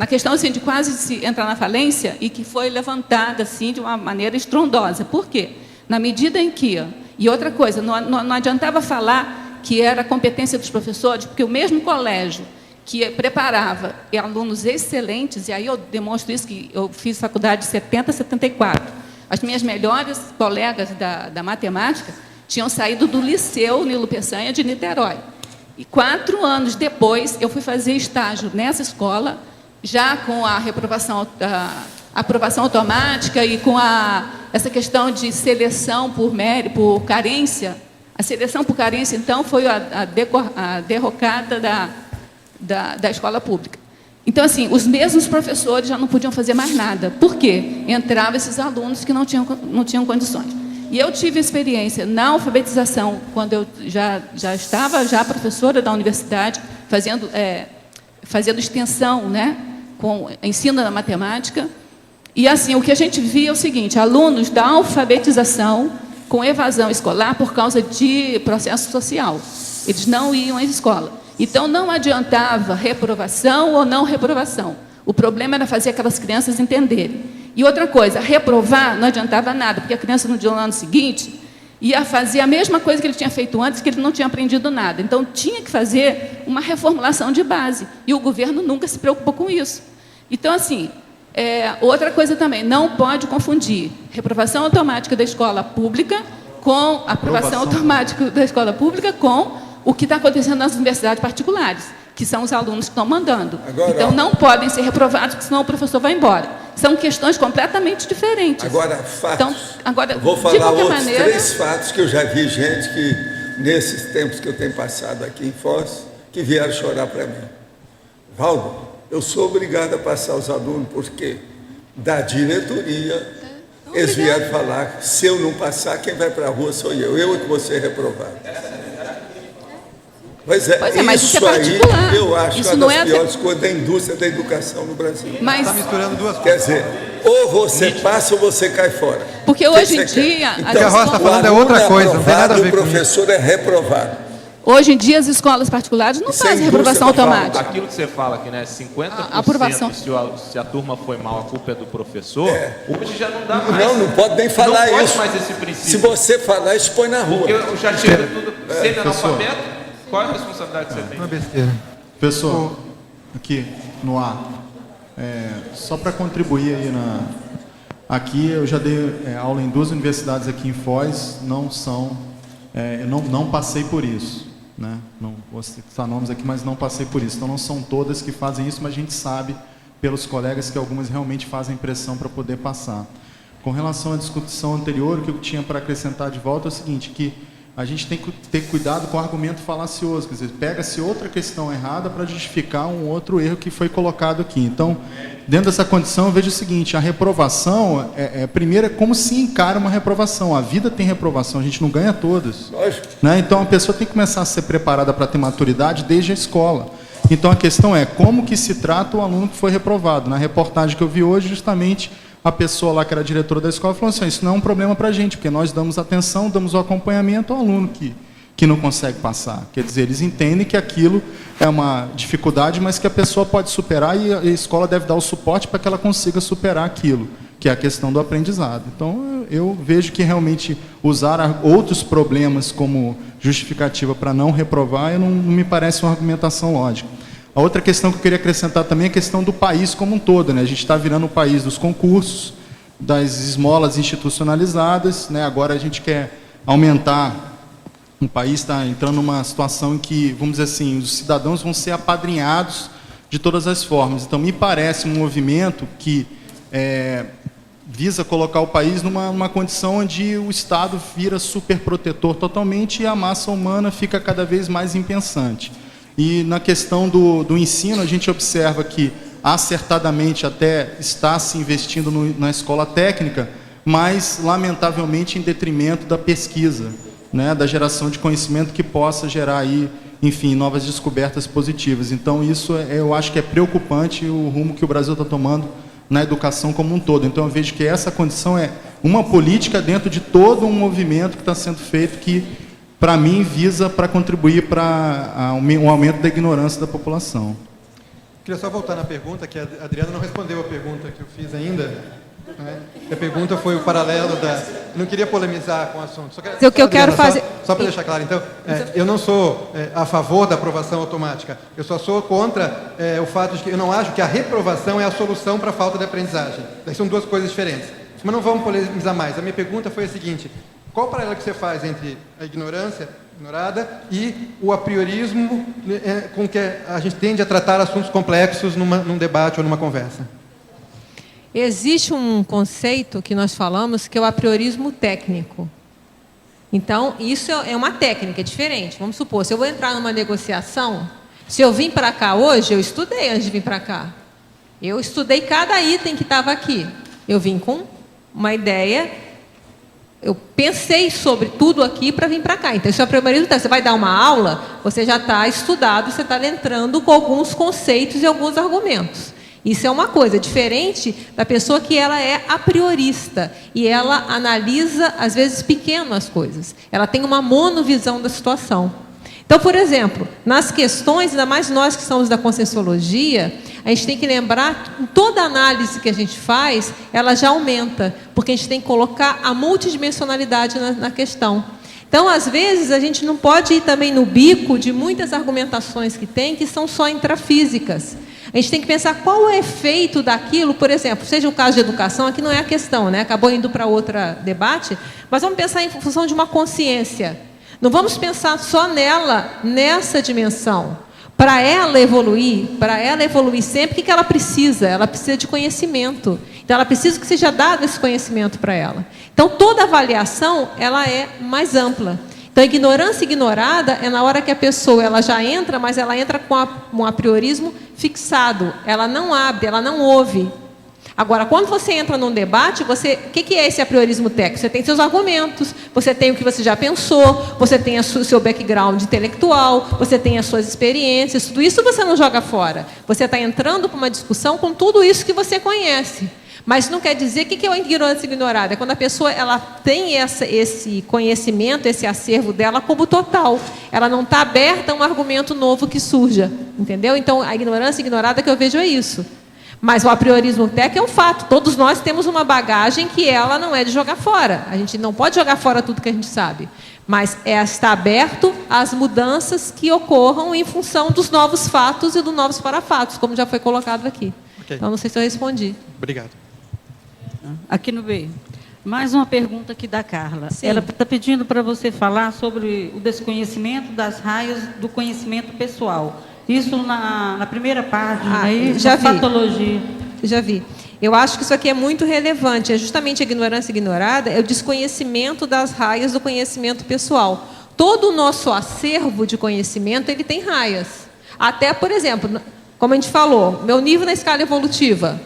questão assim, de quase se entrar na falência e que foi levantada assim, de uma maneira estrondosa. Por quê? Na medida em que... E outra coisa, não adiantava falar que era competência dos professores, porque o mesmo colégio que preparava alunos excelentes, e aí eu demonstro isso, que eu fiz faculdade de 70 a 74. As minhas melhores colegas da matemática tinham saído do Liceu Nilo Peçanha de Niterói. E 4 anos depois, eu fui fazer estágio nessa escola, já com a reprovação, a aprovação automática e com essa questão de seleção por carência. A seleção por carência, então, foi a derrocada da escola pública. Então, assim, os mesmos professores já não podiam fazer mais nada. Por quê? Entravam esses alunos que não tinham condições. E eu tive experiência na alfabetização, quando eu já estava professora da universidade, fazendo extensão, né, com ensino da matemática. E, assim, o que a gente via é o seguinte, alunos da alfabetização com evasão escolar por causa de processo social. Eles não iam à escola. Então, não adiantava reprovação ou não reprovação. O problema era fazer aquelas crianças entenderem. E outra coisa, reprovar não adiantava nada, porque a criança no ano seguinte ia fazer a mesma coisa que ele tinha feito antes, que ele não tinha aprendido nada. Então, tinha que fazer uma reformulação de base. E o governo nunca se preocupou com isso. Então, assim, outra coisa também, não pode confundir reprovação automática da escola pública com aprovação automática da escola pública com o que está acontecendo nas universidades particulares, que são os alunos que estão mandando. Então, não podem ser reprovados, porque senão o professor vai embora. São questões completamente diferentes. Agora, fatos. Então, agora, vou falar outros 3 fatos que eu já vi gente que, nesses tempos que eu tenho passado aqui em Foz, que vieram chorar para mim. Valdo, eu sou obrigado a passar os alunos, porque da diretoria, eles vieram falar, se eu não passar, quem vai para a rua sou eu é que vou ser reprovado. Pois é, mas isso é aí eu acho isso uma das piores coisas da indústria da educação no Brasil. Mas está misturando duas coisas. Quer dizer, ou você passa ou você cai fora. Porque hoje em dia... Então, a Rosa está falando é outra coisa, não tem nada a ver com isso. O professor é reprovado. Hoje em dia, as escolas particulares não fazem reprovação automática. Aquilo que você fala aqui, né? 50% aprovação. se a turma foi mal, a culpa é do professor. Hoje já não dá mais. Não pode nem falar não isso. Não pode mais esse princípio. Se você falar, isso põe na rua. Porque eu já tiro tudo sendo analfabeto. Qual é a responsabilidade que você tem? Uma besteira. Pessoal, aqui no ar, só para contribuir aí aqui eu já dei aula em 2 universidades aqui em Foz, não passei por isso, né? Não vou citar nomes aqui, mas não passei por isso. Então não são todas que fazem isso, mas a gente sabe pelos colegas que algumas realmente fazem pressão para poder passar. Com relação à discussão anterior, o que eu tinha para acrescentar de volta é o seguinte, que a gente tem que ter cuidado com o argumento falacioso, quer dizer, pega-se outra questão errada para justificar um outro erro que foi colocado aqui. Então, dentro dessa condição, eu vejo o seguinte, a reprovação, primeiro, é como se encara uma reprovação. A vida tem reprovação, a gente não ganha todas. Lógico. Né? Então, a pessoa tem que começar a ser preparada para ter maturidade desde a escola. Então, a questão é como que se trata o aluno que foi reprovado. Na reportagem que eu vi hoje, justamente, a pessoa lá que era diretora da escola falou assim, isso não é um problema para a gente, porque nós damos atenção, damos o acompanhamento ao aluno que não consegue passar. Quer dizer, eles entendem que aquilo é uma dificuldade, mas que a pessoa pode superar e a escola deve dar o suporte para que ela consiga superar aquilo, que é a questão do aprendizado. Então, eu vejo que realmente usar outros problemas como justificativa para não reprovar não me parece uma argumentação lógica. A outra questão que eu queria acrescentar também é a questão do país como um todo, né? A gente está virando o país dos concursos, das esmolas institucionalizadas, né? Agora a gente quer aumentar, o país está entrando numa situação em que, vamos dizer assim, os cidadãos vão ser apadrinhados de todas as formas. Então, me parece um movimento que visa colocar o país numa condição onde o Estado vira superprotetor totalmente e a massa humana fica cada vez mais impensante. E na questão do ensino, a gente observa que acertadamente até está se investindo na escola técnica, mas lamentavelmente em detrimento da pesquisa, né, da geração de conhecimento que possa gerar aí, enfim, novas descobertas positivas. Então isso eu acho que é preocupante o rumo que o Brasil está tomando na educação como um todo. Então eu vejo que essa condição é uma política dentro de todo um movimento que está sendo feito que, para mim, visa para contribuir para um aumento da ignorância da população. Queria só voltar na pergunta, que a Adriana não respondeu a pergunta que eu fiz ainda. Né? A pergunta foi o paralelo da... Eu não queria polemizar com o assunto. O que eu quero fazer... Só para deixar claro, então, eu não sou a favor da aprovação automática. Eu só sou contra o fato de que eu não acho que a reprovação é a solução para a falta de aprendizagem. São 2 coisas diferentes. Mas não vamos polemizar mais. A minha pergunta foi a seguinte... Qual o paralelo que você faz entre a ignorância ignorada e o apriorismo com que a gente tende a tratar assuntos complexos num debate ou numa conversa? Existe um conceito que nós falamos que é o apriorismo técnico. Então, isso é uma técnica, é diferente. Vamos supor, se eu vou entrar numa negociação, se eu vim para cá hoje, eu estudei antes de vir para cá. Eu estudei cada item que estava aqui. Eu vim com uma ideia... Eu pensei sobre tudo aqui para vir para cá. Então, isso é o apriorismo técnico. Você vai dar uma aula, você já está estudado, você está entrando com alguns conceitos e alguns argumentos. Isso é uma coisa diferente da pessoa que ela é apriorista e ela analisa, às vezes, pequeno as coisas. Ela tem uma monovisão da situação. Então, por exemplo, nas questões, ainda mais nós que somos da Conscienciologia, a gente tem que lembrar que toda análise que a gente faz, ela já aumenta, porque a gente tem que colocar a multidimensionalidade na questão. Então, às vezes, a gente não pode ir também no bico de muitas argumentações que são só intrafísicas. A gente tem que pensar qual é o efeito daquilo, por exemplo, seja o caso de educação, aqui não é a questão, né? Acabou indo para outro debate, mas vamos pensar em função de uma consciência. Não vamos pensar só nela, nessa dimensão. Para ela evoluir sempre, o que ela precisa? Ela precisa de conhecimento. Então, ela precisa que seja dado esse conhecimento para ela. Então, toda avaliação, ela é mais ampla. Então, a ignorância ignorada é na hora que a pessoa ela já entra, mas ela entra com um apriorismo fixado. Ela não abre, ela não ouve. Agora, quando você entra num debate, o que é esse apriorismo técnico? Você tem seus argumentos, você tem o que você já pensou, você tem o seu background intelectual, você tem as suas experiências, tudo isso você não joga fora. Você está entrando para uma discussão com tudo isso que você conhece. Mas não quer dizer, o que é a ignorância ignorada? É quando a pessoa ela tem esse conhecimento, esse acervo dela como total. Ela não está aberta a um argumento novo que surja, entendeu? Então, a ignorância ignorada que eu vejo é isso. Mas o apriorismo técnico é um fato. Todos nós temos uma bagagem que ela não é de jogar fora. A gente não pode jogar fora tudo que a gente sabe. Mas está aberto às mudanças que ocorram em função dos novos fatos e dos novos parafatos, como já foi colocado aqui. Okay. Então, não sei se eu respondi. Obrigado. Aqui no B. Mais uma pergunta aqui da Carla. Sim. Ela está pedindo para você falar sobre o desconhecimento das raias do conhecimento pessoal. Isso na primeira página, aí, já vi. Patologia. Já vi. Eu acho que isso aqui é muito relevante. É justamente a ignorância ignorada, é o desconhecimento das raias do conhecimento pessoal. Todo o nosso acervo de conhecimento, ele tem raias. Até, por exemplo, como a gente falou, meu nível na escala evolutiva.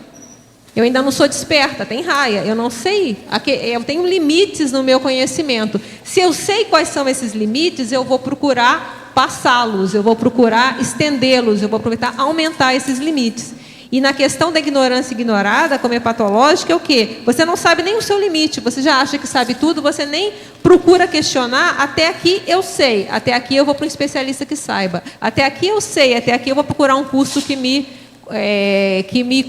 Eu ainda não sou desperta, tem raia. Eu não sei, eu tenho limites no meu conhecimento. Se eu sei quais são esses limites, eu vou procurar passá-los, eu vou procurar estendê-los, eu vou aproveitar aumentar esses limites. E na questão da ignorância ignorada, como é patológica, é o quê? Você não sabe nem o seu limite, você já acha que sabe tudo, você nem procura questionar, até aqui eu sei, até aqui eu vou para um especialista que saiba, até aqui eu sei, até aqui eu vou procurar um curso que me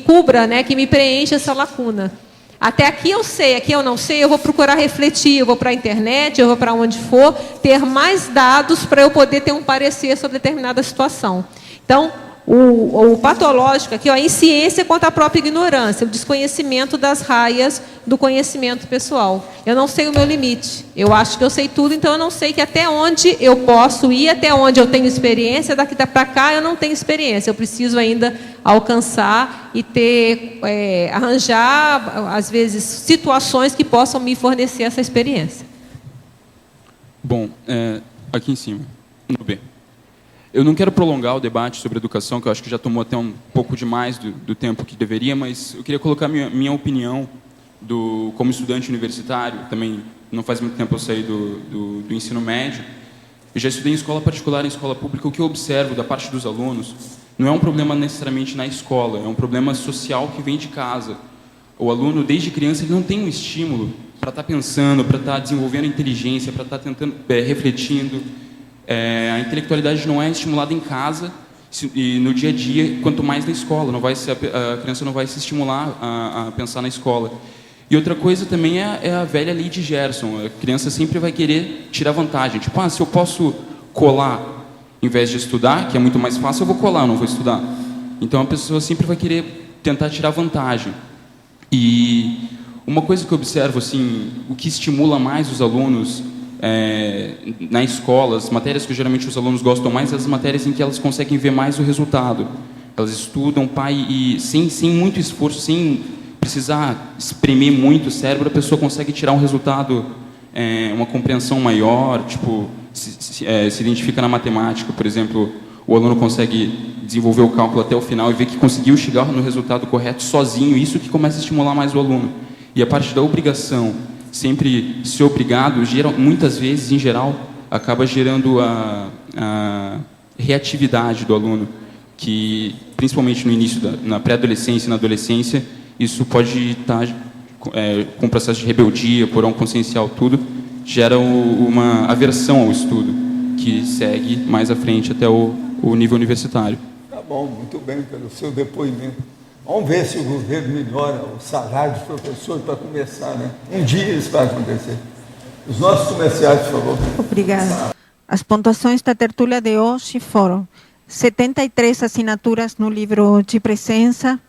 cubra, né, que me preencha essa lacuna. Até aqui eu sei, aqui eu não sei, eu vou procurar refletir, eu vou para a internet, eu vou para onde for, ter mais dados para eu poder ter um parecer sobre determinada situação. Então, o patológico aqui, ó, a insciência contra a própria ignorância, o desconhecimento das raias do conhecimento pessoal. Eu não sei o meu limite. Eu acho que eu sei tudo, então eu não sei que até onde eu posso ir, até onde eu tenho experiência, daqui para cá eu não tenho experiência. Eu preciso ainda alcançar e arranjar, às vezes, situações que possam me fornecer essa experiência. Bom, aqui em cima, no B. Eu não quero prolongar o debate sobre educação, que eu acho que já tomou até um pouco demais do tempo que deveria, mas eu queria colocar minha opinião como estudante universitário. Também não faz muito tempo eu saí do ensino médio. Eu já estudei em escola particular e em escola pública. O que eu observo da parte dos alunos não é um problema necessariamente na escola, é um problema social que vem de casa. O aluno, desde criança, ele não tem um estímulo para estar pensando, para estar desenvolvendo inteligência, para estar tentando, refletindo. A intelectualidade não é estimulada em casa e no dia a dia, quanto mais na escola. A criança não vai se estimular a pensar na escola. E outra coisa também é a velha lei de Gerson. A criança sempre vai querer tirar vantagem. Tipo, se eu posso colar em vez de estudar, que é muito mais fácil, eu vou colar, eu não vou estudar. Então a pessoa sempre vai querer tentar tirar vantagem. E uma coisa que eu observo, assim, o que estimula mais os alunos na escola, as matérias que geralmente os alunos gostam mais, as matérias em que elas conseguem ver mais o resultado. Elas estudam, e sem muito esforço, sem precisar espremer muito o cérebro, a pessoa consegue tirar um resultado, uma compreensão maior, tipo, se identifica na matemática, por exemplo, o aluno consegue desenvolver o cálculo até o final e ver que conseguiu chegar no resultado correto sozinho, isso que começa a estimular mais o aluno. E a parte da obrigação, sempre ser obrigado, muitas vezes, em geral, acaba gerando a reatividade do aluno, que, principalmente no início, na pré-adolescência e na adolescência, isso pode estar com processo de rebeldia, porão consciencial, tudo, gera uma aversão ao estudo, que segue mais à frente até o nível universitário. Tá bom, muito bem pelo seu depoimento. Vamos ver se o governo melhora o salário dos professores para começar, né? Um dia isso vai acontecer. Os nossos comerciais, por favor. Obrigada. As pontuações da tertúlia de hoje foram 73 assinaturas no livro de presença,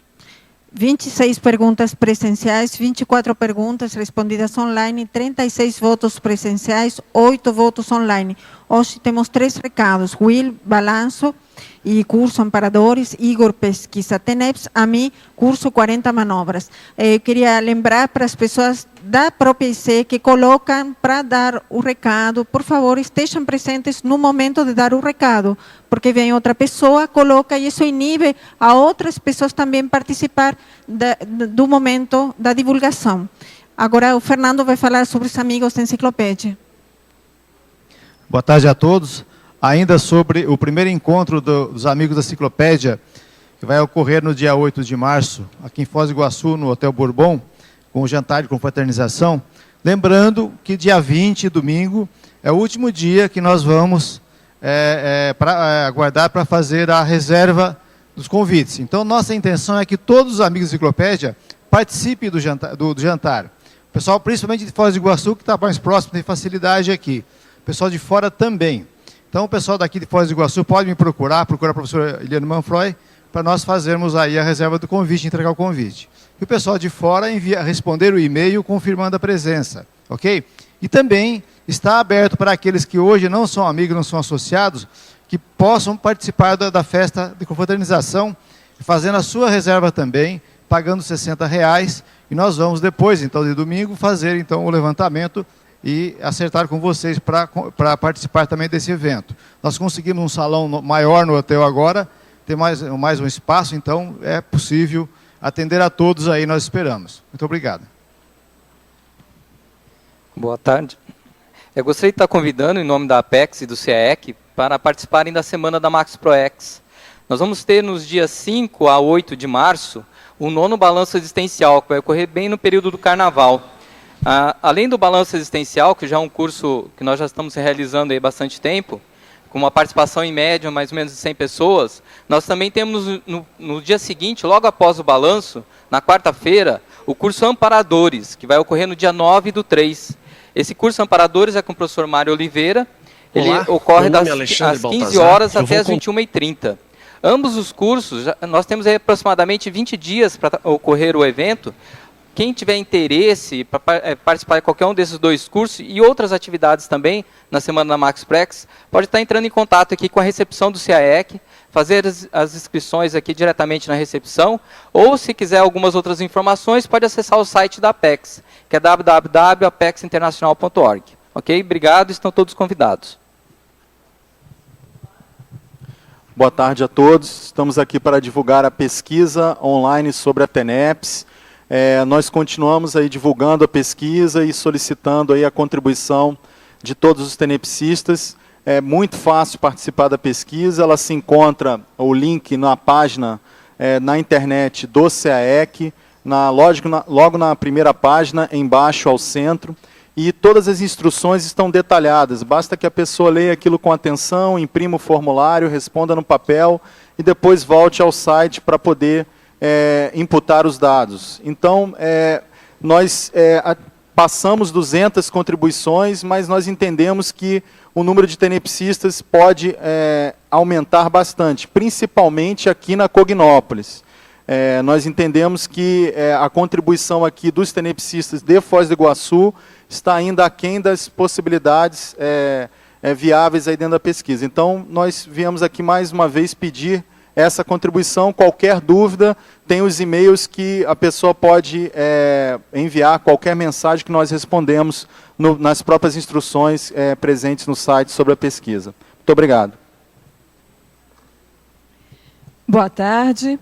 26 perguntas presenciais, 24 perguntas respondidas online, 36 votos presenciais, 8 votos online. Hoje temos 3 recados: Will Balanço e curso Amparadores, Igor Pesquisa TENEPS, a mim, curso 40 manobras. Eu queria lembrar para as pessoas da própria IC que colocam para dar o recado, por favor, estejam presentes no momento de dar o recado, porque vem outra pessoa, coloca, e isso inibe a outras pessoas também participar do momento da divulgação. Agora o Fernando vai falar sobre os amigos da enciclopédia. Boa tarde a todos. Ainda sobre o primeiro encontro dos amigos da enciclopédia, que vai ocorrer no dia 8 de março, aqui em Foz do Iguaçu, no Hotel Bourbon, com o jantar de confraternização. Lembrando que dia 20, domingo, é o último dia que nós vamos aguardar para fazer a reserva dos convites. Então, nossa intenção é que todos os amigos da Enciclopédia participem do jantar. O pessoal, principalmente de Foz do Iguaçu, que está mais próximo, tem facilidade aqui. O pessoal de fora também. Então, o pessoal daqui de Foz do Iguaçu pode me procurar a professora Eliane Manfroy, para nós fazermos aí a reserva do convite, entregar o convite. E o pessoal de fora responder o e-mail confirmando a presença, ok? E também está aberto para aqueles que hoje não são amigos, não são associados, que possam participar da festa de confraternização, fazendo a sua reserva também, pagando R$60, e nós vamos depois, então, de domingo, fazer então o levantamento e acertar com vocês para participar também desse evento. Nós conseguimos um salão maior no hotel agora, tem mais um espaço, então é possível atender a todos aí, nós esperamos. Muito obrigado. Boa tarde. Eu gostaria de estar convidando, em nome da Apex e do CAEC, para participarem da Semana da Max ProEx. Nós vamos ter, nos dias 5 a 8 de março, o 9º Balanço Existencial, que vai ocorrer bem no período do Carnaval. Além do Balanço Existencial, que já é um curso que nós já estamos realizando há bastante tempo, com uma participação em média, mais ou menos de 100 pessoas, nós também temos, no dia seguinte, logo após o balanço, na quarta-feira, o curso Amparadores, que vai ocorrer no dia 9/3. Esse curso Amparadores é com o professor Mário Oliveira. Ele ocorre às 15 horas até as 21h30. Ambos os cursos, nós temos aí aproximadamente 20 dias para ocorrer o evento. Quem tiver interesse para participar de qualquer um desses dois cursos e outras atividades também na Semana da Max ProEx, pode estar entrando em contato aqui com a recepção do CAEC, fazer as inscrições aqui diretamente na recepção, ou se quiser algumas outras informações, pode acessar o site da Apex, que é www.apexinternacional.org. Ok? Obrigado, estão todos convidados. Boa tarde a todos. Estamos aqui para divulgar a pesquisa online sobre a TENEPS. Nós continuamos aí divulgando a pesquisa e solicitando aí a contribuição de todos os tenepsistas. É muito fácil participar da pesquisa, ela se encontra, o link na página na internet do CAEC, logo na primeira página, embaixo ao centro, e todas as instruções estão detalhadas, basta que a pessoa leia aquilo com atenção, imprima o formulário, responda no papel, e depois volte ao site para poder imputar os dados. Então, nós passamos 200 contribuições, mas nós entendemos que o número de tenepsistas pode aumentar bastante, principalmente aqui na Cognópolis. Nós entendemos que a contribuição aqui dos tenepsistas de Foz do Iguaçu está ainda aquém das possibilidades viáveis aí dentro da pesquisa. Então, nós viemos aqui mais uma vez pedir essa contribuição. Qualquer dúvida, tem os e-mails que a pessoa pode enviar qualquer mensagem que nós respondemos nas próprias instruções presentes no site sobre a pesquisa. Muito obrigado. Boa tarde.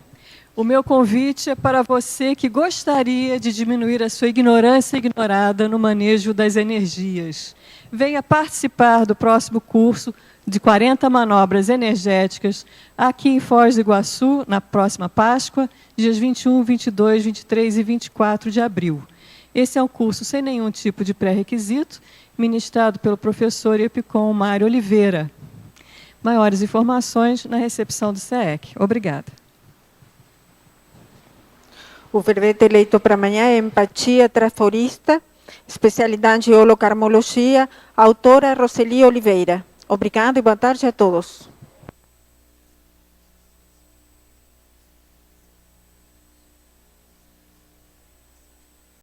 O meu convite é para você que gostaria de diminuir a sua ignorância ignorada no manejo das energias. Venha participar do próximo curso de 40 manobras energéticas aqui em Foz do Iguaçu, na próxima Páscoa, dias 21, 22, 23 e 24 de abril. Esse é um curso sem nenhum tipo de pré-requisito, ministrado pelo professor EPICOM Mário Oliveira. Maiores informações na recepção do CAEC. Obrigada. O verbete eleito para amanhã é Empatia Traforista, especialidade em holocarmologia, autora Roseli Oliveira. Obrigada e boa tarde a todos.